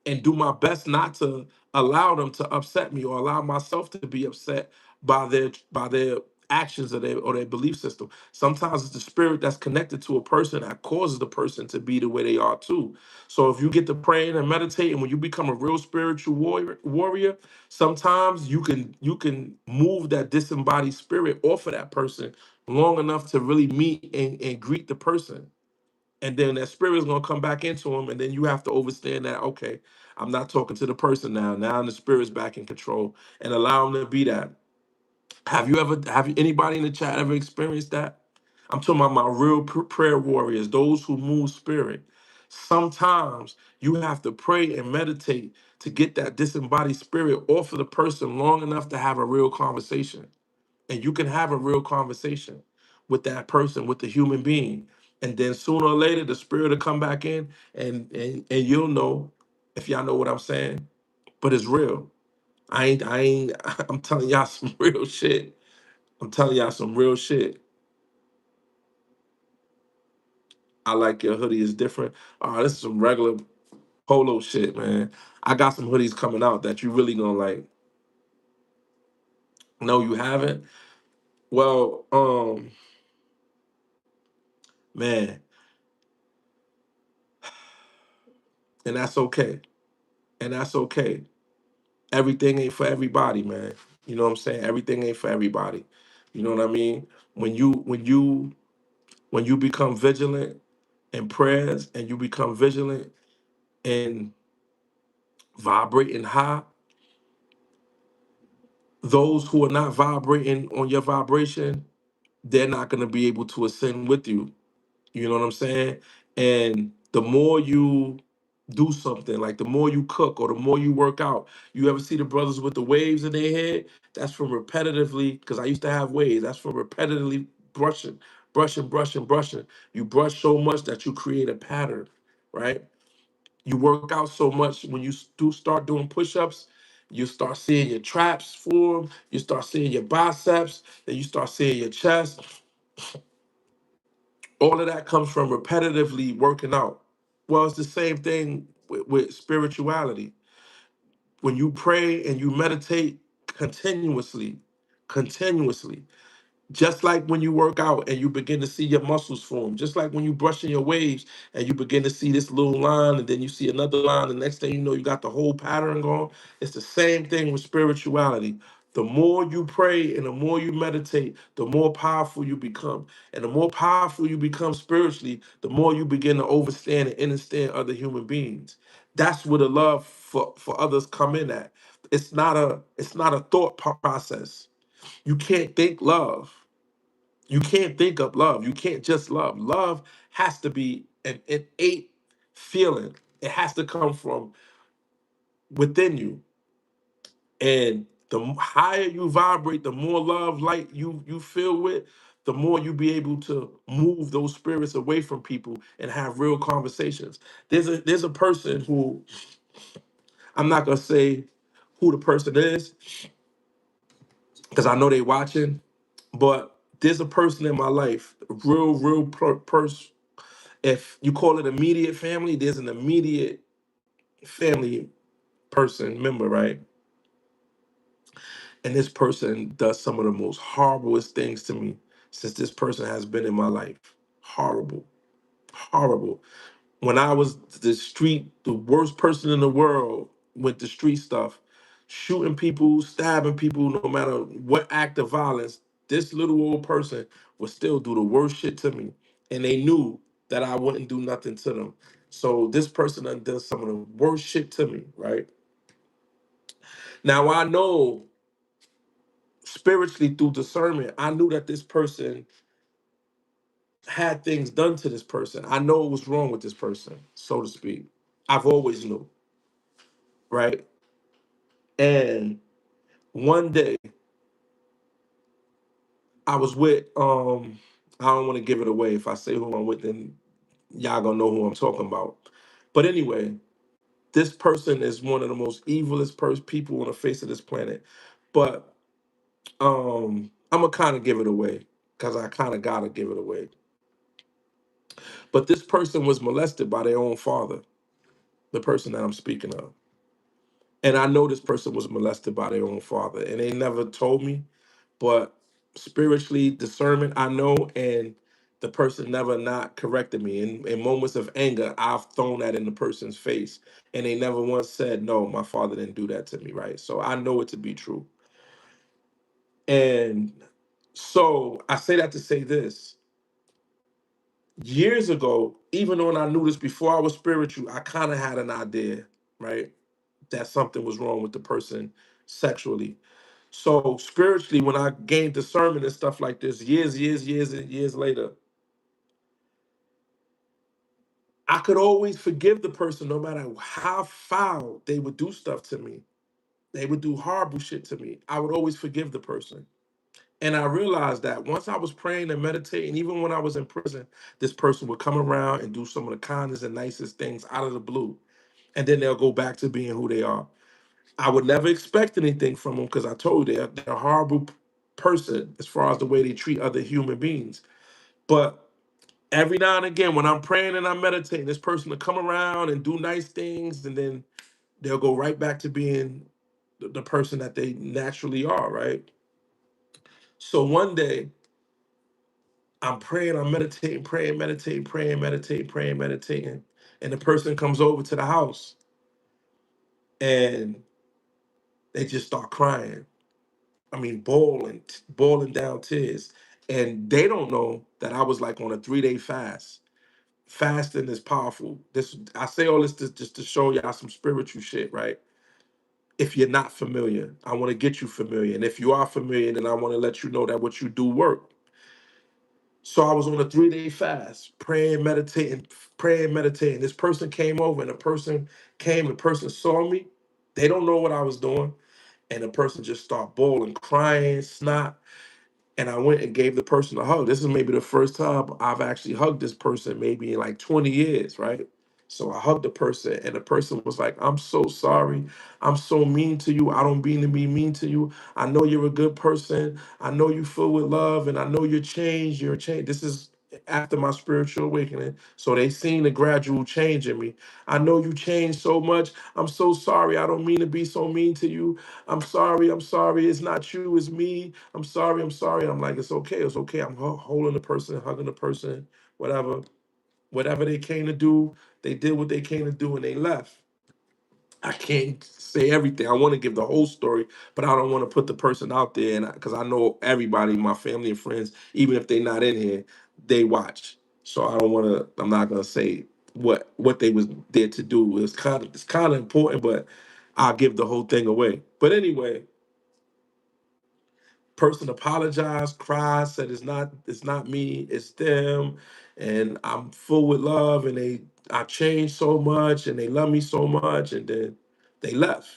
and do my best not to allow them to upset me or allow myself to be upset by their actions or their belief system. Sometimes it's the spirit that's connected to a person that causes the person to be the way they are too. So if you get to praying and meditating, when you become a real spiritual warrior, sometimes you can move that disembodied spirit off of that person long enough to really meet and greet the person, and then that spirit is going to come back into him, and then you have to understand that, okay, I'm not talking to the person now the spirit's back in control, and allow him to be that. Have anybody in the chat ever experienced that? I'm talking about my real prayer warriors, those who move spirit. Sometimes you have to pray and meditate to get that disembodied spirit off of the person long enough to have a real conversation, and you can have a real conversation with that person, with the human being, and then sooner or later the spirit will come back in, and you'll know, if y'all know what I'm saying. But it's real. I ain't I'm telling y'all some real shit. I'm telling y'all some real shit. I like your hoodie is different. Oh, this is some regular polo shit, man. I got some hoodies coming out that you really gonna like. No, you haven't. Well, man, and that's okay. And that's okay. Everything ain't for everybody, man. You know what I'm saying? Everything ain't for everybody. You know what I mean? When you become vigilant in prayers, and you become vigilant in vibrating high, those who are not vibrating on your vibration, they're not going to be able to ascend with you. You know what I'm saying? And the more you do something, like the more you cook or the more you work out, you ever see the brothers with the waves in their head? That's from repetitively, because I used to have waves. That's from repetitively brushing, brushing, brushing, brushing. You brush so much that you create a pattern, right? You work out so much when you do start doing push-ups, you start seeing your traps form, you start seeing your biceps, then you start seeing your chest. All of that comes from repetitively working out. Well, it's the same thing with spirituality. When you pray and you meditate continuously, just like when you work out and you begin to see your muscles form, just like when you brushing your waves and you begin to see this little line and then you see another line, the next thing you know, you got the whole pattern going. It's the same thing with spirituality. The more you pray and the more you meditate, the more powerful you become. And the more powerful you become spiritually, the more you begin to understand and understand other human beings. That's where the love for others come in at. It's not a thought process. You can't think love. You can't think up love. You can't just love. Love has to be an innate feeling. It has to come from within you. And the higher you vibrate, the more love, light you feel with, the more you be able to move those spirits away from people and have real conversations. There's a person who, I'm not gonna say who the person is because I know they watching, but there's a person in my life, a real person. If you call it immediate family, there's an immediate family person member, right? And this person does some of the most horriblest things to me since this person has been in my life. Horrible, horrible. When I was the worst person in the world with the street stuff, shooting people, stabbing people, no matter what act of violence, this little old person would still do the worst shit to me. And they knew that I wouldn't do nothing to them. So this person done done some of the worst shit to me, right? Now I know spiritually through discernment, I knew that this person had things done to this person. I know it was wrong with this person, so to speak. I've always knew, right? And one day I was with I don't want to give it away. If I say who I'm with, then y'all gonna know who I'm talking about. But anyway, this person is one of the most evilest people on the face of this planet. But I'm gonna kind of give it away because I kind of gotta give it away. But this person was molested by their own father, the person that I'm speaking of. And I know this person was molested by their own father, and they never told me, but spiritually, discernment, I know, and the person never not corrected me. In moments of anger, I've thrown that in the person's face, and they never once said, no, my father didn't do that to me, right? So I know it to be true. And so I say that to say this. Years ago, even though I knew this before I was spiritual, I kind of had an idea, right, that something was wrong with the person sexually. So spiritually, when I gained discernment and stuff like this, years and years later, I could always forgive the person no matter how foul they would do stuff to me. They would do horrible shit to me. I would always forgive the person. And I realized that once I was praying and meditating, even when I was in prison, this person would come around and do some of the kindest and nicest things out of the blue. And then they'll go back to being who they are. I would never expect anything from them because I told you they're a horrible person as far as the way they treat other human beings. But every now and again, when I'm praying and I'm meditating, this person will come around and do nice things, and then they'll go right back to being the person that they naturally are, right? So one day, I'm praying, I'm meditating, praying, meditating, praying, meditating, praying, meditating, and the person comes over to the house and they just start crying. I mean, bawling down tears. And they don't know that I was like on a 3-day fast. Fasting is powerful. This I say all this just to show y'all some spiritual shit, right? if you're not familiar. I want to get you familiar. And if you are familiar, then I want to let you know that what you do work. So I was on a 3-day fast, praying, meditating, praying, meditating. This person came over and the person saw me. They don't know what I was doing. And the person just started bawling, crying, snot. And I went and gave the person a hug. This is maybe the first time I've actually hugged this person, maybe in like 20 years, right? So I hugged the person, and the person was like, "I'm so sorry. I'm so mean to you. I don't mean to be mean to you. I know you're a good person. I know you filled with love, and I know you're changed. You're changed." This is after my spiritual awakening. So they seen the gradual change in me. "I know you changed so much. I'm so sorry. I don't mean to be so mean to you. I'm sorry. I'm sorry. It's not you. It's me. I'm sorry. I'm sorry." And I'm like, "It's okay. It's okay." I'm holding the person, hugging the person, whatever. Whatever they came to do, they did what they came to do and they left. I can't say everything. I want to give the whole story, but I don't want to put the person out there, and because I know everybody, my family and friends, even if they're not in here, they watch. So I don't want to. I'm not gonna say what they was there to do. It's kind of important, but I'll give the whole thing away. But anyway, person apologized, cried, said it's not me, it's them, and I'm full with love, and I changed so much, and they love me so much, and then they left.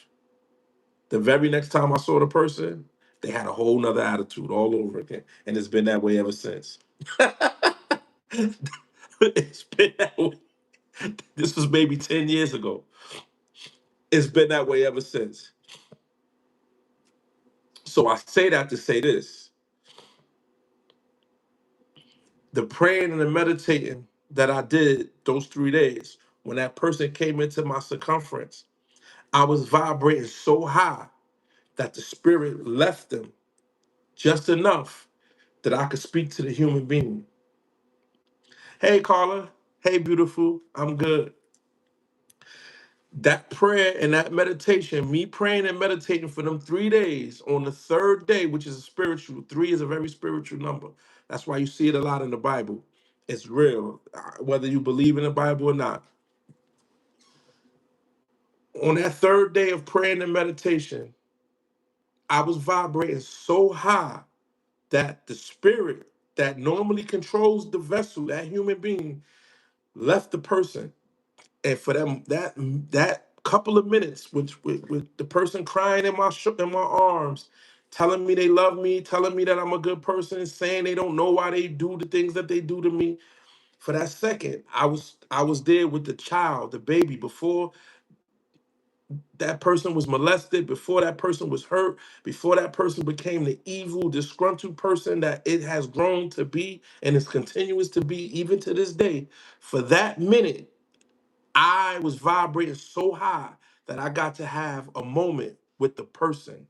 The very next time I saw the person, they had a whole nother attitude all over again, and it's been that way ever since. It's been that way. This was maybe 10 years ago. It's been that way ever since. So I say that to say this: the praying and the meditating that I did those 3 days, when that person came into my circumference, I was vibrating so high that the spirit left them just enough that I could speak to the human being. "Hey, Carla. Hey, beautiful. I'm good." That prayer and that meditation, me praying and meditating for them 3 days, on the third day, which is a spiritual, three is a very spiritual number. That's why you see it a lot in the Bible. It's real, whether you believe in the Bible or not. On that third day of praying and meditation, I was vibrating so high that the spirit that normally controls the vessel, that human being, left the person. And for them, that couple of minutes with the person crying in in my arms, telling me they love me, telling me that I'm a good person, saying they don't know why they do the things that they do to me. For that second, I was there with the child, the baby, before that person was molested, before that person was hurt, before that person became the evil, disgruntled person that it has grown to be and is continuous to be even to this day. For that minute, I was vibrating so high that I got to have a moment with the person,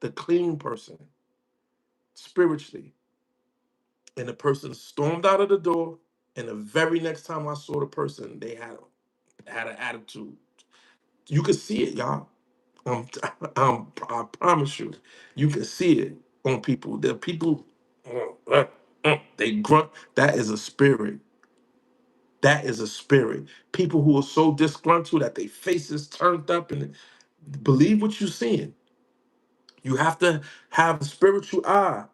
the clean person, spiritually. And the person stormed out of the door. And the very next time I saw the person, they had an attitude. You could see it, y'all. I promise you, you can see it on people. The people, they grunt. That is a spirit. That is a spirit. People who are so disgruntled that their faces turned up, and believe what you're seeing. You have to have a spiritual eye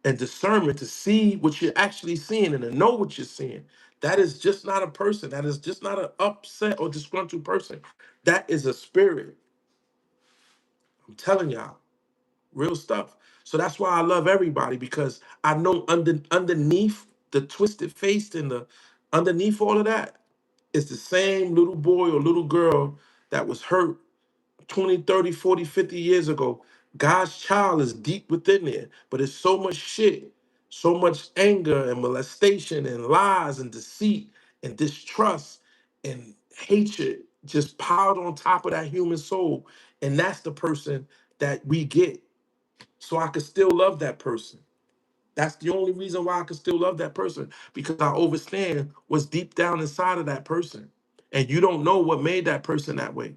and discernment to see what you're actually seeing and to know what you're seeing. That is just not a person. That is just not an upset or disgruntled person. That is a spirit. I'm telling y'all. Real stuff. So that's why I love everybody, because I know underneath the twisted face and the underneath all of that is the same little boy or little girl that was hurt 20, 30, 40, 50 years ago. God's child is deep within there, but it's so much shit, so much anger and molestation and lies and deceit and distrust and hatred just piled on top of that human soul. And that's the person that we get, so I could still love that person. That's the only reason why I could still love that person, because I understand what's deep down inside of that person. And you don't know what made that person that way.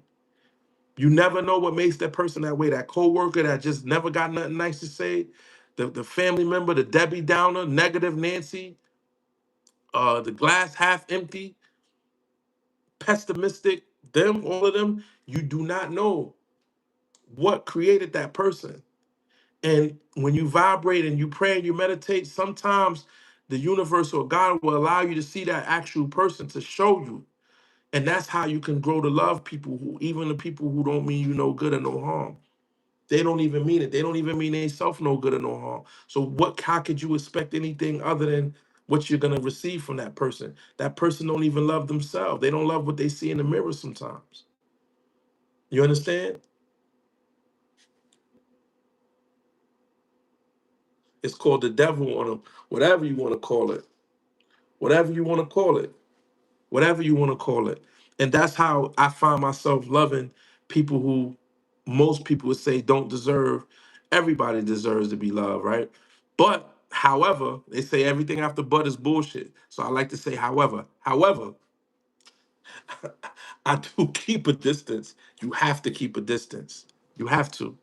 You never know what makes that person that way. That coworker that just never got nothing nice to say, the family member, the Debbie Downer, negative Nancy, the glass half empty, pessimistic, them, all of them, you do not know. what created that person. And when you vibrate and you pray and you meditate, sometimes the universe or God will allow you to see that actual person to show you. And that's how you can grow to love people who, even the people who don't mean you no good or no harm. They don't even mean it. They don't even mean they self no good or no harm. So how could you expect anything other than what you're gonna receive from that person? That person don't even love themselves. They don't love what they see in the mirror sometimes. You understand? It's called the devil on them, whatever you want to call it. Whatever you want to call it. Whatever you want to call it. And that's how I find myself loving people who most people would say don't deserve. Everybody deserves to be loved, right? But however, they say everything after but is bullshit. So I like to say, however, I do keep a distance. You have to keep a distance. You have to.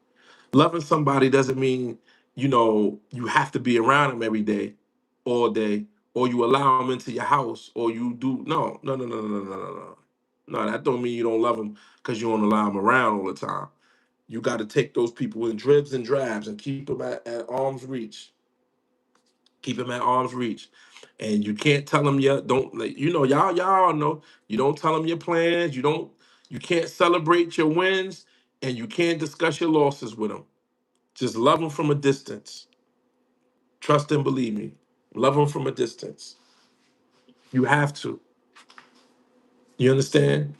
Loving somebody doesn't mean, you have to be around them every day, all day, or you allow them into your house, or you do. No, no, no, no, no, no, no, no, no. No, that don't mean you don't love them because you don't allow them around all the time. You got to take those people in dribs and drabs and keep them at arm's reach. Keep them at arm's reach. And you can't tell them yet. Don't like y'all know. You don't tell them your plans. You can't celebrate your wins, and you can't discuss your losses with them. Just love them from a distance. Trust and believe me. Love them from a distance. You have to. You understand?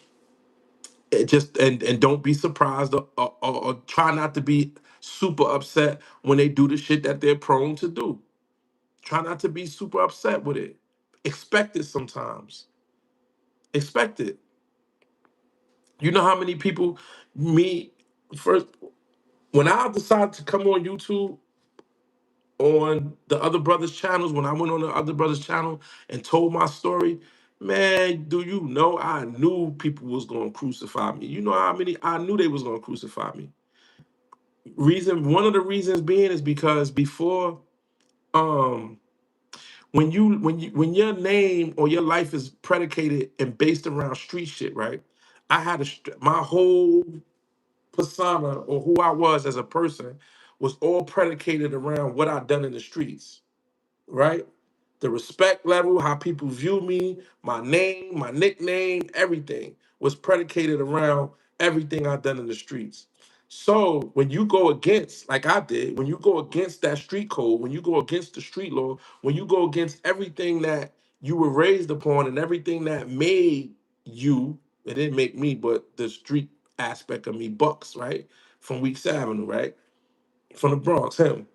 And don't be surprised or try not to be super upset when they do the shit that they're prone to do. Try not to be super upset with it. Expect it sometimes. Expect it. You know how many people me first when I decided to come on YouTube on the other brothers' channels, when I went on the other brothers' channel and told my story, man, do you know I knew people was gonna crucify me. You know how many I knew they was gonna crucify me. One of the reasons being is because before um when your name or your life is predicated and based around street shit, right? I had my whole persona or who I was as a person was all predicated around what I'd done in the streets, right? The respect level, how people view me, my name, my nickname, everything was predicated around everything I've done in the streets. So when you go against, like I did, when you go against that street code, when you go against the street law, when you go against everything that you were raised upon and everything that made you, it didn't make me, but the street aspect of me, Bucks, right? From Weeks Avenue, right? From the Bronx, him,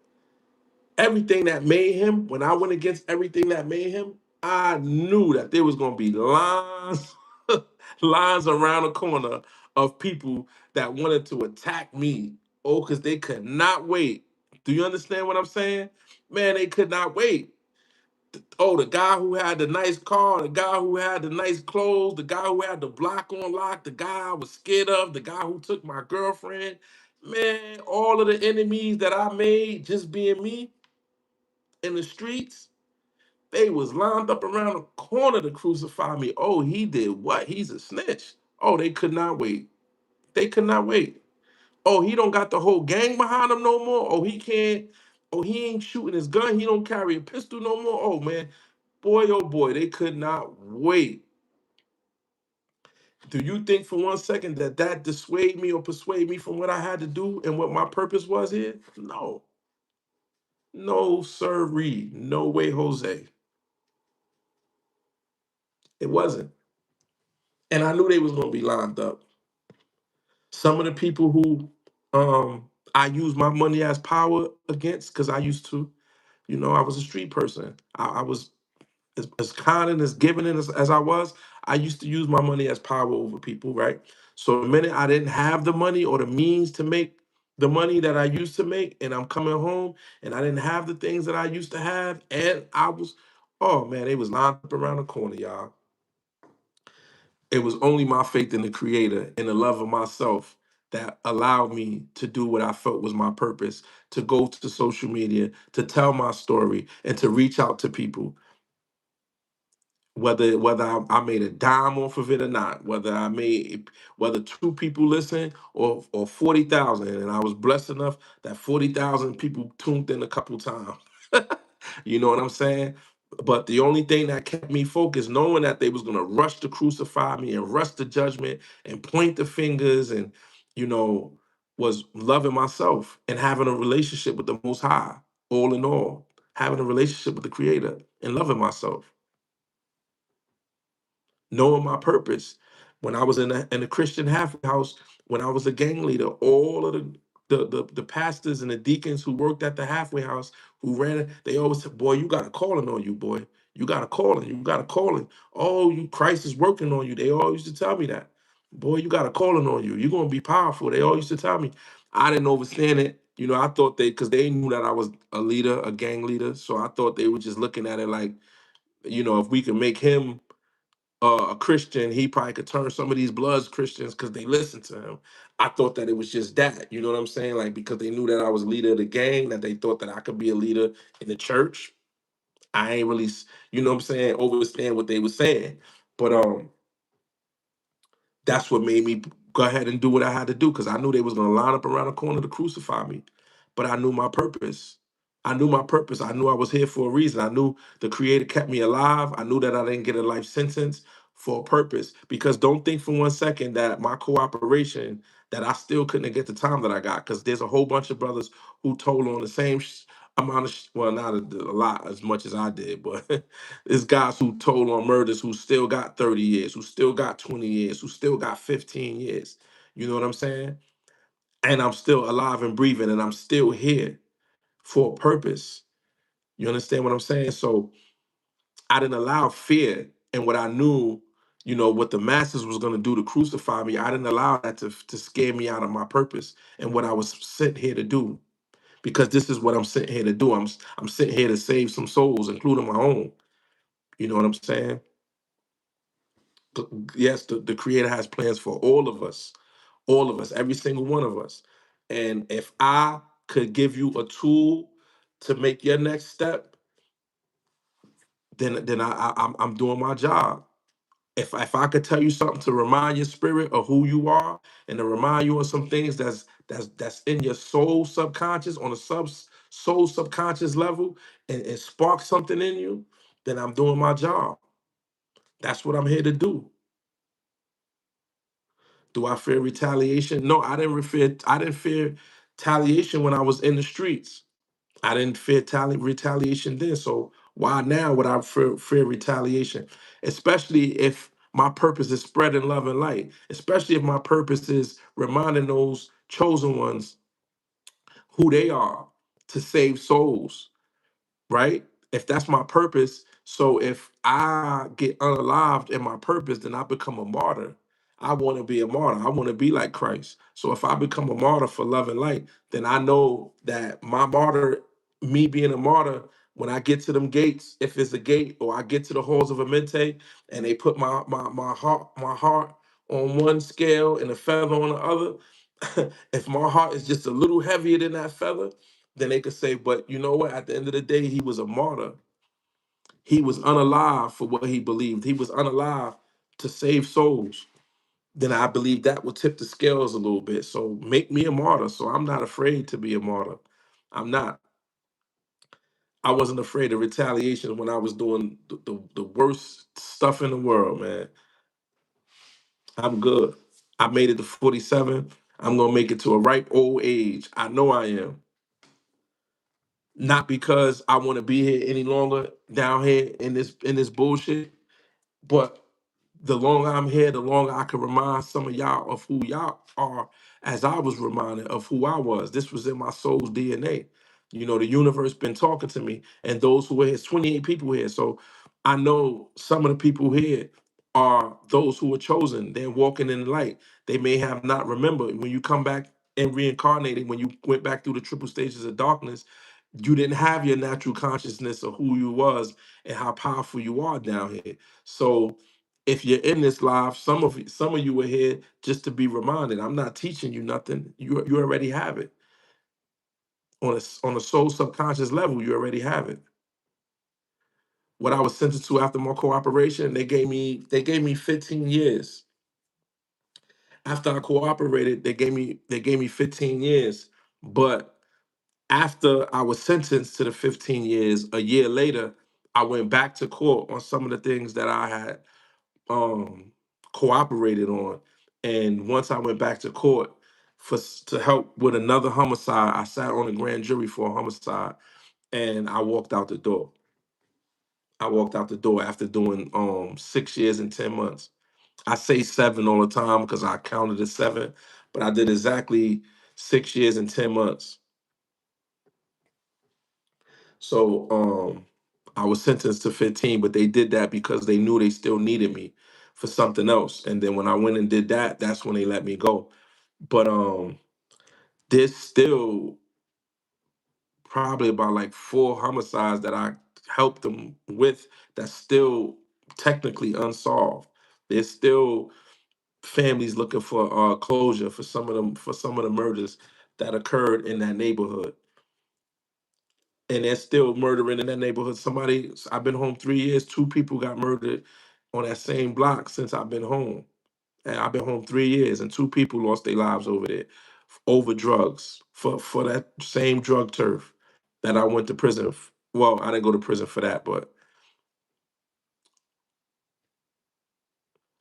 everything that made him, when I went against everything that made him, I knew that there was gonna be lines, lines around the corner of people that wanted to attack me. Oh, because they could not wait. Do you understand what I'm saying? Man, they could not wait. Oh, the guy who had the nice car, the guy who had the nice clothes, the guy who had the block on lock, the guy I was scared of, the guy who took my girlfriend. Man, all of the enemies that I made just being me in the streets, they was lined up around the corner to crucify me. Oh, he did what? He's a snitch. Oh, they could not wait. They could not wait. Oh, he don't got the whole gang behind him no more. Oh, he can't. Oh, he ain't shooting his gun. He don't carry a pistol no more. Oh man, boy, oh boy, they could not wait. Do you think for one second that that dissuade me or persuade me from what I had to do and what my purpose was here? No, no, sirree, no way, Jose. It wasn't. And I knew they was gonna be lined up. Some of the people who I use my money as power against, because I used to, I was a street person. I was as kind and as giving as I was, I used to use my money as power over people, right? So the minute I didn't have the money or the means to make the money that I used to make, and I'm coming home and I didn't have the things that I used to have, and oh man, they was lined up around the corner, y'all. It was only my faith in the creator and the love of myself that allowed me to do what I felt was my purpose, to go to social media, to tell my story, and to reach out to people whether I made a dime off of it or not, whether two people listen or 40,000, and I was blessed enough that 40,000 people tuned in a couple times. You know what I'm saying? But the only thing that kept me focused, knowing that they was gonna rush to crucify me and rush to judgment and point the fingers and you know, was loving myself and having a relationship with the Most High, all in all, having a relationship with the Creator and loving myself, knowing my purpose. When I was in a Christian halfway house, when I was a gang leader, all of the pastors and the deacons who worked at the halfway house, who ran it, they always said, "Boy, you got a calling on you, boy. You got a calling. You got a calling. Oh, you Christ is working on you." They all used to tell me that. "Boy, you got a calling on you. You're gonna be powerful." They all used to tell me. I didn't understand it. I thought because they knew that I was a leader, a gang leader. So I thought they were just looking at it like, if we can make him a Christian, he probably could turn some of these Bloods Christians because they listen to him. I thought that it was just that, you know what I'm saying? Like because they knew that I was leader of the gang, that they thought that I could be a leader in the church. I ain't really, what I'm saying, understand what they were saying. But that's what made me go ahead and do what I had to do because I knew they was gonna line up around the corner to crucify me. But I knew my purpose. I knew my purpose. I knew I was here for a reason. I knew the Creator kept me alive. I knew that I didn't get a life sentence for a purpose. Because don't think for one second that my cooperation, that I still couldn't get the time that I got. Because there's a whole bunch of brothers who told on the same amount of, well, not a lot as much as I did, but there's guys who told on murders who still got 30 years, who still got 20 years, who still got 15 years. You know what I'm saying? And I'm still alive and breathing and I'm still here for a purpose. You understand what I'm saying? So I didn't allow fear and what I knew, what the masses was going to do to crucify me. I didn't allow that to scare me out of my purpose and what I was sent here to do. Because this is what I'm sent here to do. I'm sent here to save some souls, including my own. You know what I'm saying? Yes, the Creator has plans for all of us, every single one of us. And if I could give you a tool to make your next step, then I'm doing my job. If I could tell you something to remind your spirit of who you are and to remind you of some things that's in your soul subconscious on a soul subconscious level and spark something in you, then I'm doing my job. That's what I'm here to do. Do I fear retaliation? No, I didn't fear retaliation when I was in the streets. I didn't fear retaliation then. So why now would I fear retaliation? Especially if my purpose is spreading love and light. Especially if my purpose is reminding those chosen ones who they are to save souls, right? If that's my purpose, so if I get unalived in my purpose, then I become a martyr. I want to be a martyr. I want to be like Christ. So if I become a martyr for love and light, then I know that my martyr, me being a martyr, when I get to them gates, if it's a gate, or I get to the halls of Amente, and they put my heart on one scale and a feather on the other, if my heart is just a little heavier than that feather, then they could say, but you know what? At the end of the day, he was a martyr. He was unalive for what he believed. He was unalive to save souls. Then I believe that will tip the scales a little bit. So make me a martyr. So I'm not afraid to be a martyr. I'm not. I wasn't afraid of retaliation when I was doing the worst stuff in the world, man. I'm good. I made it to 47. I'm gonna make it to a ripe old age. I know I am. Not because I want to be here any longer down here in this bullshit, but the longer I'm here, the longer I can remind some of y'all of who y'all are, as I was reminded of who I was. This was in my soul's DNA. The universe been talking to me, and those who are here, it's 28 people here. So I know some of the people here are those who were chosen. They're walking in the light. They may have not remembered when you come back and reincarnated, when you went back through the triple stages of darkness, you didn't have your natural consciousness of who you was and how powerful you are down here. So if you're in this live, some of you are here just to be reminded. I'm not teaching you nothing. You already have it on a soul subconscious level. You already have it. what I was sentenced to after my cooperation, they gave me 15 years. After I cooperated, they gave me 15 years. But after I was sentenced to the 15 years, a year later, I went back to court on some of the things that I had um cooperated on. And once I went back to court to help with another homicide, I sat on a grand jury for a homicide, and I walked out the door. I walked out the door after doing 6 years and 10 months. I say seven all the time because I counted as seven, but I did exactly 6 years and 10 months. So I was sentenced to 15, but they did that because they knew they still needed me for something else. And then when I went and did that, that's when they let me go. But there's still probably about like four homicides that I helped them with that's still technically unsolved. There's still families looking for closure for some of the murders that occurred in that neighborhood, and they're still murdering in that neighborhood. I've been home 3 years. Two people got murdered on that same block since I've been home, and I've been home 3 years, and two people lost their lives over there, over drugs for that same drug turf that I went to prison. Well, I didn't go to prison for that, but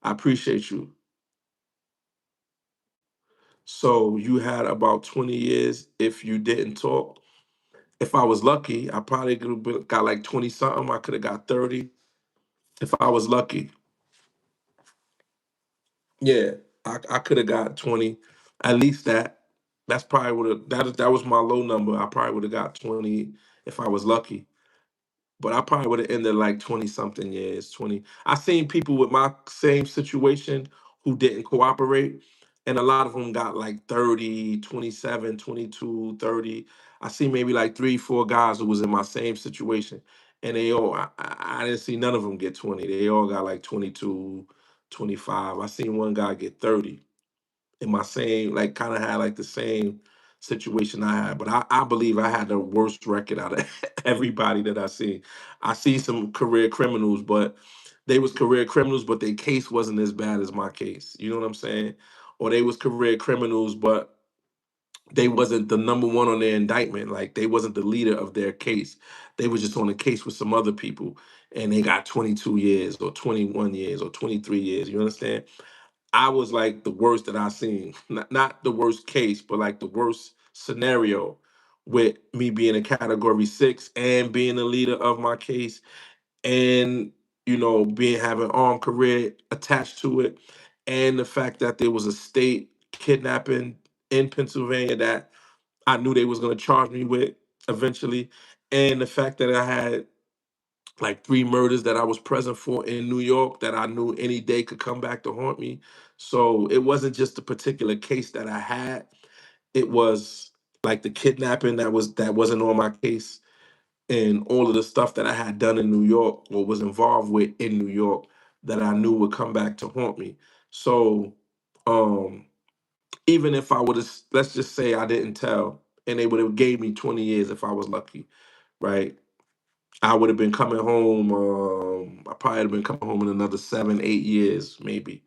I appreciate you. So you had about 20 years if you didn't talk. If I was lucky, I probably could have got like 20 something. I could have got 30 if I was lucky. Yeah, I could have got 20, at least that. That's probably would have that was my low number. I probably would have got 20 if I was lucky. But I probably would have ended like 20 something years, 20. I seen people with my same situation who didn't cooperate, and a lot of them got like 30, 27, 22, 30. I see maybe like three, four guys who was in my same situation, and I didn't see none of them get 20. They all got like 22, 25. I seen one guy get 30 in my same, like, kind of had like the same situation I had. But I believe I had the worst record out of everybody that I see. I see some career criminals, but they was career criminals, but their case wasn't as bad as my case. You know what I'm saying? Or they was career criminals, but they wasn't the number one on their indictment. Like, they wasn't the leader of their case. They was just on a case with some other people, and they got 22 years or 21 years or 23 years. You understand? I was like the worst that I seen. Not the worst case, but like the worst scenario, with me being a category six and being the leader of my case, and being having armed career attached to it, and the fact that there was a state kidnapping in Pennsylvania that I knew they was gonna charge me with eventually, and the fact that I had like three murders that I was present for in New York that I knew any day could come back to haunt me. So it wasn't just a particular case that I had. It was like the kidnapping that wasn't on my case, and all of the stuff that I had done in New York or was involved with in New York that I knew would come back to haunt me. So um even if I would have, let's just say I didn't tell, and they would have gave me 20 years if I was lucky, right? I would have been coming home. I probably have been coming home in another 7, 8 years, maybe,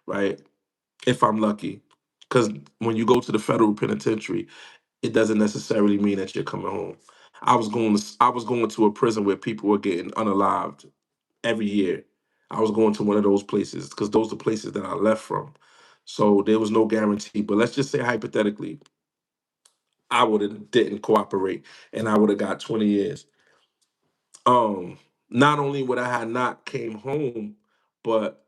right? If I'm lucky, because when you go to the federal penitentiary, it doesn't necessarily mean that you're coming home. I was going to a prison where people were getting unalived every year. I was going to one of those places because those are the places that I left from. So there was no guarantee. But let's just say hypothetically, I would have didn't cooperate and I would have got 20 years. um Not only would I have not came home, but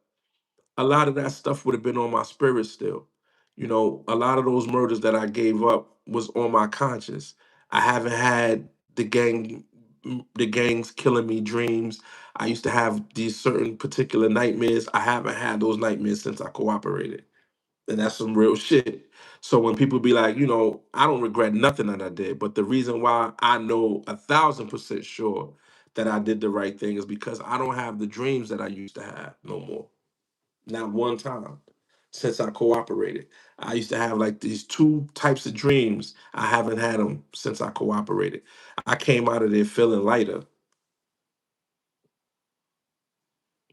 a lot of that stuff would have been on my spirit still. A lot of those murders that I gave up was on my conscience. I haven't had the gangs killing me dreams. I used to have these certain particular nightmares. I haven't had those nightmares since I cooperated, and that's some real shit. So when people be like, I don't regret nothing that I did, but the reason why I know 1,000% sure that I did the right thing is because I don't have the dreams that I used to have no more. Not one time since I cooperated. I used to have like these two types of dreams. I haven't had them since I cooperated. I came out of there feeling lighter.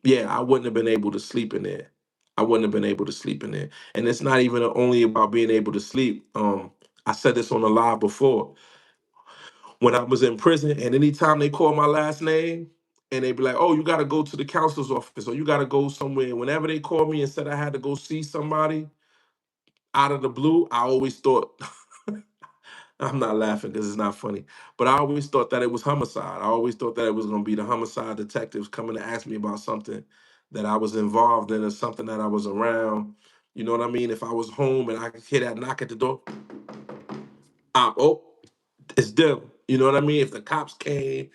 Yeah, I wouldn't have been able to sleep in there. I wouldn't have been able to sleep in there. And it's not even only about being able to sleep. I said this on the live before. When I was in prison, and anytime they call my last name, and they be like, "Oh, you got to go to the counselor's office, or you got to go somewhere." Whenever they called me and said I had to go see somebody out of the blue, I always thought I'm not laughing because it's not funny, but I always thought that it was homicide. I always thought that it was going to be the homicide detectives coming to ask me about something that I was involved in or something that I was around. You know what I mean? If I was home and I could hear that knock at the door, oh, it's them. You know what I mean? If the cops came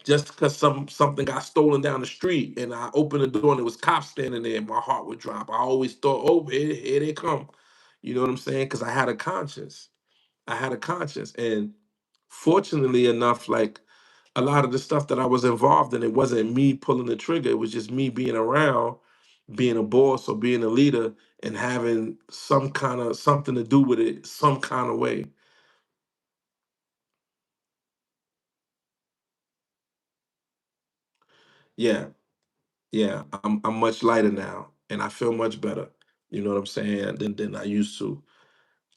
just because something got stolen down the street and I opened the door and there was cops standing there, my heart would drop. I always thought, oh, here they come. You know what I'm saying? Because I had a conscience. I had a conscience. And fortunately enough, like a lot of the stuff that I was involved in, it wasn't me pulling the trigger. It was just me being around, being a boss or being a leader and having some kind of something to do with it, some kind of way. Yeah, yeah. I'm much lighter now and I feel much better. You know what I'm saying? Than I used to.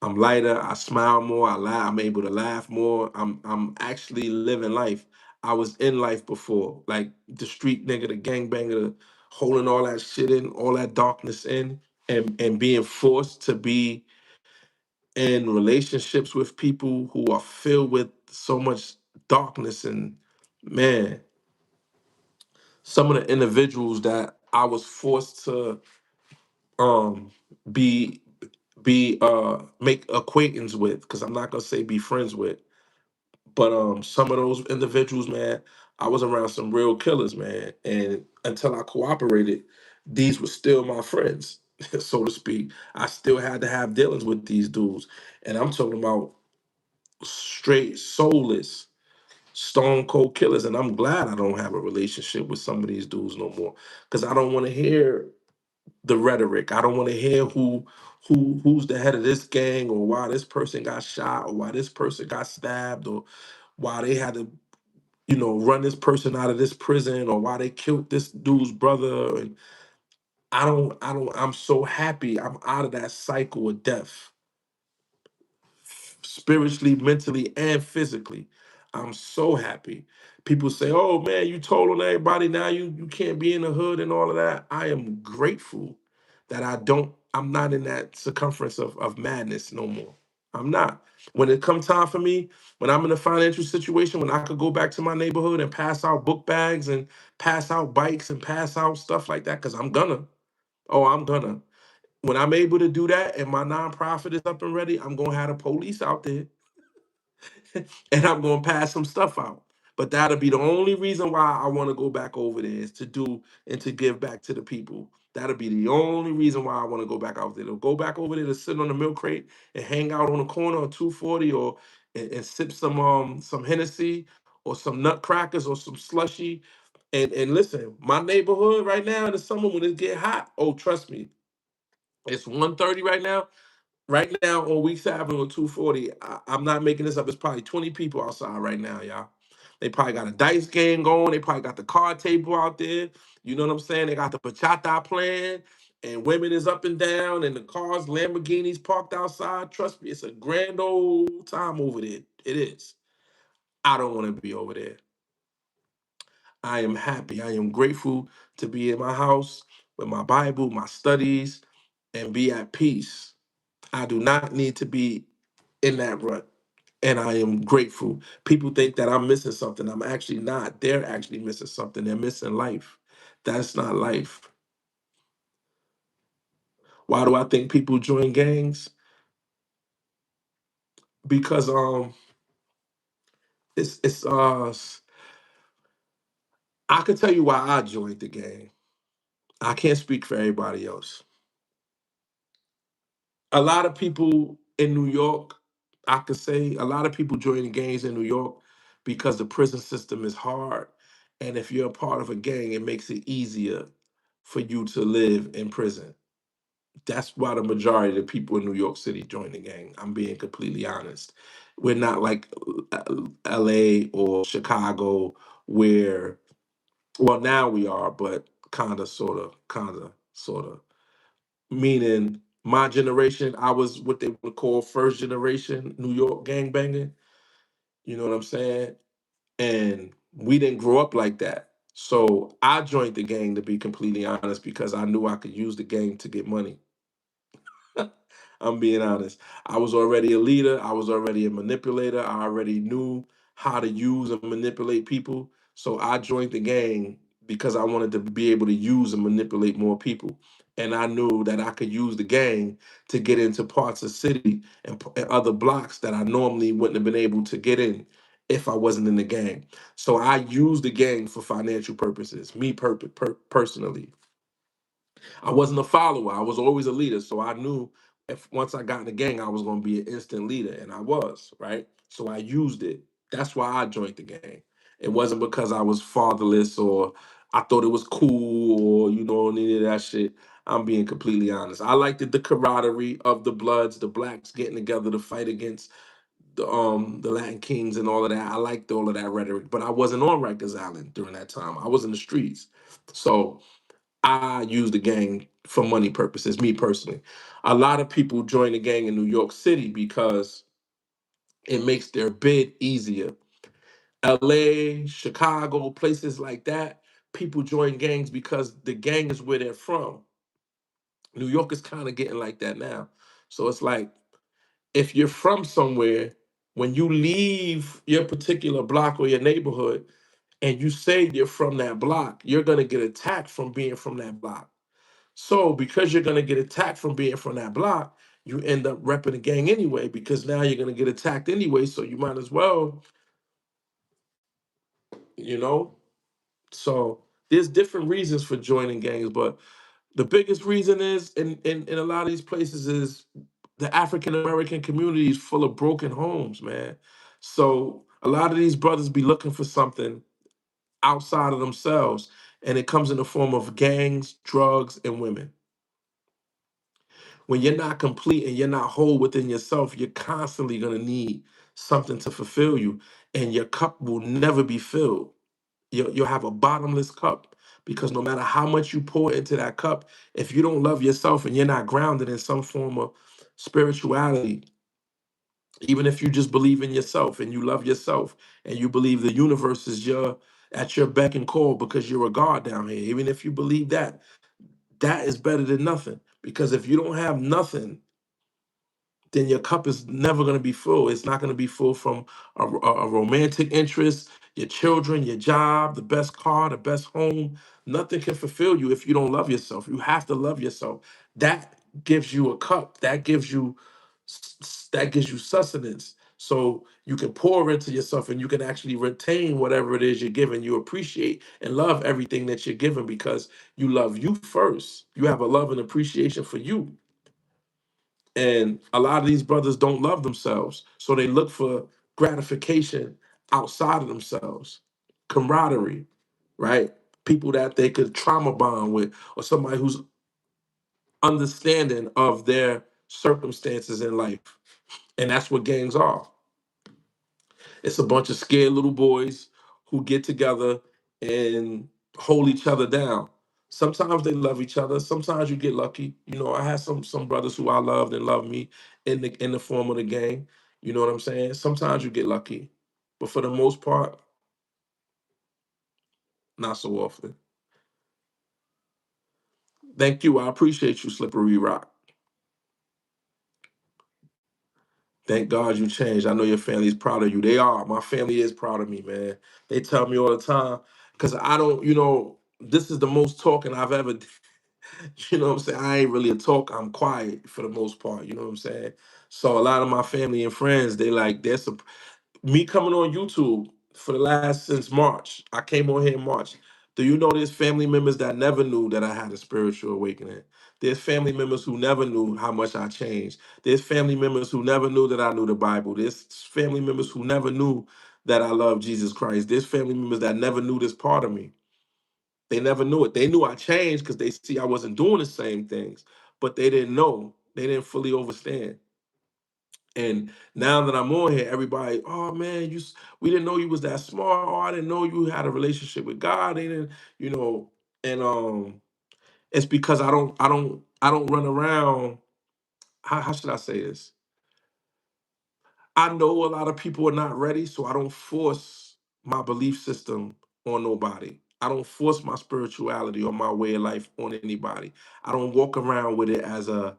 I'm lighter. I smile more. I laugh. I'm able to laugh more. I'm actually living life. I was in life before, like the street nigga, the gangbanger, holding all that shit in, all that darkness in, and being forced to be in relationships with people who are filled with so much darkness. And man, some of the individuals that I was forced to um be make acquaintance with, because I'm not gonna say be friends with. But some of those individuals, man, I was around some real killers, man. And until I cooperated, these were still my friends, so to speak. I still had to have dealings with these dudes. And I'm talking about straight soulless, stone cold killers. And I'm glad I don't have a relationship with some of these dudes no more. Cause I don't want to hear the rhetoric. I don't want to hear who's the head of this gang, or why this person got shot, or why this person got stabbed, or why they had to, run this person out of this prison, or why they killed this dude's brother. And I'm so happy I'm out of that cycle of death, spiritually, mentally, and physically. I'm so happy. People say, "Oh man, you told on everybody. Now you can't be in the hood and all of that." I am grateful that I'm not in that circumference of madness no more. I'm not. When it come time for me, when I'm in a financial situation, when I could go back to my neighborhood and pass out book bags and pass out bikes and pass out stuff like that, because I'm gonna. When I'm able to do that and my nonprofit is up and ready, I'm gonna have the police out there and I'm gonna pass some stuff out. But that'll be the only reason why I want to go back over there, is to do and to give back to the people. That'll be the only reason why I want to go back out there. To go back over there to sit on the milk crate and hang out on the corner of 240, or and sip some Hennessy or some nutcrackers or some slushy. And listen, my neighborhood right now in the summer when it get hot, oh trust me, it's 1:30 right now. Right now on Weeks Avenue at 240, I'm not making this up. It's probably 20 people outside right now, y'all. They probably got a dice game going. They probably got the card table out there. You know what I'm saying? They got the bachata playing, and women is up and down, and the cars, Lamborghinis parked outside. Trust me, it's a grand old time over there. It is. I don't want to be over there. I am happy. I am grateful to be in my house with my Bible, my studies, and be at peace. I do not need to be in that rut. And I am grateful. People think that I'm missing something. I'm actually not. They're actually missing something. They're missing life. That's not life. Why do I think people join gangs? Because I could tell you why I joined the gang. I can't speak for everybody else. A lot of people in New York, I could say a lot of people join the gangs in New York because the prison system is hard. And if you're a part of a gang, it makes it easier for you to live in prison. That's why the majority of the people in New York City join the gang. I'm being completely honest. We're not like LA or Chicago, where, well, now we are, but Sorta. Meaning my generation, I was what they would call first generation New York gangbanging. You know what I'm saying? And we didn't grow up like that. So I joined the gang, to be completely honest, because I knew I could use the gang to get money. I'm being honest. I was already a leader. I was already a manipulator. I already knew how to use and manipulate people. So I joined the gang because I wanted to be able to use and manipulate more people. And I knew that I could use the gang to get into parts of city and other blocks that I normally wouldn't have been able to get in if I wasn't in the gang. So I used the gang for financial purposes, me personally. I wasn't a follower. I was always a leader. So I knew if once I got in the gang, I was going to be an instant leader, and I was, right? So I used it. That's why I joined the gang. It wasn't because I was fatherless or I thought it was cool or any of that shit. I'm being completely honest. I liked the camaraderie of the Bloods, the blacks getting together to fight against the Latin Kings and all of that. I liked all of that rhetoric, but I wasn't on Rikers Island during that time. I was in the streets. So I use the gang for money purposes, me personally. A lot of people join the gang in New York City because it makes their bid easier. LA, Chicago, places like that, people join gangs because the gang is where they're from. New York is kind of getting like that now. So it's like if you're from somewhere, when you leave your particular block or your neighborhood and you say you're from that block, you're going to get attacked from being from that block. So because you're gonna get attacked from being from that block, you end up repping the gang anyway, because now you're gonna get attacked anyway. So you might as well, you know. So there's different reasons for joining gangs, but the biggest reason is in a lot of these places is the African American community is full of broken homes, man. So a lot of these brothers be looking for something outside of themselves, and it comes in the form of gangs, drugs, and women. When you're not complete and you're not whole within yourself, you're constantly going to need something to fulfill you, and your cup will never be filled. You'll have a bottomless cup because no matter how much you pour into that cup, if you don't love yourself and you're not grounded in some form of spirituality, even if you just believe in yourself and you love yourself and you believe the universe is your at your beck and call because you're a god down here, even if you believe that, that is better than nothing. Because if you don't have nothing, then your cup is never going to be full. It's not going to be full from a romantic interest, your children, your job, the best car, the best home. Nothing can fulfill you if you don't love yourself. You have to love yourself. That gives you a cup. That gives you sustenance. So you can pour into yourself and you can actually retain whatever it is you're given. You appreciate and love everything that you're given because you love you first. You have a love and appreciation for you. And a lot of these brothers don't love themselves. So they look for gratification outside of themselves, camaraderie, right? People that they could trauma bond with, or somebody who's understanding of their circumstances in life. And that's what gangs are. It's a bunch of scared little boys who get together and hold each other down. Sometimes they love each other. Sometimes you get lucky. I had some brothers who I loved and loved me in the form of the gang. You know what I'm saying? Sometimes you get lucky, but for the most part, not so often. Thank you. I appreciate you, Slippery Rock. Thank God you changed. I know your family is proud of you. They are. My family is proud of me, man. They tell me all the time because I don't. This is the most talking I've ever. You know what I'm saying? I ain't really a talk. I'm quiet for the most part. You know what I'm saying? So a lot of my family and friends, they like there's some me coming on YouTube for the last since March. I came on here in March. Do you know there's family members that never knew that I had a spiritual awakening? There's family members who never knew how much I changed. There's family members who never knew that I knew the Bible. There's family members who never knew that I love Jesus Christ. There's family members that never knew this part of me. They never knew it. They knew I changed because they see I wasn't doing the same things, but they didn't know. They didn't fully understand. And now that I'm on here, everybody, oh man, we didn't know you was that smart. Oh, I didn't know you had a relationship with God. They didn't, you know. And it's because I don't run around. How should I say this? I know a lot of people are not ready, so I don't force my belief system on nobody. I don't force my spirituality or my way of life on anybody. I don't walk around with it as a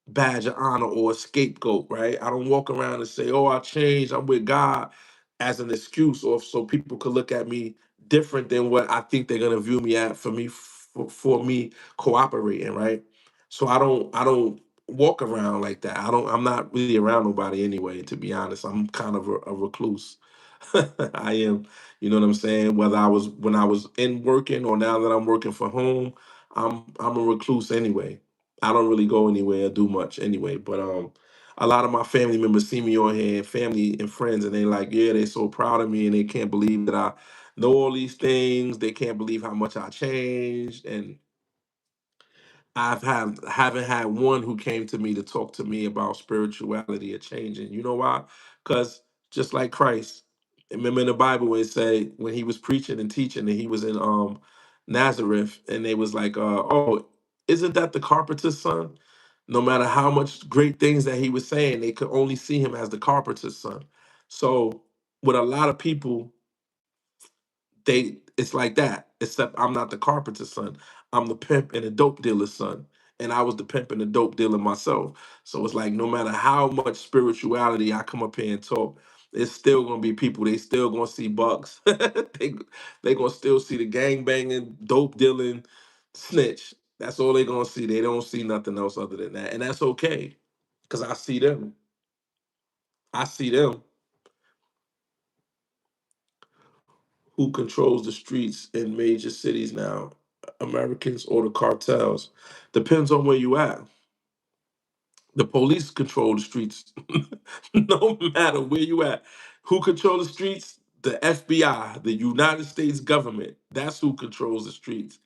badge of honor or a scapegoat, right? I don't walk around and say, "Oh, I changed. I'm with God," as an excuse, or so people could look at me different than what I think they're gonna view me at for me cooperating, right? So I don't walk around like that. I'm not really around nobody anyway, to be honest. I'm kind of a recluse. I am, you know what I'm saying? Whether I was when I was in working or now that I'm working from home, I'm a recluse anyway. I don't really go anywhere or do much anyway. But a lot of my family members see me on here, family and friends, and they like, yeah, they're so proud of me and they can't believe that I know all these things. They can't believe how much I changed. And haven't had one who came to me to talk to me about spirituality or changing. You know why? Because just like Christ, remember in the Bible when it say when he was preaching and teaching and he was in Nazareth and they was like, oh, isn't that the carpenter's son? No matter how much great things that he was saying, they could only see him as the carpenter's son. So with a lot of people, it's like that, except I'm not the carpenter's son. I'm the pimp and the dope dealer's son. And I was the pimp and the dope dealer myself. So it's like no matter how much spirituality I come up here and talk, it's still gonna be people, they still gonna see bucks. They gonna still see the gang banging, dope dealing, snitch. That's all they gonna see. They don't see nothing else other than that. And that's okay. Cause I see them. I see them. Who controls the streets in major cities now? Americans or the cartels? Depends on where you at. The police control the streets, no matter where you at. Who control the streets? The FBI, the United States government. That's who controls the streets.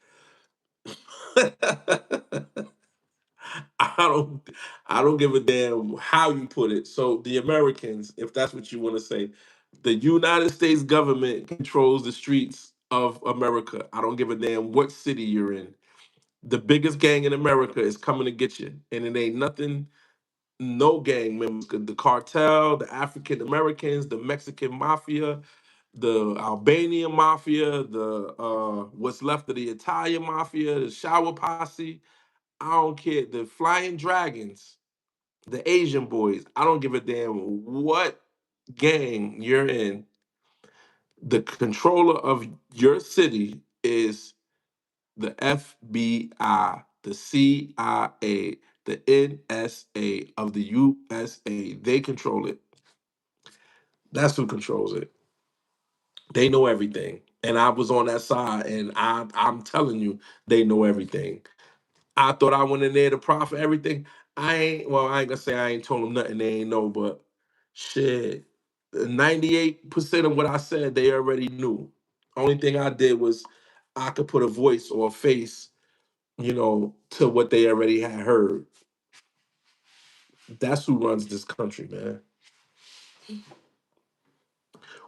I don't I don't give a damn how you put it. So the Americans, if that's what you want to say, the United States government controls the streets of America. I don't give a damn what city you're in. The biggest gang in America is coming to get you. And it ain't nothing, no gang members, the cartel, the African Americans, the Mexican mafia, the Albanian mafia, the what's left of the Italian mafia, the shower posse. I don't care. The flying dragons, the Asian boys. I don't give a damn what gang you're in. The controller of your city is the FBI, the CIA, the NSA of the USA. They control it. That's who controls it. They know everything. And I was on that side, and I'm telling you, they know everything. I thought I went in there to profit everything. I ain't gonna say I ain't told them nothing they ain't know, but shit, 98% of what I said they already knew. Only thing I did was I could put a voice or a face, to what they already had heard. That's who runs this country, man.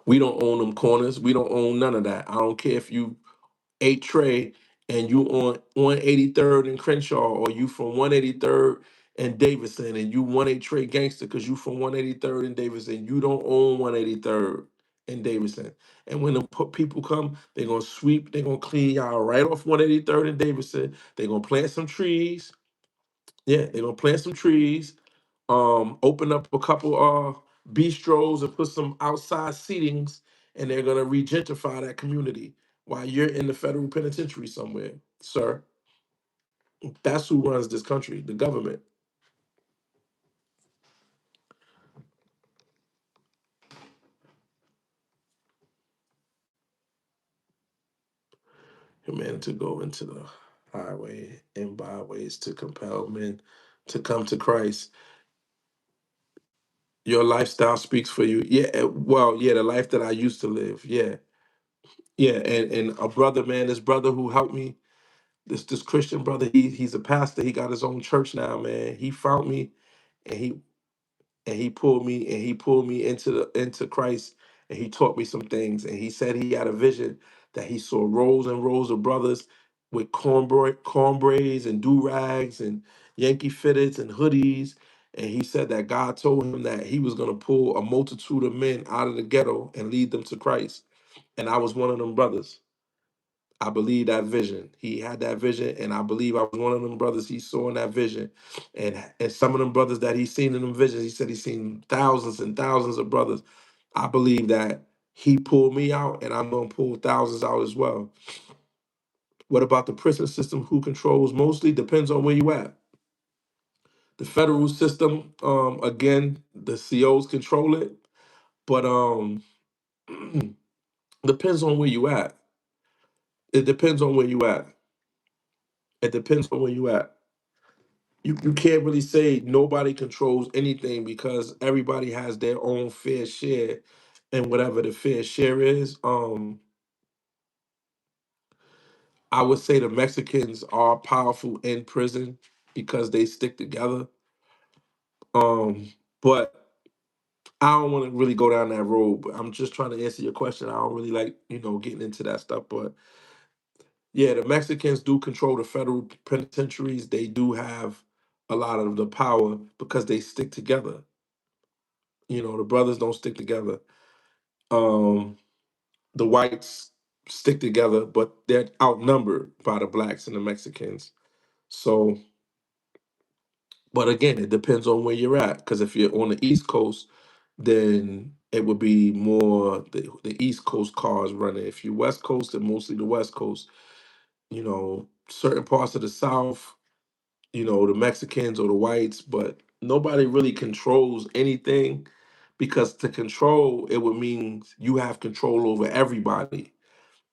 We don't own them corners. We don't own none of that. I don't care if you ate Trey and you on 183rd and Crenshaw, or you from 183rd and Davidson, and you 1-8 Trey gangster because you from 183rd and Davidson. You don't own 183rd and Davidson. And when the people come, they're gonna sweep, they're gonna clean y'all right off 183rd and Davidson. They're gonna plant some trees. Yeah, they're gonna plant some trees, open up a couple bistros and put some outside seatings, and they're gonna regentrify that community while you're in the federal penitentiary somewhere, sir. That's who runs this country, the government. A man to go into the highway and byways to compel men to come to Christ. Your lifestyle speaks for you. Yeah, well, yeah, the life that I used to live. Yeah, yeah, and a brother, man, this brother who helped me, this Christian brother, he's a pastor. He got his own church now, man. He found me and he pulled me into Christ, and he taught me some things, and he said he had a vision that he saw rows and rows of brothers, with cornbraids and do-rags and Yankee fitteds and hoodies. And he said that God told him that he was going to pull a multitude of men out of the ghetto and lead them to Christ. And I was one of them brothers. I believe that vision. He had that vision, and I believe I was one of them brothers he saw in that vision. And some of them brothers that he seen in them visions, he said he seen thousands and thousands of brothers. I believe that he pulled me out, and I'm gonna pull thousands out as well. What about the prison system? Who controls mostly? Depends on where you at. The federal system, again, the COs control it, but depends on where you at. It depends on where you at. It depends on where you at. You can't really say nobody controls anything because everybody has their own fair share, and whatever the fair share is, I would say the Mexicans are powerful in prison because they stick together. But I don't want to really go down that road. But I'm just trying to answer your question. I don't really like getting into that stuff. But yeah, the Mexicans do control the federal penitentiaries. They do have a lot of the power because they stick together. The brothers don't stick together. Um, the whites stick together, but they're outnumbered by the blacks and the Mexicans. So, but again, it depends on where you're at. Because if you're on the East Coast, then it would be more the East Coast cars running. If you're West Coast, then mostly the West Coast. Certain parts of the South, the Mexicans or the whites, but nobody really controls anything because to control it would mean you have control over everybody.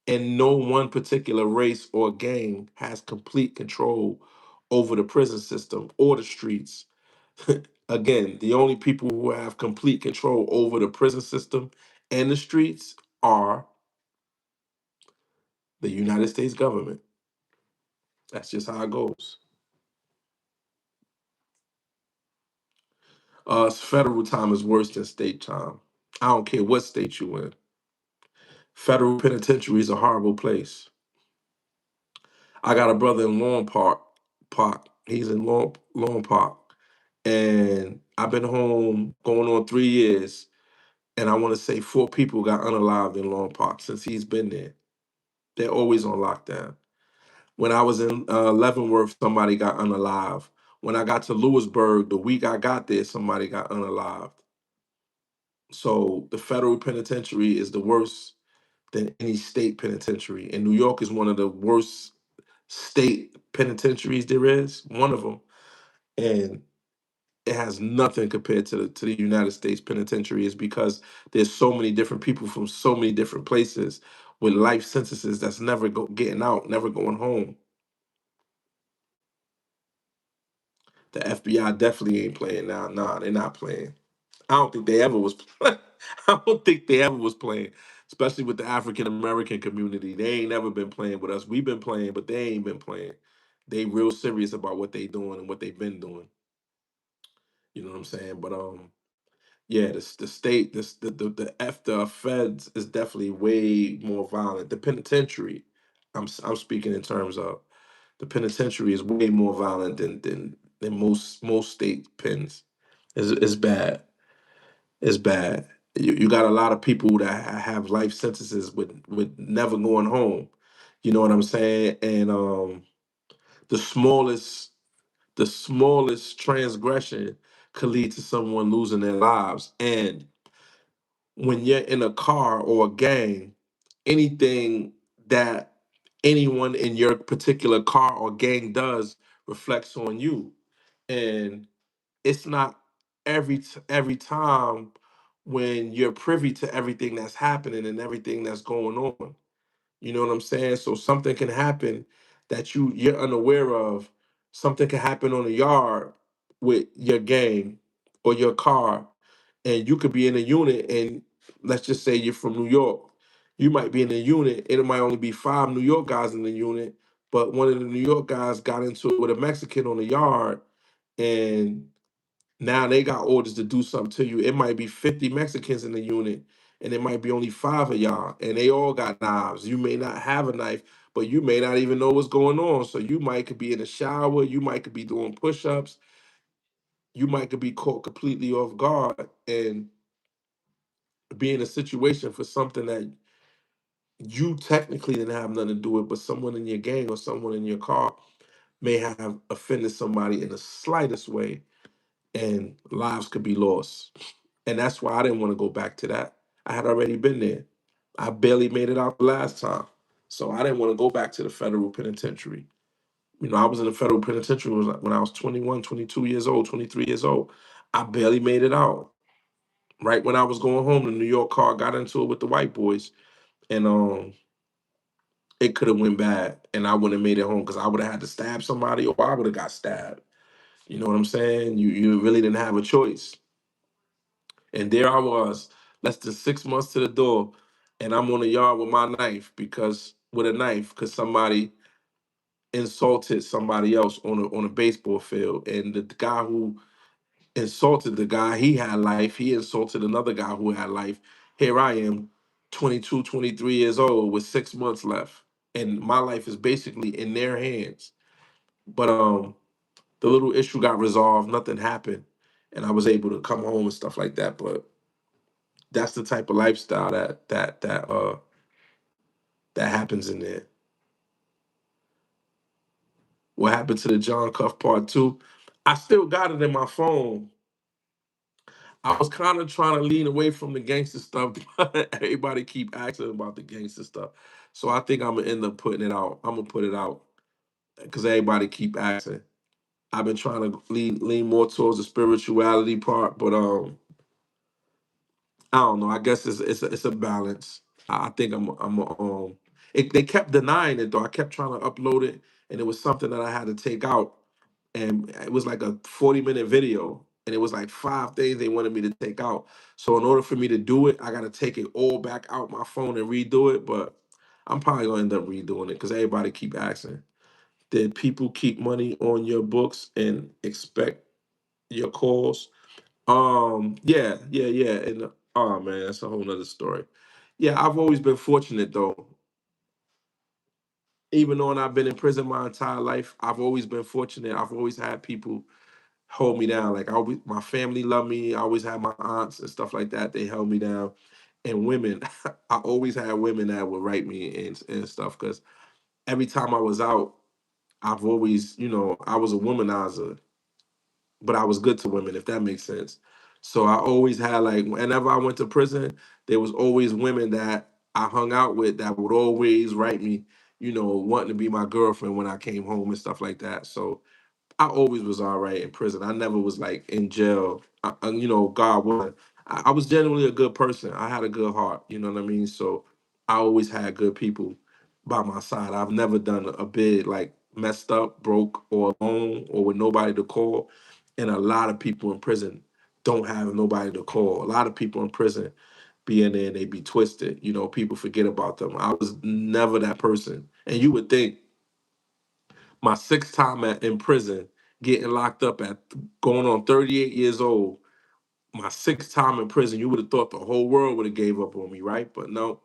And no one particular race or gang has complete control over the prison system or the streets. Again, the only people who have complete control over the prison system and the streets are the United States government. That's just how it goes. Federal time is worse than state time. I don't care what state you in. Federal penitentiary is a horrible place. I got a brother in Park. He's in Lawn Park, and I've been home going on 3 years, and I want to say 4 people got unalived in Lawn Park since he's been there. They're always on lockdown. When I was in Leavenworth, somebody got unalived. When I got to Lewisburg, the week I got there, somebody got unalived. So the federal penitentiary is the worst than any state penitentiary. And New York is one of the worst state penitentiaries there is, one of them. And it has nothing compared to the United States penitentiary is because there's so many different people from so many different places with life sentences that's never getting out, never going home. The FBI definitely ain't playing now. Nah, they're not playing. I don't think they ever was. I don't think they ever was playing, especially with the African American community. They ain't never been playing with us. We've been playing, but they ain't been playing. They real serious about what they doing and what they've been doing. You know what I'm saying? But yeah, the state, the feds is definitely way more violent. The penitentiary, I'm speaking in terms of the penitentiary is way more violent than most state pens. It's bad. It's bad. You got a lot of people that have life sentences with never going home. You know what I'm saying? And the smallest the smallest transgression could lead to someone losing their lives. And when you're in a car or a gang, anything that anyone in your particular car or gang does reflects on you. And it's not every time when you're privy to everything that's happening and everything that's going on. You know what I'm saying? So something can happen that you're unaware of. Something can happen on the yard with your gang or your car, and you could be in a unit. And let's just say you're from New York. You might be in a unit, and it might only be 5 New York guys in the unit, but one of the New York guys got into it with a Mexican on the yard, and now they got orders to do something to you. It might be 50 Mexicans in the unit, and it might be only 5 of y'all, and they all got knives. You may not have a knife, but you may not even know what's going on. So you might could be in the shower, you might could be doing push-ups, you might could be caught completely off guard and be in a situation for something that you technically didn't have nothing to do with, but someone in your gang or someone in your car may have offended somebody in the slightest way, and lives could be lost. And that's why I didn't want to go back to that. I had already been there. I barely made it out the last time. So I didn't want to go back to the federal penitentiary. I was in the federal penitentiary when I was 21, 22 years old, 23 years old. I barely made it out. Right when I was going home, the New York car got into it with the white boys, and it could have went bad, and I wouldn't have made it home because I would have had to stab somebody, or I would have got stabbed. You know what I'm saying? You really didn't have a choice. And there I was, less than 6 months to the door, and I'm on the yard with my knife because somebody insulted somebody else on a baseball field, and the guy who insulted the guy, he had life. He insulted another guy who had life. Here I am, 22, 23 years old with 6 months left, and my life is basically in their hands. But the little issue got resolved, nothing happened, and I was able to come home and stuff like that. But that's the type of lifestyle that happens in there. What happened to the John Cuff Part Two? I still got it in my phone. I was kind of trying to lean away from the gangster stuff, but everybody keep asking about the gangster stuff. So I think I'm gonna end up putting it out. I'm gonna put it out because everybody keep asking. I've been trying to lean more towards the spirituality part, but I don't know. I guess it's a balance. I think they kept denying it though. I kept trying to upload it, and it was something that I had to take out, and it was like a 40-minute video, and it was like 5 things they wanted me to take out. So in order for me to do it, I got to take it all back out my phone and redo it. But I'm probably gonna end up redoing it because everybody keep asking. Did people keep money on your books and expect your calls? Yeah, yeah, yeah. And oh man, that's a whole nother story. Yeah, I've always been fortunate though. Even though I've been in prison my entire life, I've always been fortunate. I've always had people hold me down. Like my family loved me. I always had my aunts and stuff like that. They held me down. And women, I always had women that would write me and stuff. Because every time I was out, I've always, I was a womanizer, but I was good to women, if that makes sense. So I always had like whenever I went to prison, there was always women that I hung out with that would always write me, wanting to be my girlfriend when I came home and stuff like that. So I always was all right in prison. I never was like in jail. God willing. I was generally a good person. I had a good heart. You know what I mean? So I always had good people by my side. I've never done a bid like messed up, broke, or alone, or with nobody to call. And a lot of people in prison don't have nobody to call. A lot of people in prison be in there and they be twisted. People forget about them. I was never that person. And you would think my sixth time in prison, getting locked up at going on 38 years old, my sixth time in prison, you would have thought the whole world would have gave up on me, right? But no,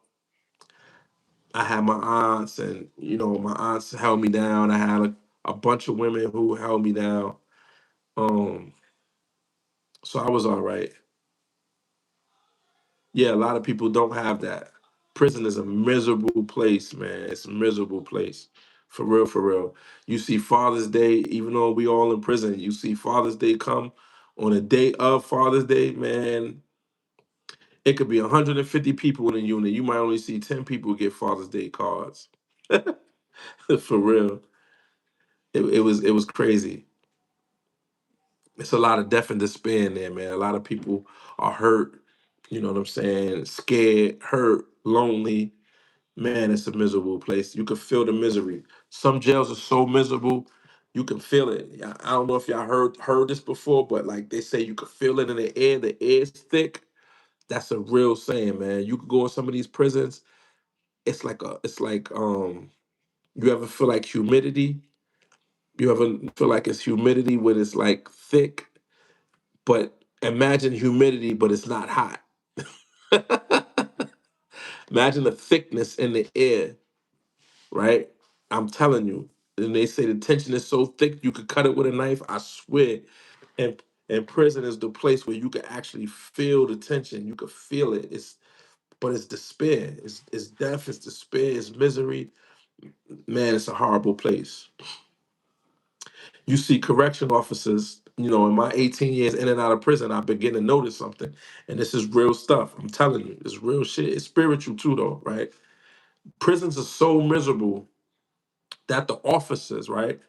I had my aunts, and my aunts held me down. I had a bunch of women who held me down. Um, so I was all right. Yeah, a lot of people don't have that. Prison is a miserable place, man. It's a miserable place. For real, for real. You see Father's Day, even though we all in prison, you see Father's Day come on the day of Father's Day, man. It could be 150 people in a unit. You might only see 10 people get Father's Day cards. For real. It was crazy. It's a lot of death and despair in there, man. A lot of people are hurt, you know what I'm saying? Scared, hurt, lonely. Man, it's a miserable place. You can feel the misery. Some jails are so miserable, you can feel it. I don't know if y'all heard this before, but like they say, you can feel it in the air. The air's thick. That's a real saying, man. You could go in some of these prisons. It's like you ever feel like humidity? You ever feel like it's humidity when it's like thick, but imagine humidity, but it's not hot. Imagine the thickness in the air, right? I'm telling you. And they say the tension is so thick you could cut it with a knife. I swear. And prison is the place where you can actually feel the tension. You can feel it. But it's despair. It's death. It's despair. It's misery. Man, it's a horrible place. You see correction officers, in my 18 years in and out of prison, I begin to notice something. And this is real stuff. I'm telling you, it's real shit. It's spiritual too, though, right? Prisons are so miserable that the officers, right?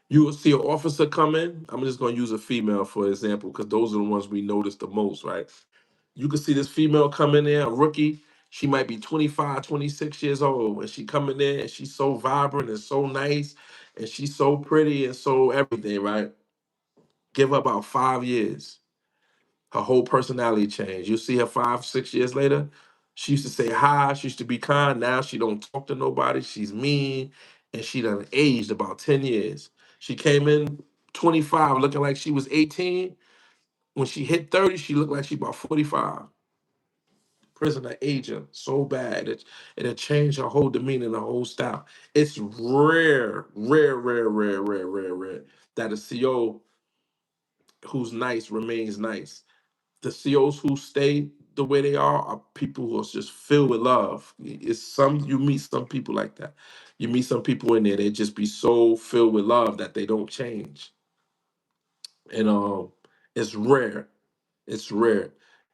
You will see an officer come in. I'm just going to use a female for example, because those are the ones we notice the most, right? You can see this female come in there, a rookie. She might be 25, 26 years old, and she come in there and she's so vibrant and so nice, and she's so pretty and so everything, right? Give her about 5 years. Her whole personality changed. You'll see her 5, 6 years later. She used to say hi. She used to be kind. Now she don't talk to nobody. She's mean, and she done aged about 10 years. She came in 25 looking like she was 18. When she hit 30, she looked like she about 45. Prisoner agent so bad it'll change her whole demeanor and her whole style. It's rare that a CO who's nice remains nice. The COs who stay the way they are people who are just filled with love. It's some you meet some people like that. You meet some people in there, they just be so filled with love that they don't change. And it's rare. It's rare.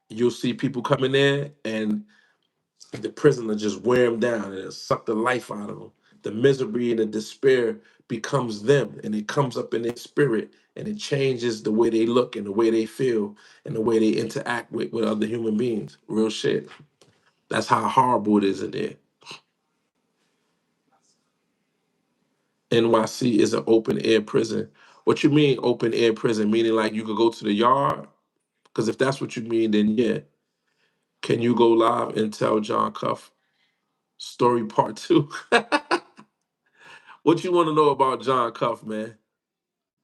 You'll see people come in there and the prisoner just wear them down and suck the life out of them. The misery and the despair becomes them, and it comes up in their spirit, and it changes the way they look and the way they feel and the way they interact with other human beings. Real shit. That's how horrible it is in there. NYC is an open air prison. What you mean open air prison? Meaning like you could go to the yard? Because if that's what you mean, then yeah. Can you go live and tell John Cuff story part two? What you want to know about John Cuff, man?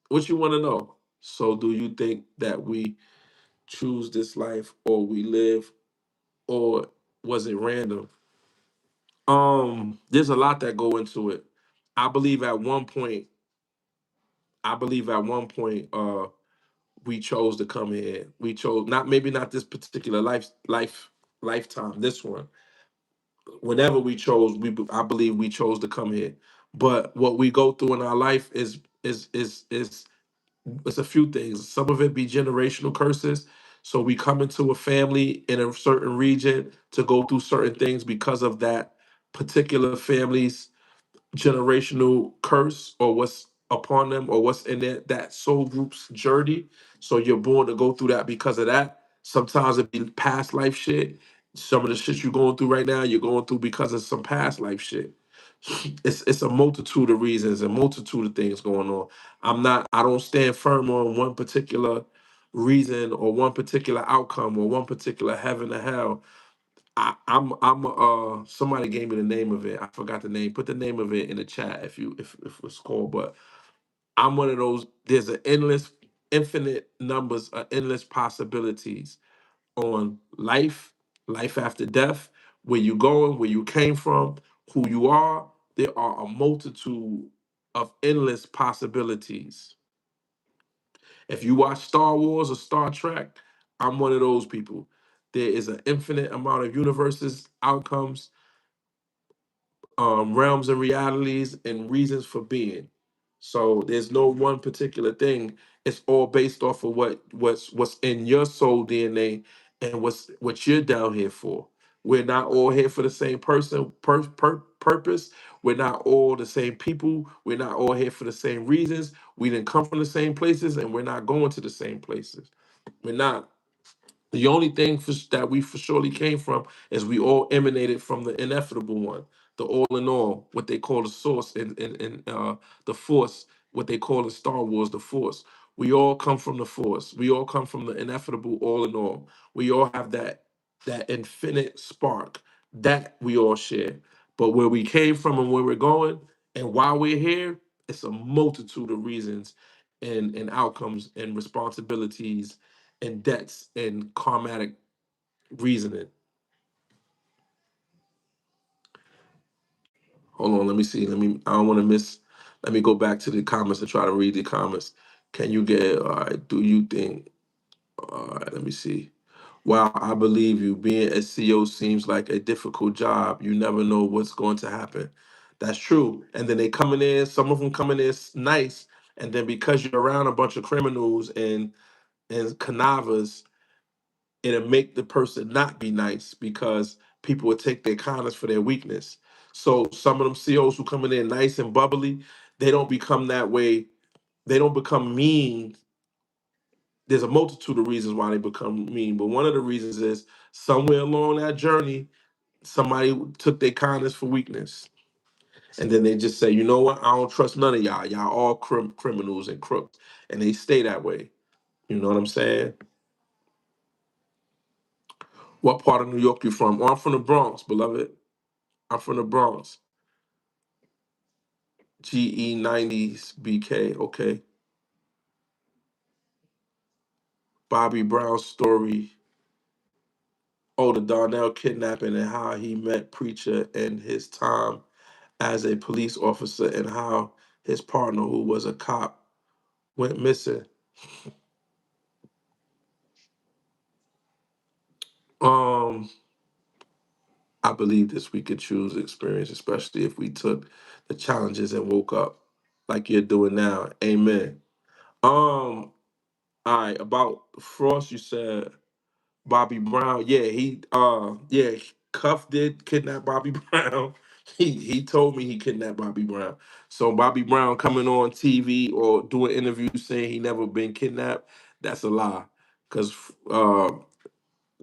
What you want to know? So, do you think that we choose this life or we live, or was it random? There's a lot that go into it. I believe at one point, I believe at one point, we chose to come here. We chose not maybe not this particular lifetime, this one. Whenever we chose, I believe we chose to come here. But what we go through in our life is it's a few things. Some of it be generational curses. So we come into a family in a certain region to go through certain things because of that particular family's generational curse or what's upon them or what's in that soul group's journey. So you're born to go through that because of that. Sometimes it be past life shit. Some of the shit you're going through right now, you're going through because of some past life shit. It's a multitude of reasons, a multitude of things going on. I don't stand firm on one particular reason or one particular outcome or one particular heaven or hell. I'm somebody gave me the name of it. I forgot the name. Put the name of it in the chat if it's called. But I'm one of those. There's an infinite numbers, endless possibilities on life, life after death, where you going, where you came from, who you are. There are a multitude of endless possibilities. If you watch Star Wars or Star Trek, I'm one of those people. There is an infinite amount of universes, outcomes, realms and realities and reasons for being. So there's no one particular thing. It's all based off of what's in your soul DNA and what you're down here for. We're not all here for the same purpose. We're not all the same people. We're not all here for the same reasons. We didn't come from the same places, and we're not going to the same places. We're not. The only thing that we for surely came from is we all emanated from the ineffable one, the all in all, what they call the source in the force, what they call in Star Wars, the force. We all come from the force. We all come from the ineffable all in all. We all have that infinite spark that we all share. But where we came from and where we're going and why we're here, it's a multitude of reasons and outcomes and responsibilities and debts and karmatic reasoning. Hold on, let me see. I don't want to miss. Let me go back to the comments and try to read the comments. Can you get, all right, do you think, all right, let me see. Wow, I believe you. Being a CEO seems like a difficult job. You never know what's going to happen. That's true. And then they coming in, some of them coming in nice, and then because you're around a bunch of criminals and connivers, it'll make the person not be nice because people would take their kindness for their weakness. So some of them CEOs who coming in nice and bubbly, they don't become that way. They don't become mean. There's a multitude of reasons why they become mean, but one of the reasons is somewhere along that journey, somebody took their kindness for weakness. And then they just say, you know what? I don't trust none of y'all. Y'all all criminals and crooks. And they stay that way. You know what I'm saying? What part of New York you from? Oh, I'm from the Bronx, beloved. I'm from the Bronx. GE90s BK. Okay. Bobby Brown's story. Oh, the Darnell kidnapping and how he met Preacher and his time as a police officer and how his partner, who was a cop, went missing. Um, I believe this we could choose experience, especially if we took the challenges and woke up like you're doing now. Amen. All right, about Frost, you said Bobby Brown. Yeah, Cuff did kidnap Bobby Brown. He told me he kidnapped Bobby Brown. So Bobby Brown coming on TV or doing interviews saying he never been kidnapped, that's a lie. Cause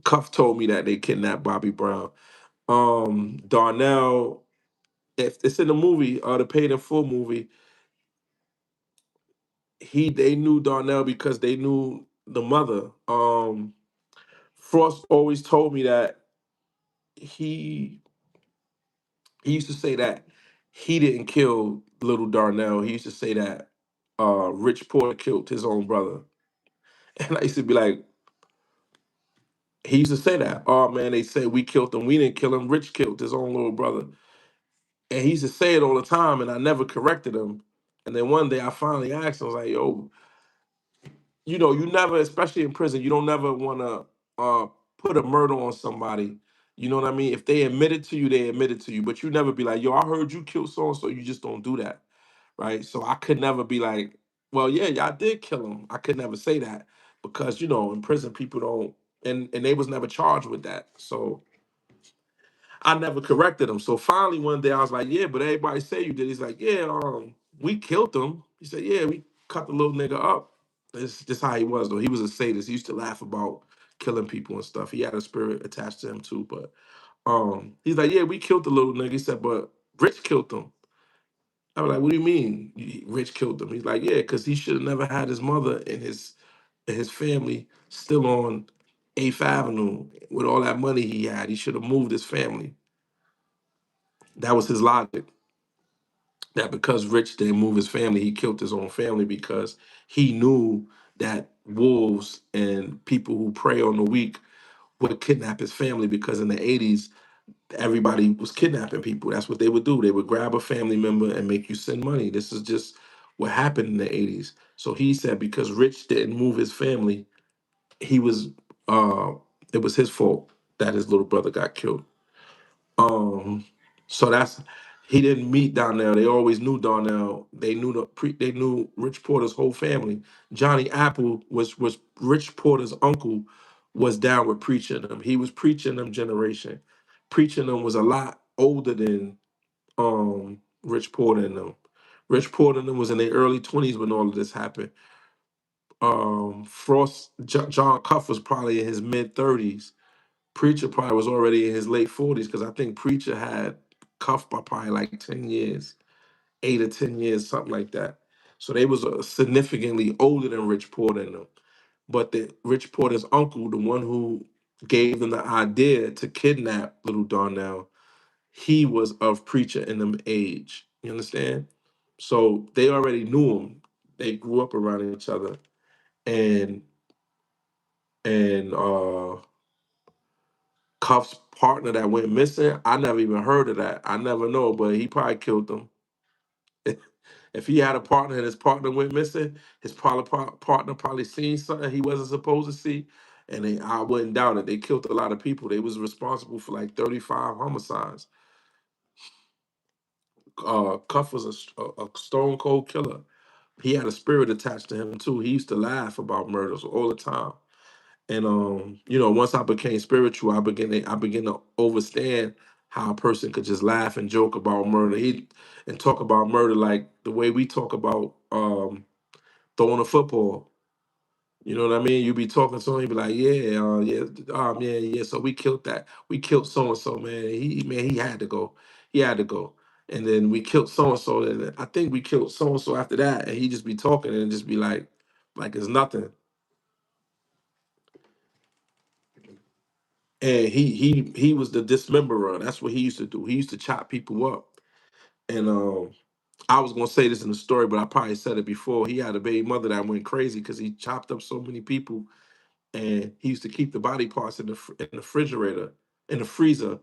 Cuff told me that they kidnapped Bobby Brown. Darnell, if it's in the movie, the Paid in Full movie, they knew Darnell because they knew the mother. Frost always told me that he he used to say that he didn't kill little Darnell. He used to say that Rich Porter killed his own brother. And I used to be like, he used to say that. Oh man, they say we killed him. We didn't kill him. Rich killed his own little brother. And he used to say it all the time, and I never corrected him. And then one day I finally asked him, I was like, yo, you never, especially in prison, you don't never want to put a murder on somebody. You know what I mean? If they admit it to you, they admit it to you. But you never be like, yo, I heard you killed so and so. You just don't do that, right? So I could never be like, well, yeah, y'all did kill him. I could never say that because in prison people don't, and they was never charged with that. So I never corrected him. So finally one day I was like, yeah, but everybody say you did. He's like, yeah, we killed him. He said, yeah, we cut the little nigga up. It's just how he was though. He was a sadist. He used to laugh about killing people and stuff. He had a spirit attached to him too. But he's like, yeah, we killed the little nigga. He said, but Rich killed him. I was like, what do you mean Rich killed him? He's like, yeah, because he should have never had his mother and his family still on 8th Avenue with all that money he had. He should have moved his family. That was his logic. That because Rich didn't move his family, he killed his own family because he knew that wolves and people who prey on the weak would kidnap his family because in the 80s, everybody was kidnapping people. That's what they would do. They would grab a family member and make you send money. This is just what happened in the 80s. So he said because Rich didn't move his family, he was uh it was his fault that his little brother got killed. Um, so that's he didn't meet Donnell. They always knew Donnell. They knew Rich Porter's whole family. Johnny Apple was Rich Porter's uncle. Was down with preaching them. He was preaching them generation. Preaching them was a lot older than Rich Porter and them. Rich Porter and them was in their early 20s when all of this happened. John Cuff was probably in his mid 30s. Preacher probably was already in his late 40s because I think Preacher had cuffed by probably like 10 years, 8 or 10 years, something like that. So they was significantly older than Rich Porter and them. But the Rich Porter's uncle, the one who gave them the idea to kidnap little Darnell, he was of Preacher in them age. You understand? So they already knew him. They grew up around each other. And Cuff's partner that went missing, I never even heard of that. I never know, but he probably killed them. If he had a partner and his partner went missing, his partner probably seen something he wasn't supposed to see, and I wouldn't doubt it. They killed a lot of people. They was responsible for like 35 homicides. Cuff was a stone cold killer. He had a spirit attached to him too. He used to laugh about murders all the time. And once I became spiritual, I began to understand how a person could just laugh and joke about murder. And talk about murder like the way we talk about throwing a football. You know what I mean? You be talking to him, you be like, yeah, yeah, yeah, yeah. So we killed that. We killed so and so, man. He had to go. He had to go. And then we killed so and so, and I think we killed so and so after that. And he just be talking and just be like it's nothing. And he was the dismemberer. That's what he used to do. He used to chop people up. And I was gonna say this in the story, but I probably said it before. He had a baby mother that went crazy because he chopped up so many people, and he used to keep the body parts in the refrigerator, in the freezer.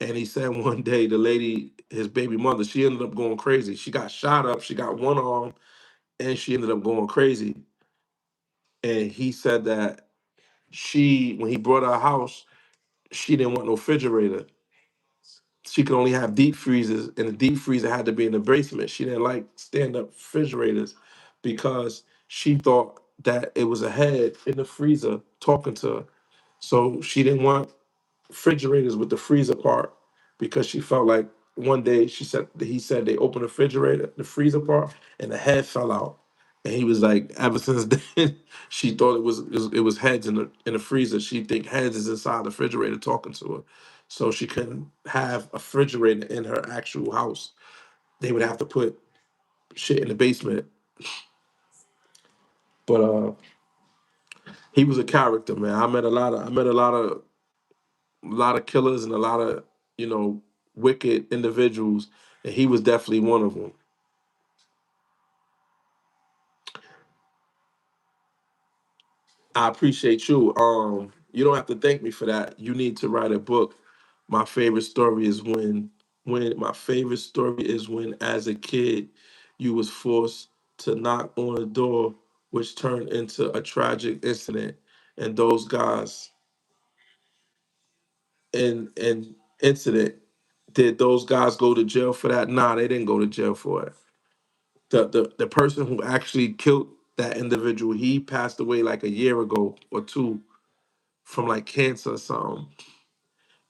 And he said one day the lady, his baby mother, she ended up going crazy. She got shot up. She got one arm, and she ended up going crazy. And he said that when he brought her house, she didn't want no refrigerator. She could only have deep freezers, and the deep freezer had to be in the basement. She didn't like stand-up refrigerators because she thought that it was a head in the freezer talking to her. So she didn't want refrigerators with the freezer part because she felt like one day he said they opened the refrigerator, the freezer part, and the head fell out. And he was like, ever since then, she thought it was heads in the freezer. She think heads is inside the refrigerator talking to her, so she couldn't have a refrigerator in her actual house. They would have to put shit in the basement. But he was a character, man. I met a lot of killers and a lot of wicked individuals, and he was definitely one of them. I appreciate you. You don't have to thank me for that. You need to write a book. My favorite story is when as a kid you was forced to knock on a door which turned into a tragic incident, and those guys and incident, did those guys go to jail for that? Nah, they didn't go to jail for it. The person who actually killed that individual, he passed away like a year ago or two from like cancer or something.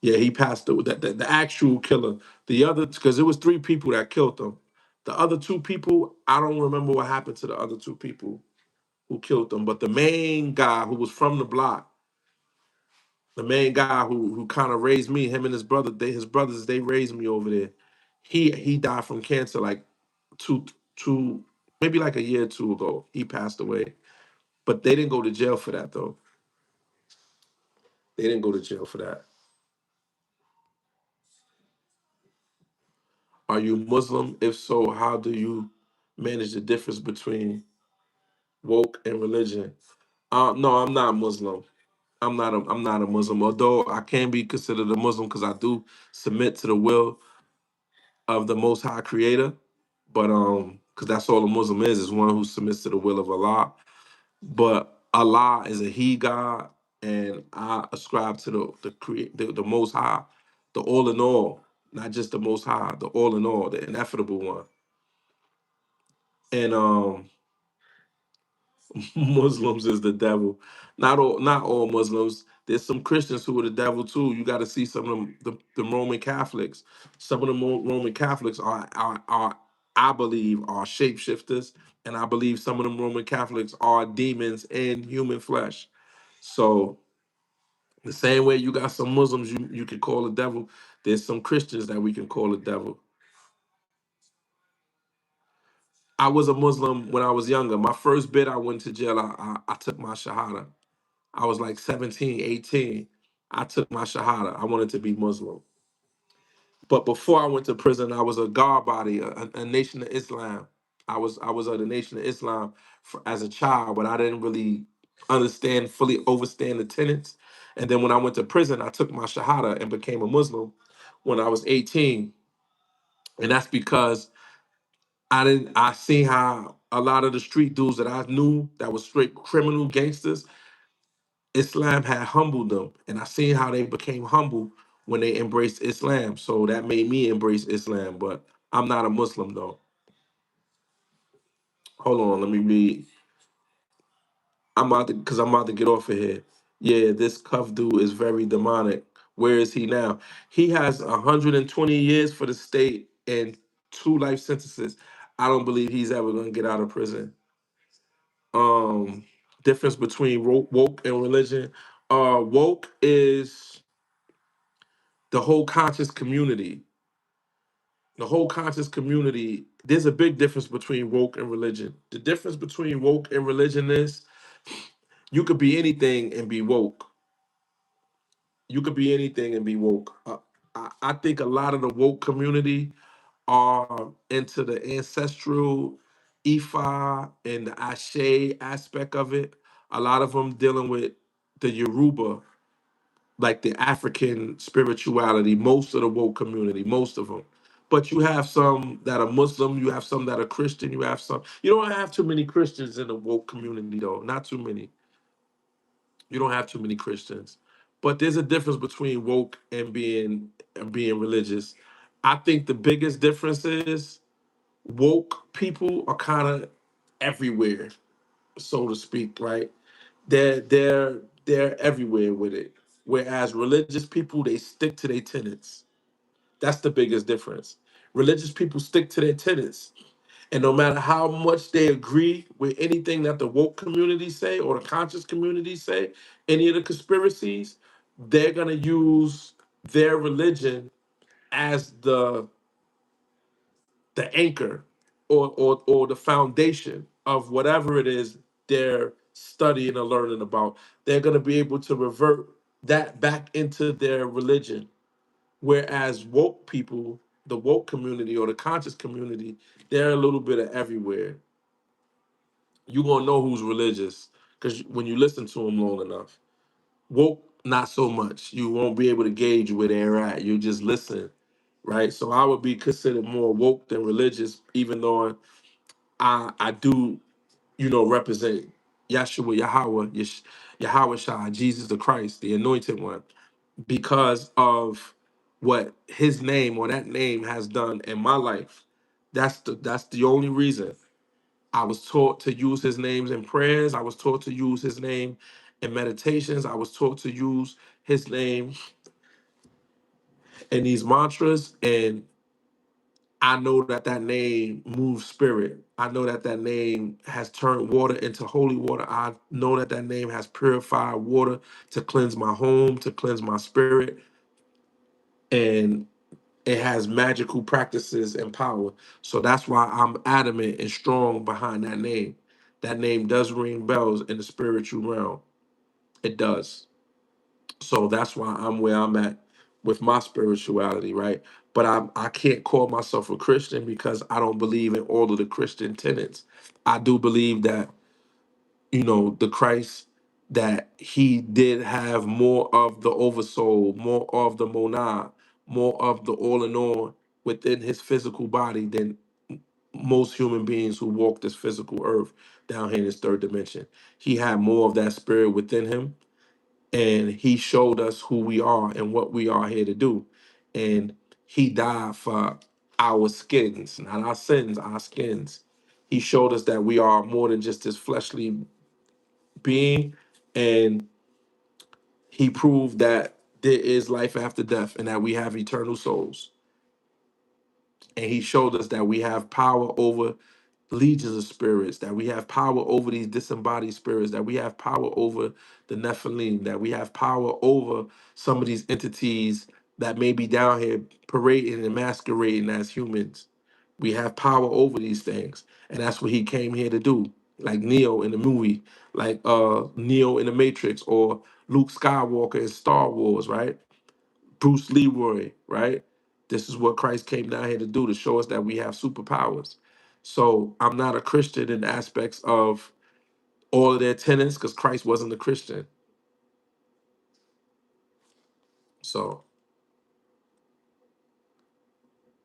Yeah, he passed away. The actual killer. The other, because it was three people that killed them. The other two people, I don't remember what happened to the other two people who killed them. But the main guy who was from the block, the main guy who kind of raised me, him and his brother, his brothers, they raised me over there. He died from cancer like two two maybe like a year or two ago. He passed away. But they didn't go to jail for that though. They didn't go to jail for that. Are you Muslim? If so, how do you manage the difference between woke and religion? No, I'm not Muslim. I'm not a Muslim. Although I can be considered a Muslim because I do submit to the will of the Most High Creator. But because that's all a Muslim is one who submits to the will of Allah. But Allah is a He God, and I ascribe to the Most High, the All in All, not just the Most High, the All in All, the ineffable one. And Muslims is the devil. Not all Muslims. There's some Christians who are the devil too. You got to see some of them, the Roman Catholics. Some of the Roman Catholics are I believe are shapeshifters, and I believe some of them Roman Catholics are demons in human flesh. So the same way you got some Muslims you can call the devil, there's some Christians that we can call the devil. I was a Muslim when I was younger. My first bit I went to jail, I took my Shahada. I was like 17, 18. I took my Shahada. I wanted to be Muslim. But before I went to prison, I was a guard body, a Nation of Islam. I was of the Nation of Islam as a child, but I didn't really fully understand the tenets. And then when I went to prison, I took my Shahada and became a Muslim when I was 18. And that's because I seen how a lot of the street dudes that I knew that was straight criminal gangsters, Islam had humbled them. And I seen how they became humble when they embraced Islam. So that made me embrace Islam. But I'm not a Muslim though. Hold on, let me read. I'm about to get off of here. Yeah, this cuff dude is very demonic. Where is he now? He has 120 years for the state and 2 life sentences. I don't believe he's ever gonna get out of prison. Um, Difference between woke and religion. Woke is the whole conscious community. The whole conscious community. There's a big difference between woke and religion. The difference between woke and religion is you could be anything and be woke. You could be anything and be woke. I think a lot of the woke community are into the ancestral Ifa and the Ashe aspect of it. A lot of them dealing with the Yoruba, like the African spirituality. Most of the woke community, most of them. But you have some that are Muslim, you have some that are Christian, you have some. You don't have too many Christians in the woke community, though. Not too many. You don't have too many Christians, but there's a difference between woke and being religious. I think the biggest difference is woke people are kind of everywhere, so to speak, right? They're everywhere with it. Whereas religious people, they stick to their tenets. That's the biggest difference. Religious people stick to their tenets. And no matter how much they agree with anything that the woke community say or the conscious community say, any of the conspiracies, they're gonna use their religion as the anchor or the foundation of whatever it is they're studying or learning about. They're gonna be able to revert that back into their religion. Whereas woke people, the woke community or the conscious community, they're a little bit of everywhere. You gonna know who's religious because when you listen to them long enough. Woke, not so much. You won't be able to gauge where they're at. You just listen, right? So I would be considered more woke than religious, even though I do, represent Yahshua, Yahweh, Yahweh Shai, Jesus the Christ, the Anointed One, because of what His name or that name has done in my life. That's the only reason. I was taught to use his names in prayers. I was taught to use his name in meditations. I was taught to use his name in these mantras. And I know that that name moves spirit. I know that that name has turned water into holy water. I know that that name has purified water to cleanse my home, to cleanse my spirit. And it has magical practices and power. So that's why I'm adamant and strong behind that name. That name does ring bells in the spiritual realm. It does. So that's why I'm where I'm at with my spirituality, right? But I can't call myself a Christian because I don't believe in all of the Christian tenets. I do believe that the Christ, that he did have more of the oversoul, more of the monad, more of the all in all within his physical body than most human beings who walk this physical earth down here in this third dimension. He had more of that spirit within him, and he showed us who we are and what we are here to do. And he died for our skins, not our sins, our skins. He showed us that we are more than just this fleshly being, and he proved that there is life after death and that we have eternal souls. And he showed us that we have power over legions of spirits, that we have power over these disembodied spirits, that we have power over the Nephilim, that we have power over some of these entities that may be down here parading and masquerading as humans. We have power over these things. And that's what he came here to do. Like Neo in the movie, like Neo in the Matrix, or Luke Skywalker in Star Wars, right? Bruce Leroy, right? This is what Christ came down here to do, to show us that we have superpowers. So I'm not a Christian in aspects of all of their tenets because Christ wasn't a Christian. So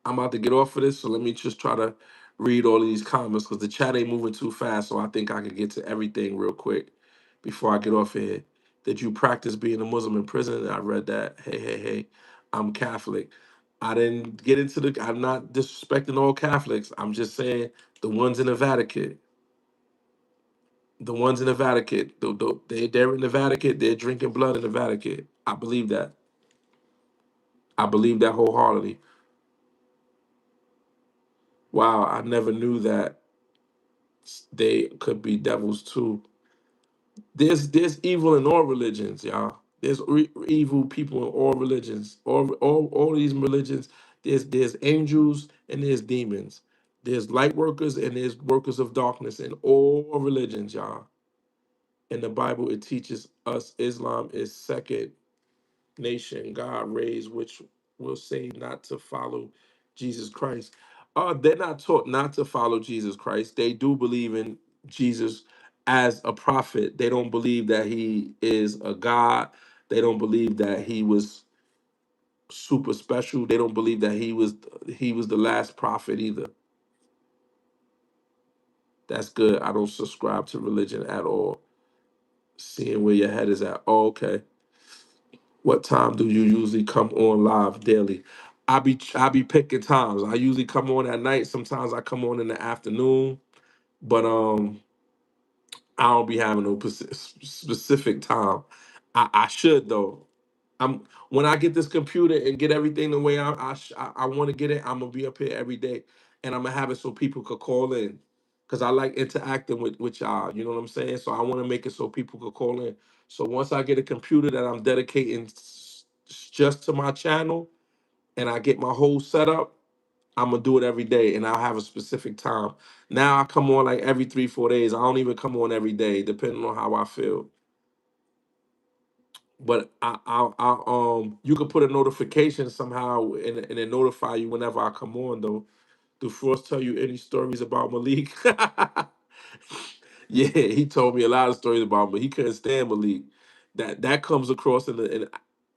I'm about to get off of this, so let me just try to read all of these comments because the chat ain't moving too fast. So I think I can get to everything real quick before I get off of here. Did you practice being a Muslim in prison? I read that. Hey, hey, hey, I'm Catholic. I didn't get into the. I'm not disrespecting all Catholics. I'm just saying the ones in the Vatican. The ones in the Vatican. They're in the Vatican. They're drinking blood in the Vatican. I believe that. I believe that wholeheartedly. Wow, I never knew that they could be devils too. There's evil in all religions, y'all. There's evil people in all religions. All these religions. There's angels and there's demons. There's light workers and there's workers of darkness in all religions, y'all. In the Bible, it teaches us Islam is second nation God raised, which will say not to follow Jesus Christ. They're not taught not to follow Jesus Christ. They do believe in Jesus as a prophet. They don't believe that he is a God. They don't believe that he was super special. They don't believe that he was the last prophet either. That's good. I don't subscribe to religion at all. Seeing where your head is at. Oh, okay. What time do you usually come on live daily? I be picking times. I usually come on at night. Sometimes I come on in the afternoon, but I don't be having no specific time. I should though. I'm when I get this computer and get everything the way I want to get it. I'm gonna be up here every day, and I'm gonna have it so people could call in, cause I like interacting with y'all. You know what I'm saying? So I want to make it so people could call in. So once I get a computer that I'm dedicating just to my channel, and I get my whole setup, I'm gonna do it every day, and I'll have a specific time. Now I come on like every 3 4 days. I don't even come on every day, depending on how I feel. But you could put a notification somehow, and it notify you whenever I come on. Though, do Frost tell you any stories about Malik? Yeah, he told me a lot of stories about him. He couldn't stand Malik. That comes across in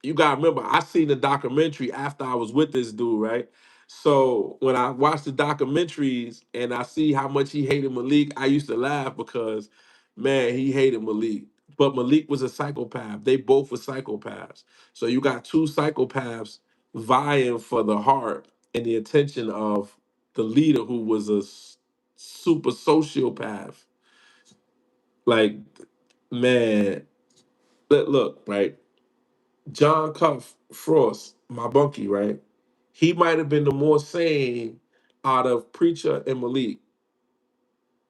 you gotta remember, I seen the documentary after I was with this dude, right? So when I watched the documentaries and I see how much he hated Malik, I used to laugh because man, he hated Malik. But Malik was a psychopath. They both were psychopaths. So you got two psychopaths vying for the heart and the attention of the leader who was a super sociopath. Like, man, look, right? John Cuff Frost, my bunkie, right? He might have been the more sane out of Preacher and Malik.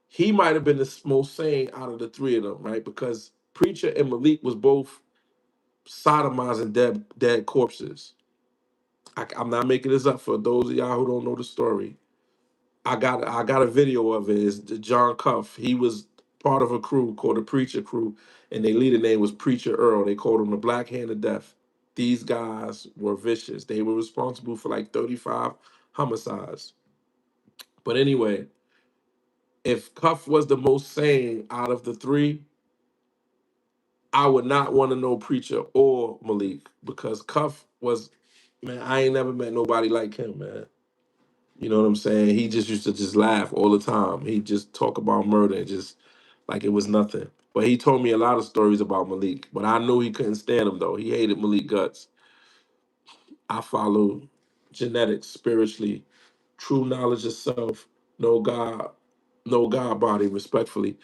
He might have been the most sane out of the three of them, right? Because Preacher and Malik was both sodomizing dead corpses. I'm not making this up for those of y'all who don't know the story. I got a video of it. It's the John Cuff. He was part of a crew called the Preacher Crew, and their leader name was Preacher Earl. They called him the Black Hand of Death. These guys were vicious. They were responsible for like 35 homicides. But anyway, if Cuff was the most sane out of the three, I would not want to know Preacher or Malik because Cuff was, man, I ain't never met nobody like him, man. You know what I'm saying? He just used to just laugh all the time. He just talk about murder and just like it was nothing. But he told me a lot of stories about Malik. But I knew he couldn't stand him though. He hated Malik guts. I follow genetics spiritually, true knowledge of self, no God, no God body, respectfully.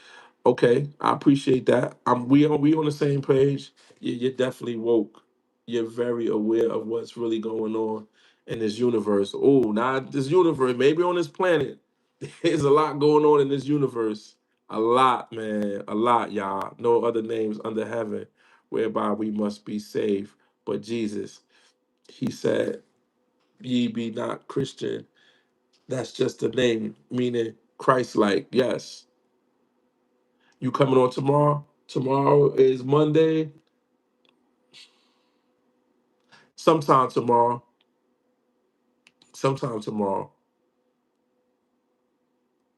Okay, I appreciate that. We on the same page. You're definitely woke. You're very aware of what's really going on in this universe. Oh, not this universe, maybe on this planet. There's a lot going on in this universe. A lot, man. A lot, y'all. No other names under heaven whereby we must be saved but Jesus. He said, ye be not Christian. That's just a name, meaning Christ like. Yes. You coming on tomorrow? Tomorrow is Monday. Sometime tomorrow. Sometime tomorrow.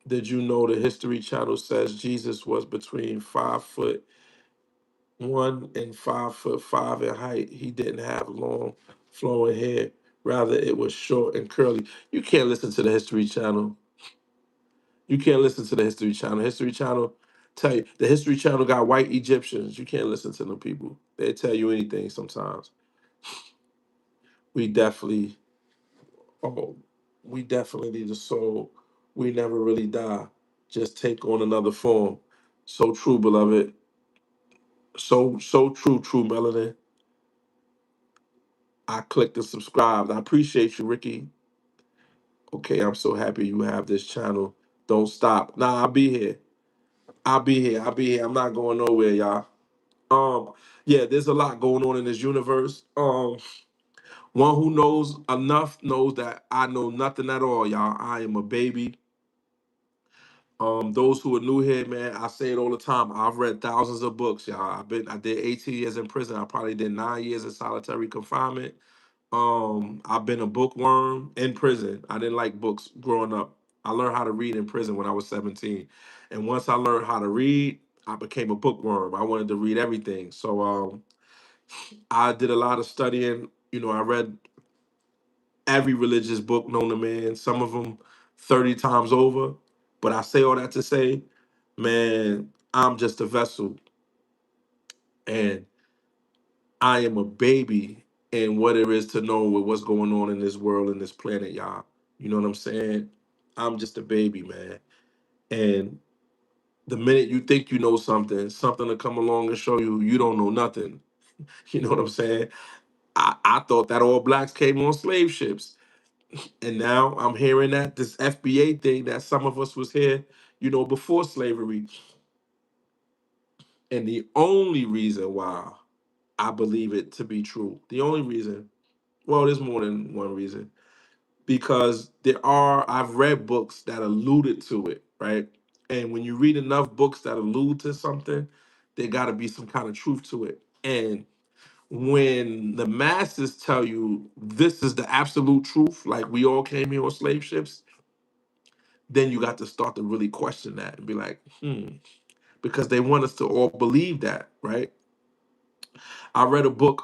Did you know the History Channel says Jesus was between 5 foot 1 and 5 foot 5 in height. He didn't have long flowing hair. Rather, it was short and curly. You can't listen to the History Channel. You can't listen to the History Channel. History Channel tell you the History Channel got white Egyptians. You can't listen to them people. They tell you anything sometimes. We definitely, oh, we definitely need a soul. We never really die. Just take on another form. So true, beloved. So true, true melanin. I clicked and subscribed. I appreciate you, Ricky. Okay, I'm so happy you have this channel. Don't stop. Nah, I'll be here. I'll be here. I'll be here. I'm not going nowhere, y'all. Yeah, there's a lot going on in this universe. One who knows enough knows that I know nothing at all, y'all. I am a baby. Those who are new here, man, I say it all the time. I've read thousands of books, y'all. I did 18 years in prison. I probably did 9 years in solitary confinement. I've been a bookworm in prison. I didn't like books growing up. I learned how to read in prison when I was 17. And once I learned how to read, I became a bookworm. I wanted to read everything. So I did a lot of studying. I read every religious book known to man, some of them 30 times over. But I say all that to say, man, I'm just a vessel and I am a baby in what there is to know with what's going on in this world and this planet, y'all. You know what I'm saying? I'm just a baby, man. And the minute you think you know something, something will come along and show you you don't know nothing. You know what I'm saying? I thought that all blacks came on slave ships. And now I'm hearing that this FBA thing that some of us was here, before slavery. And the only reason why I believe it to be true, the only reason, well, there's more than one reason, because I've read books that alluded to it, right? And when you read enough books that allude to something, there got to be some kind of truth to it. And when the masses tell you this is the absolute truth, like we all came here on slave ships, then you got to start to really question that and be like, because they want us to all believe that, right? I read a book,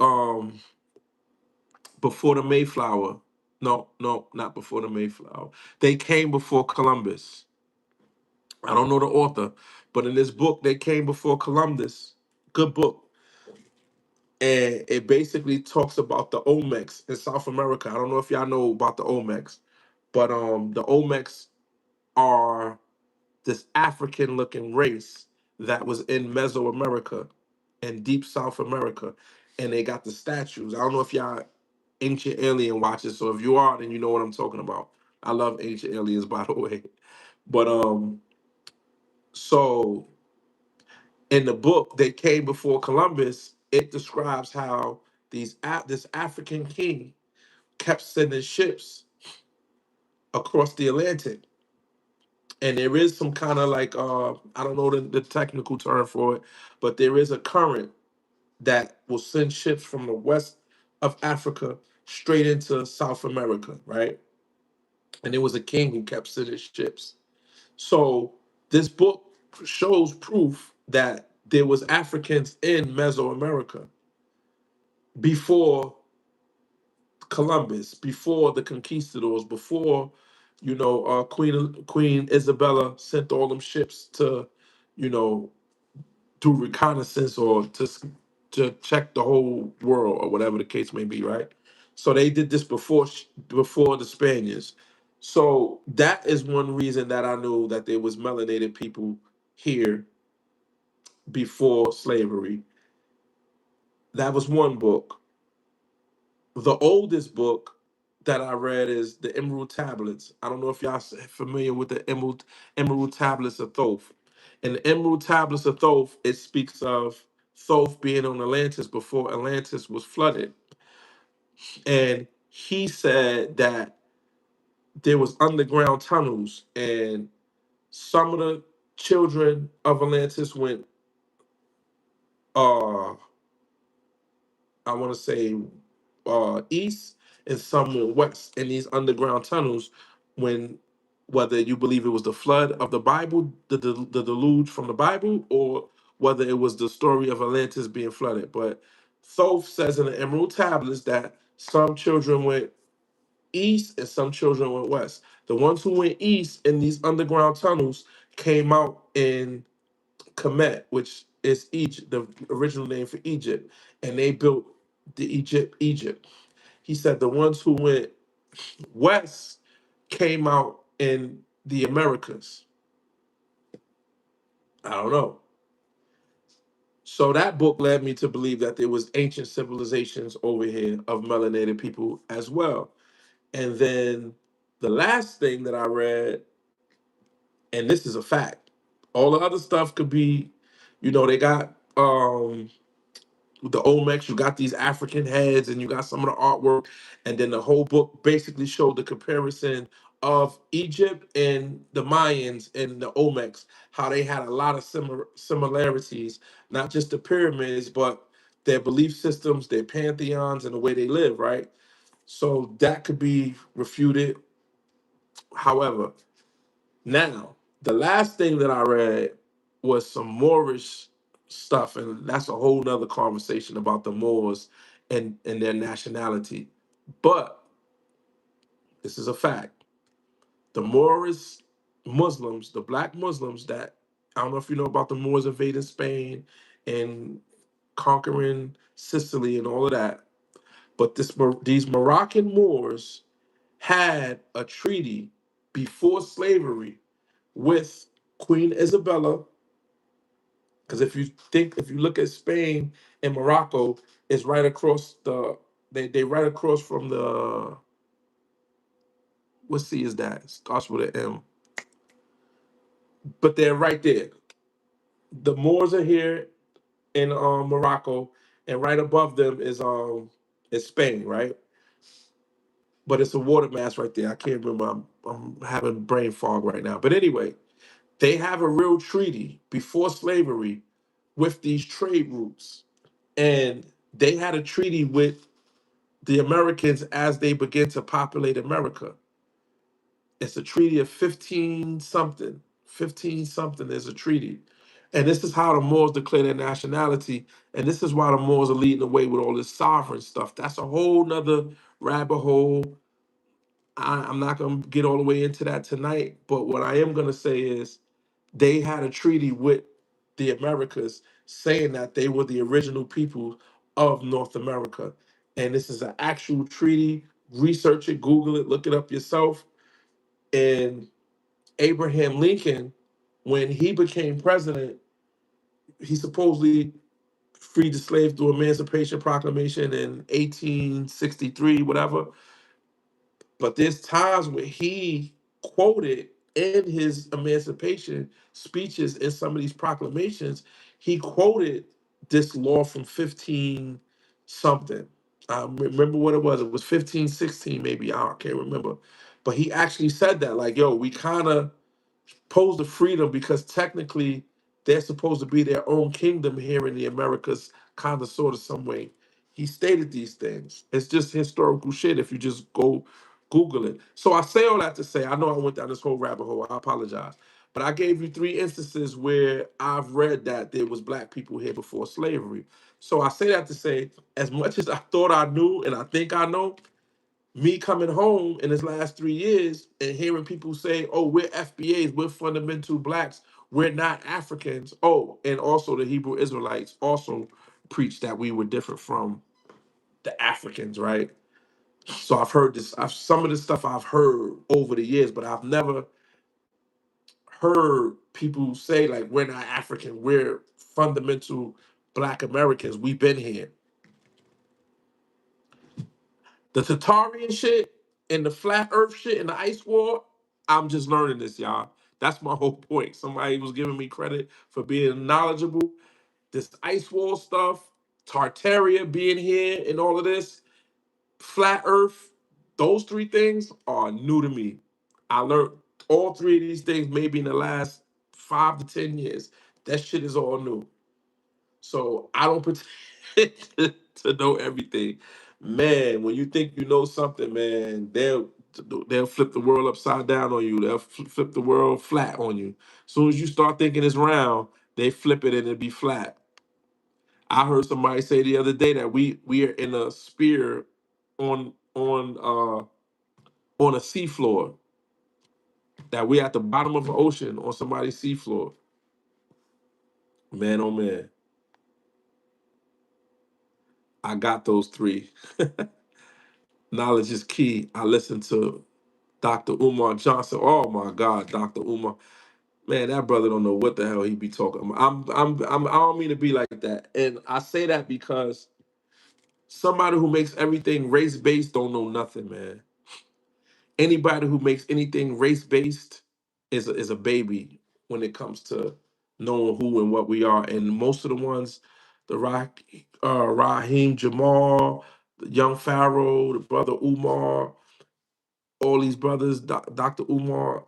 Before the Mayflower. No, no, not Before the Mayflower. They Came Before Columbus. I don't know the author, but in this book, They Came Before Columbus. Good book. And it basically talks about the Olmecs in South America. I don't know if y'all know about the Olmecs, but the Olmecs are this African looking race that was in Mesoamerica and deep South America. And they got the statues. I don't know if y'all ancient alien watchers, so if you are, then you know what I'm talking about. I love ancient aliens, by the way. But so in the book They Came Before Columbus, it describes how this African king kept sending ships across the Atlantic. And there is some kind of like I don't know the technical term for it, but there is a current that will send ships from the west of Africa straight into South America, right? And there was a king who kept sending ships. So this book shows proof that there was Africans in Mesoamerica before Columbus, before the conquistadors, before Queen Isabella sent all them ships to you know do reconnaissance or to check the whole world or whatever the case may be, right? So they did this before the Spaniards. So that is one reason that I knew that there was melanated people here before slavery. That was one book. The oldest book that I read is the Emerald Tablets. I don't know if y'all familiar with the Emerald Tablets of Thoth. In the Emerald Tablets of Thoth, it speaks of Thoth being on Atlantis before Atlantis was flooded. And he said that there was underground tunnels and some of the children of Atlantis went uh I want to say east and some went west in these underground tunnels when whether you believe it was the flood of the Bible, the deluge from the Bible, or whether it was the story of Atlantis being flooded. But Thoth says in the Emerald Tablets that some children went east and some children went west. The ones who went east in these underground tunnels came out in Kemet, which is Egypt, the original name for Egypt, and they built the Egypt. He said the ones who went west came out in the Americas. I don't know. So that book led me to believe that there was ancient civilizations over here of melanated people as well. And then the last thing that I read, and this is a fact, all the other stuff could be, they got the Olmecs, you got these African heads, and you got some of the artwork, and then the whole book basically showed the comparison of Egypt and the Mayans and the Olmecs, how they had a lot of similarities, not just the pyramids, but their belief systems, their pantheons, and the way they live, right? So that could be refuted. However, now, the last thing that I read was some Moorish stuff, and that's a whole nother conversation about the Moors and their nationality. But this is a fact. The Moorish Muslims, the black Muslims that, I don't know if you know about the Moors invading Spain and conquering Sicily and all of that, but these Moroccan Moors had a treaty before slavery with Queen Isabella, because if you look at Spain and Morocco, it's right across they right across from the, what sea is that? It starts with an M. But they're right there. The Moors are here in Morocco, and right above them is Spain, right? But it's a water mass right there. I can't remember. I'm having brain fog right now. But anyway, they have a real treaty before slavery with these trade routes. And they had a treaty with the Americans as they begin to populate America. It's a treaty of 15 something. 15 something is a treaty. And this is how the Moors declare their nationality. And this is why the Moors are leading the way with all this sovereign stuff. That's a whole nother rabbit hole. I'm not going to get all the way into that tonight. But what I am going to say is they had a treaty with the Americas saying that they were the original people of North America. And this is an actual treaty. Research it, Google it, look it up yourself. And Abraham Lincoln, when he became president, he supposedly freed the slaves through Emancipation Proclamation in 1863, whatever. But there's times where he quoted in his emancipation speeches in some of these proclamations, he quoted this law from 15 something. I remember what it was. It was 1516, maybe. I can't remember. But he actually said that, like, yo, we kind of opposed to freedom because technically they're supposed to be their own kingdom here in the Americas, kind of, sort of, some way. He stated these things. It's just historical shit if you just go Google it. So I say all that to say, I know I went down this whole rabbit hole. I apologize. But I gave you 3 instances where I've read that there was black people here before slavery. So I say that to say, as much as I thought I knew and I think I know, me coming home in this last 3 years and hearing people say, oh, we're FBAs, we're fundamental blacks, we're not Africans. Oh, and also the Hebrew Israelites also preached that we were different from the Africans, right? So I've heard this, some of this stuff I've heard over the years, but I've never heard people say, like, we're not African, we're fundamental black Americans, we've been here. The Tatarian shit and the flat earth shit and the ice wall, I'm just learning this, y'all. That's my whole point. Somebody was giving me credit for being knowledgeable. This ice wall stuff, Tartaria being here and all of this, flat earth, those 3 things are new to me. I learned all 3 of these things maybe in the last 5 to 10 years. That shit is all new. So I don't pretend to know everything. Man, when you think you know something, man, they'll flip the world upside down on you. They'll flip the world flat on you. As soon as you start thinking it's round, they flip it and it'd be flat. I heard somebody say the other day that we are in a sphere on a seafloor, that we're at the bottom of the ocean on somebody's seafloor. Man, oh man, I got those three. Knowledge is key. I listened to Dr. Umar Johnson. Oh my God, Dr. Umar. Man, that brother don't know what the hell he be talking about. I don't mean to be like that. And I say that because somebody who makes everything race based don't know nothing, man. Anybody who makes anything race based is a baby when it comes to knowing who and what we are. And most of the ones, Raheem Jamal, the young Pharaoh, the brother Umar, all these brothers, Dr. Umar,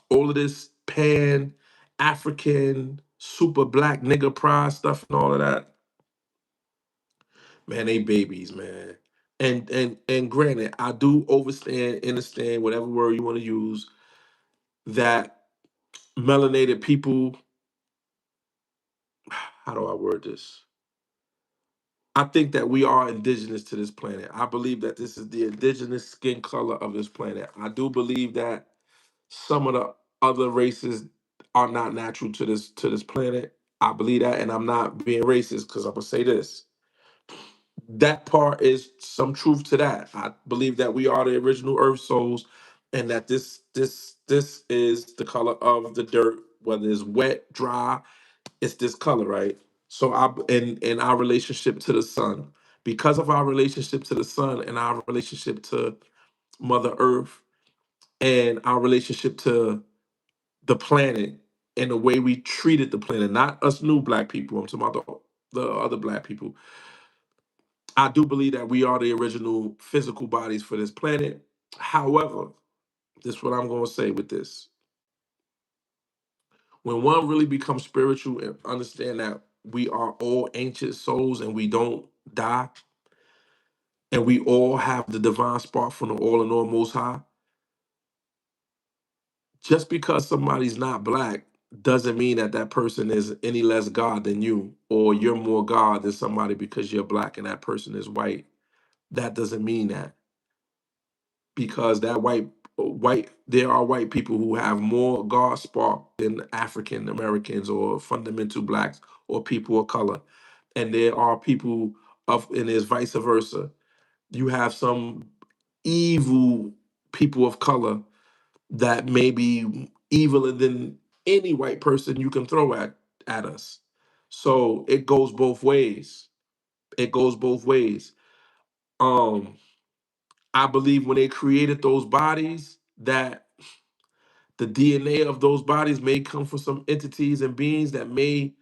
all of this pan African super black nigga pride stuff and all of that, man, they babies, man. And granted, I do understand whatever word you want to use, that melanated people, how do I word this? I think that we are indigenous to this planet. I believe that this is the indigenous skin color of this planet. I do believe that some of the other races are not natural to this planet. I believe that, and I'm not being racist because I'm gonna say this. That part is some truth to that. I believe that we are the original Earth souls, and that this is the color of the dirt, whether it's wet, dry, it's this color, right? So I in our relationship to the sun, because of our relationship to the sun and our relationship to Mother Earth and our relationship to the planet and the way we treated the planet, not us new black people, I'm talking about the other black people. I do believe that we are the original physical bodies for this planet. However, this is what I'm going to say with this. When one really becomes spiritual and understand that we are all ancient souls and we don't die, and we all have the divine spark from the all in all most high, just because somebody's not black doesn't mean that that person is any less God than you, or you're more God than somebody because you're black and that person is white. That doesn't mean that, because that white there are white people who have more God spark than African Americans or fundamental blacks or people of color, and there are people of, and there's vice versa. You have some evil people of color that may be eviler than any white person you can throw at us. So it goes both ways. It goes both ways. Um, I believe when they created those bodies, that the DNA of those bodies may come from some entities and beings that may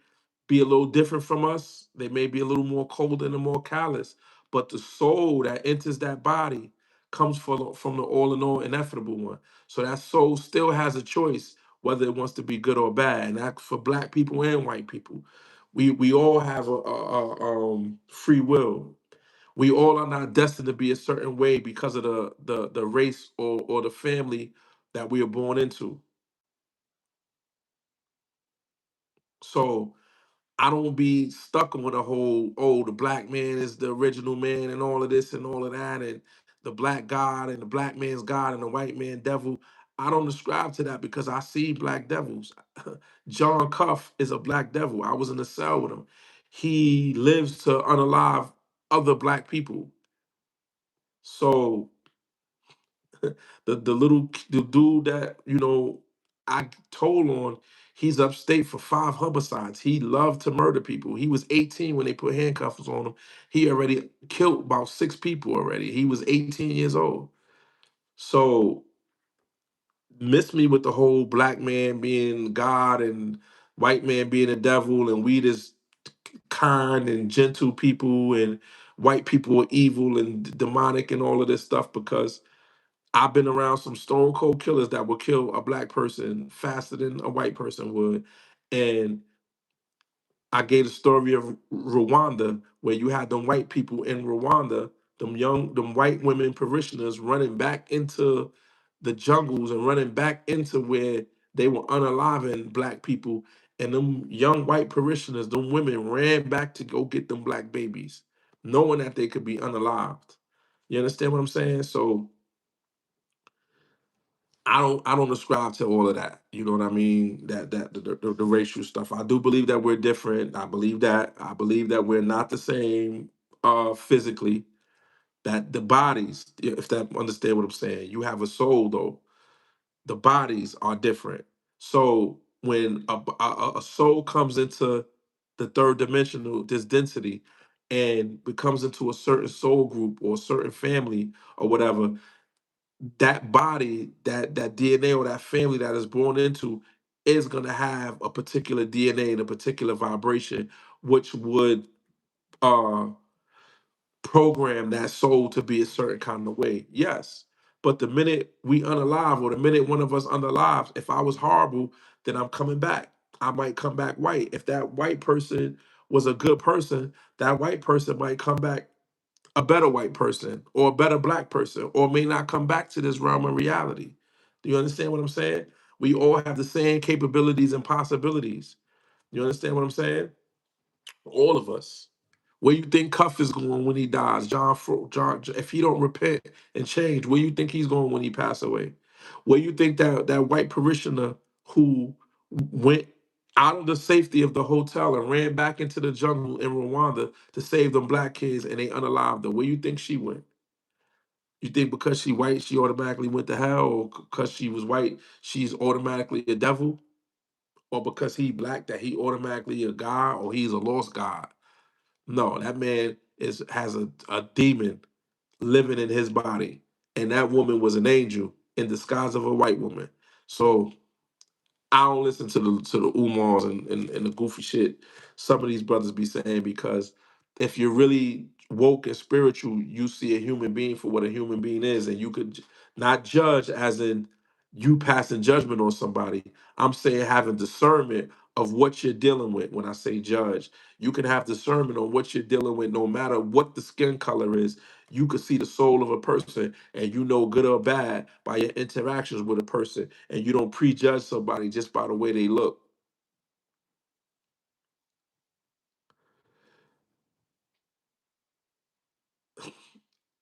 be a little different from us. They may be a little more cold and more callous, but the soul that enters that body comes from the all in all ineffable one. So that soul still has a choice whether it wants to be good or bad, and that for black people and white people. We all have a free will. We all are not destined to be a certain way because of the race or the family that we are born into. So I don't be stuck on the whole, oh, the black man is the original man and all of this and all of that, and the black God and the black man's God and the white man devil. I don't ascribe to that because I see black devils. John Cuff is a black devil. I was in a cell with him. He lives to unalive other black people. So the dude that I told on, he's upstate for 5 homicides. He loved to murder people. He was 18 when they put handcuffs on him. He already killed about 6 people already. He was 18 years old. So miss me with the whole black man being God and white man being the devil, and we just kind and gentle people, and white people are evil and demonic and all of this stuff, because I've been around some stone cold killers that will kill a black person faster than a white person would. And I gave the story of Rwanda, where you had them white people in Rwanda, them white women parishioners running back into the jungles and running back into where they were unaliving black people. And them young white parishioners, them women ran back to go get them black babies, knowing that they could be unalived. You understand what I'm saying? So I don't ascribe to all of that. You know what I mean? The racial stuff. I do believe that we're different. I believe that. I believe that we're not the same physically. That the bodies, if that understand what I'm saying, you have a soul though. The bodies are different. So when a soul comes into the third dimensional, this density, and becomes into a certain soul group or a certain family or whatever, that body, that DNA or that family that is born into is going to have a particular DNA and a particular vibration, which would uh program that soul to be a certain kind of way. Yes. But the minute we unalive, or the minute one of us unalives, if I was horrible, then I'm coming back. I might come back white. If that white person was a good person, that white person might come back a better white person or a better black person, or may not come back to this realm of reality. Do you understand what I'm saying? We all have the same capabilities and possibilities. You understand what I'm saying? All of us. Where you think Cuff is going when he dies? John, if he don't repent and change, where you think he's going when he pass away? Where you think that white parishioner who went out of the safety of the hotel and ran back into the jungle in Rwanda to save them black kids and they unalived her? Where you think she went? You think because she white, she automatically went to hell, or because she was white, she's automatically a devil, or because he black that he automatically a god or he's a lost god? No, that man has a demon living in his body. And that woman was an angel in disguise of a white woman. So I don't listen to the Umars and the goofy shit some of these brothers be saying, because if you're really woke and spiritual, you see a human being for what a human being is, and you could not judge as in you passing judgment on somebody. I'm saying having discernment of what you're dealing with. When I say judge, you can have discernment on what you're dealing with, no matter what the skin color is. You could see the soul of a person, and you know good or bad by your interactions with a person, and you don't prejudge somebody just by the way they look.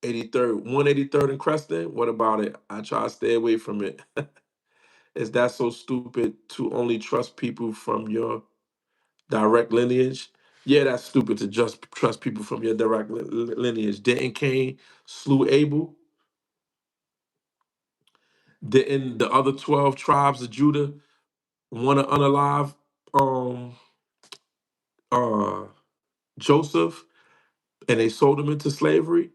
83rd, 183rd and Creston. What about it? I try to stay away from it. Is that so stupid to only trust people from your direct lineage? Yeah, that's stupid to just trust people from your direct lineage. Didn't Cain slew Abel? Didn't the other 12 tribes of Judah want to unalive um uh Joseph, and they sold him into slavery?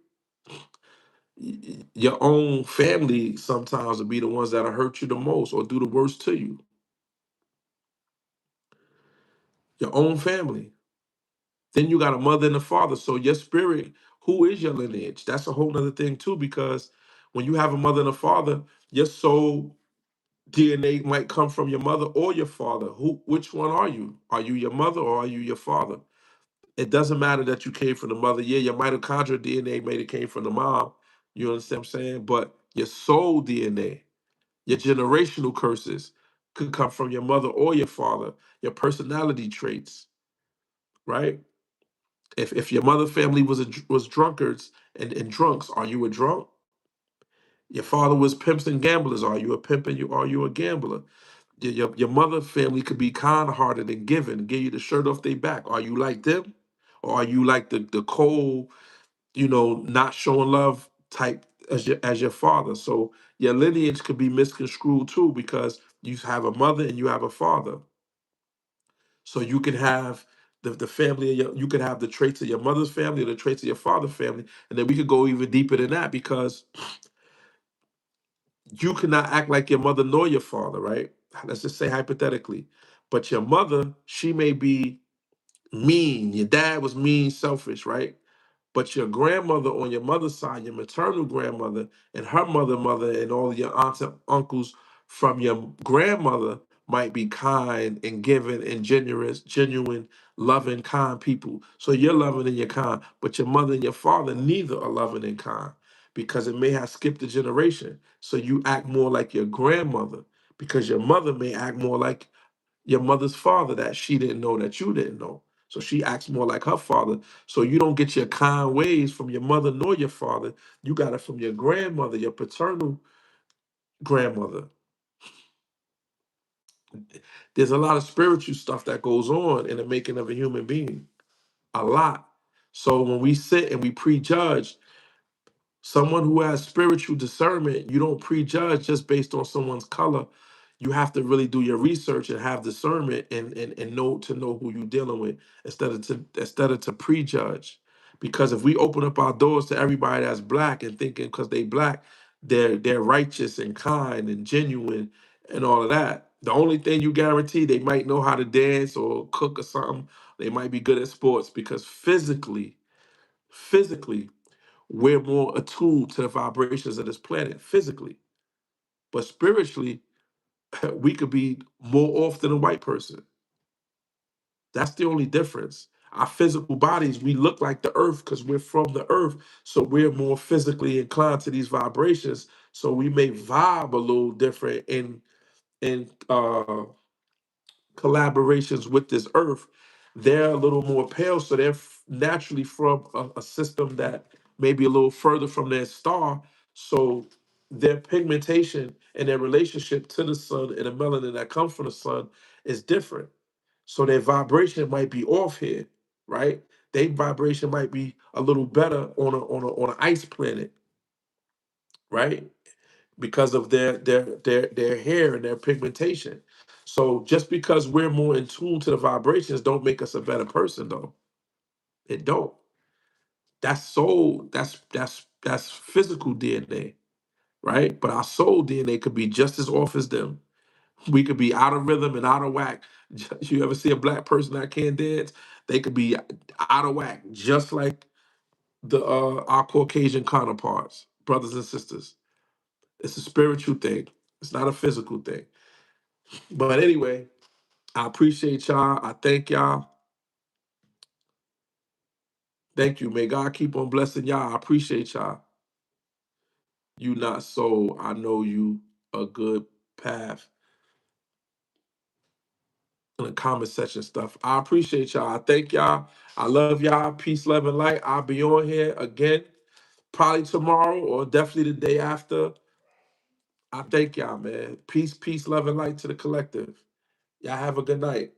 Your own family sometimes will be the ones that'll hurt you the most or do the worst to you. Your own family. Then you got a mother and a father. So your spirit, who is your lineage? That's a whole nother thing too, because when you have a mother and a father, your soul DNA might come from your mother or your father. Which one are you? Are you your mother or are you your father? It doesn't matter that you came from the mother. Yeah, your mitochondrial DNA may have came from the mom. You understand what I'm saying? But your soul DNA, your generational curses could come from your mother or your father, your personality traits, right? If your mother family was drunkards and drunks, are you a drunk? Your father was pimps and gamblers, are you a pimp and are you a gambler? Your mother family could be kind-hearted and giving, give you the shirt off their back. Are you like them? Or are you like the cold, not showing love type as your father? So your lineage could be misconstrued too, because you have a mother and you have a father. So you can have the family of you can have the traits of your mother's family or the traits of your father's family. And then we could go even deeper than that, because you cannot act like your mother nor your father, right? Let's just say hypothetically. But your mother, she may be mean. Your dad was mean, selfish, right? But your grandmother on your mother's side, your maternal grandmother, and her mother, and all of your aunts and uncles from your grandmother might be kind and giving and generous, genuine, loving, kind people. So you're loving and you're kind, but your mother and your father neither are loving and kind, because it may have skipped a generation. So you act more like your grandmother, because your mother may act more like your mother's father that she didn't know that you didn't know. So she acts more like her father. So you don't get your kind ways from your mother nor your father. You got it from your grandmother, your paternal grandmother. There's a lot of spiritual stuff that goes on in the making of a human being. A lot. So when we sit and we prejudge, someone who has spiritual discernment, you don't prejudge just based on someone's color. You have to really do your research and have discernment and know who you're dealing with instead of to prejudge. Because if we open up our doors to everybody that's black and thinking because they black, they're righteous and kind and genuine and all of that. The only thing you guarantee they might know how to dance or cook or something. They might be good at sports because physically, we're more attuned to the vibrations of this planet physically. But spiritually, we could be more off than a white person. That's the only difference. Our physical bodies, we look like the earth because we're from the earth. So we're more physically inclined to these vibrations. So we may vibe a little different in collaborations with this earth. They're a little more pale, so they're naturally from a system that may be a little further from their star. So their pigmentation and their relationship to the sun and the melanin that comes from the sun is different. So their vibration might be off here, right? Their vibration might be a little better on an ice planet, right? Because of their hair and their pigmentation. So just because we're more in tune to the vibrations don't make us a better person though. It don't. That's soul, that's physical DNA, right? But our soul DNA could be just as off as them. We could be out of rhythm and out of whack. You ever see a black person that can't dance? They could be out of whack, just like the our Caucasian counterparts, brothers and sisters. It's a spiritual thing. It's not a physical thing. But anyway, I appreciate y'all. I thank y'all. Thank you. May God keep on blessing y'all. I appreciate y'all. You not so. I know you a good path in the comment section stuff. I appreciate y'all. I thank y'all. I love y'all. Peace, love, and light. I'll be on here again, probably tomorrow or definitely the day after. I thank y'all, man. Peace, love, and light to the collective. Y'all have a good night.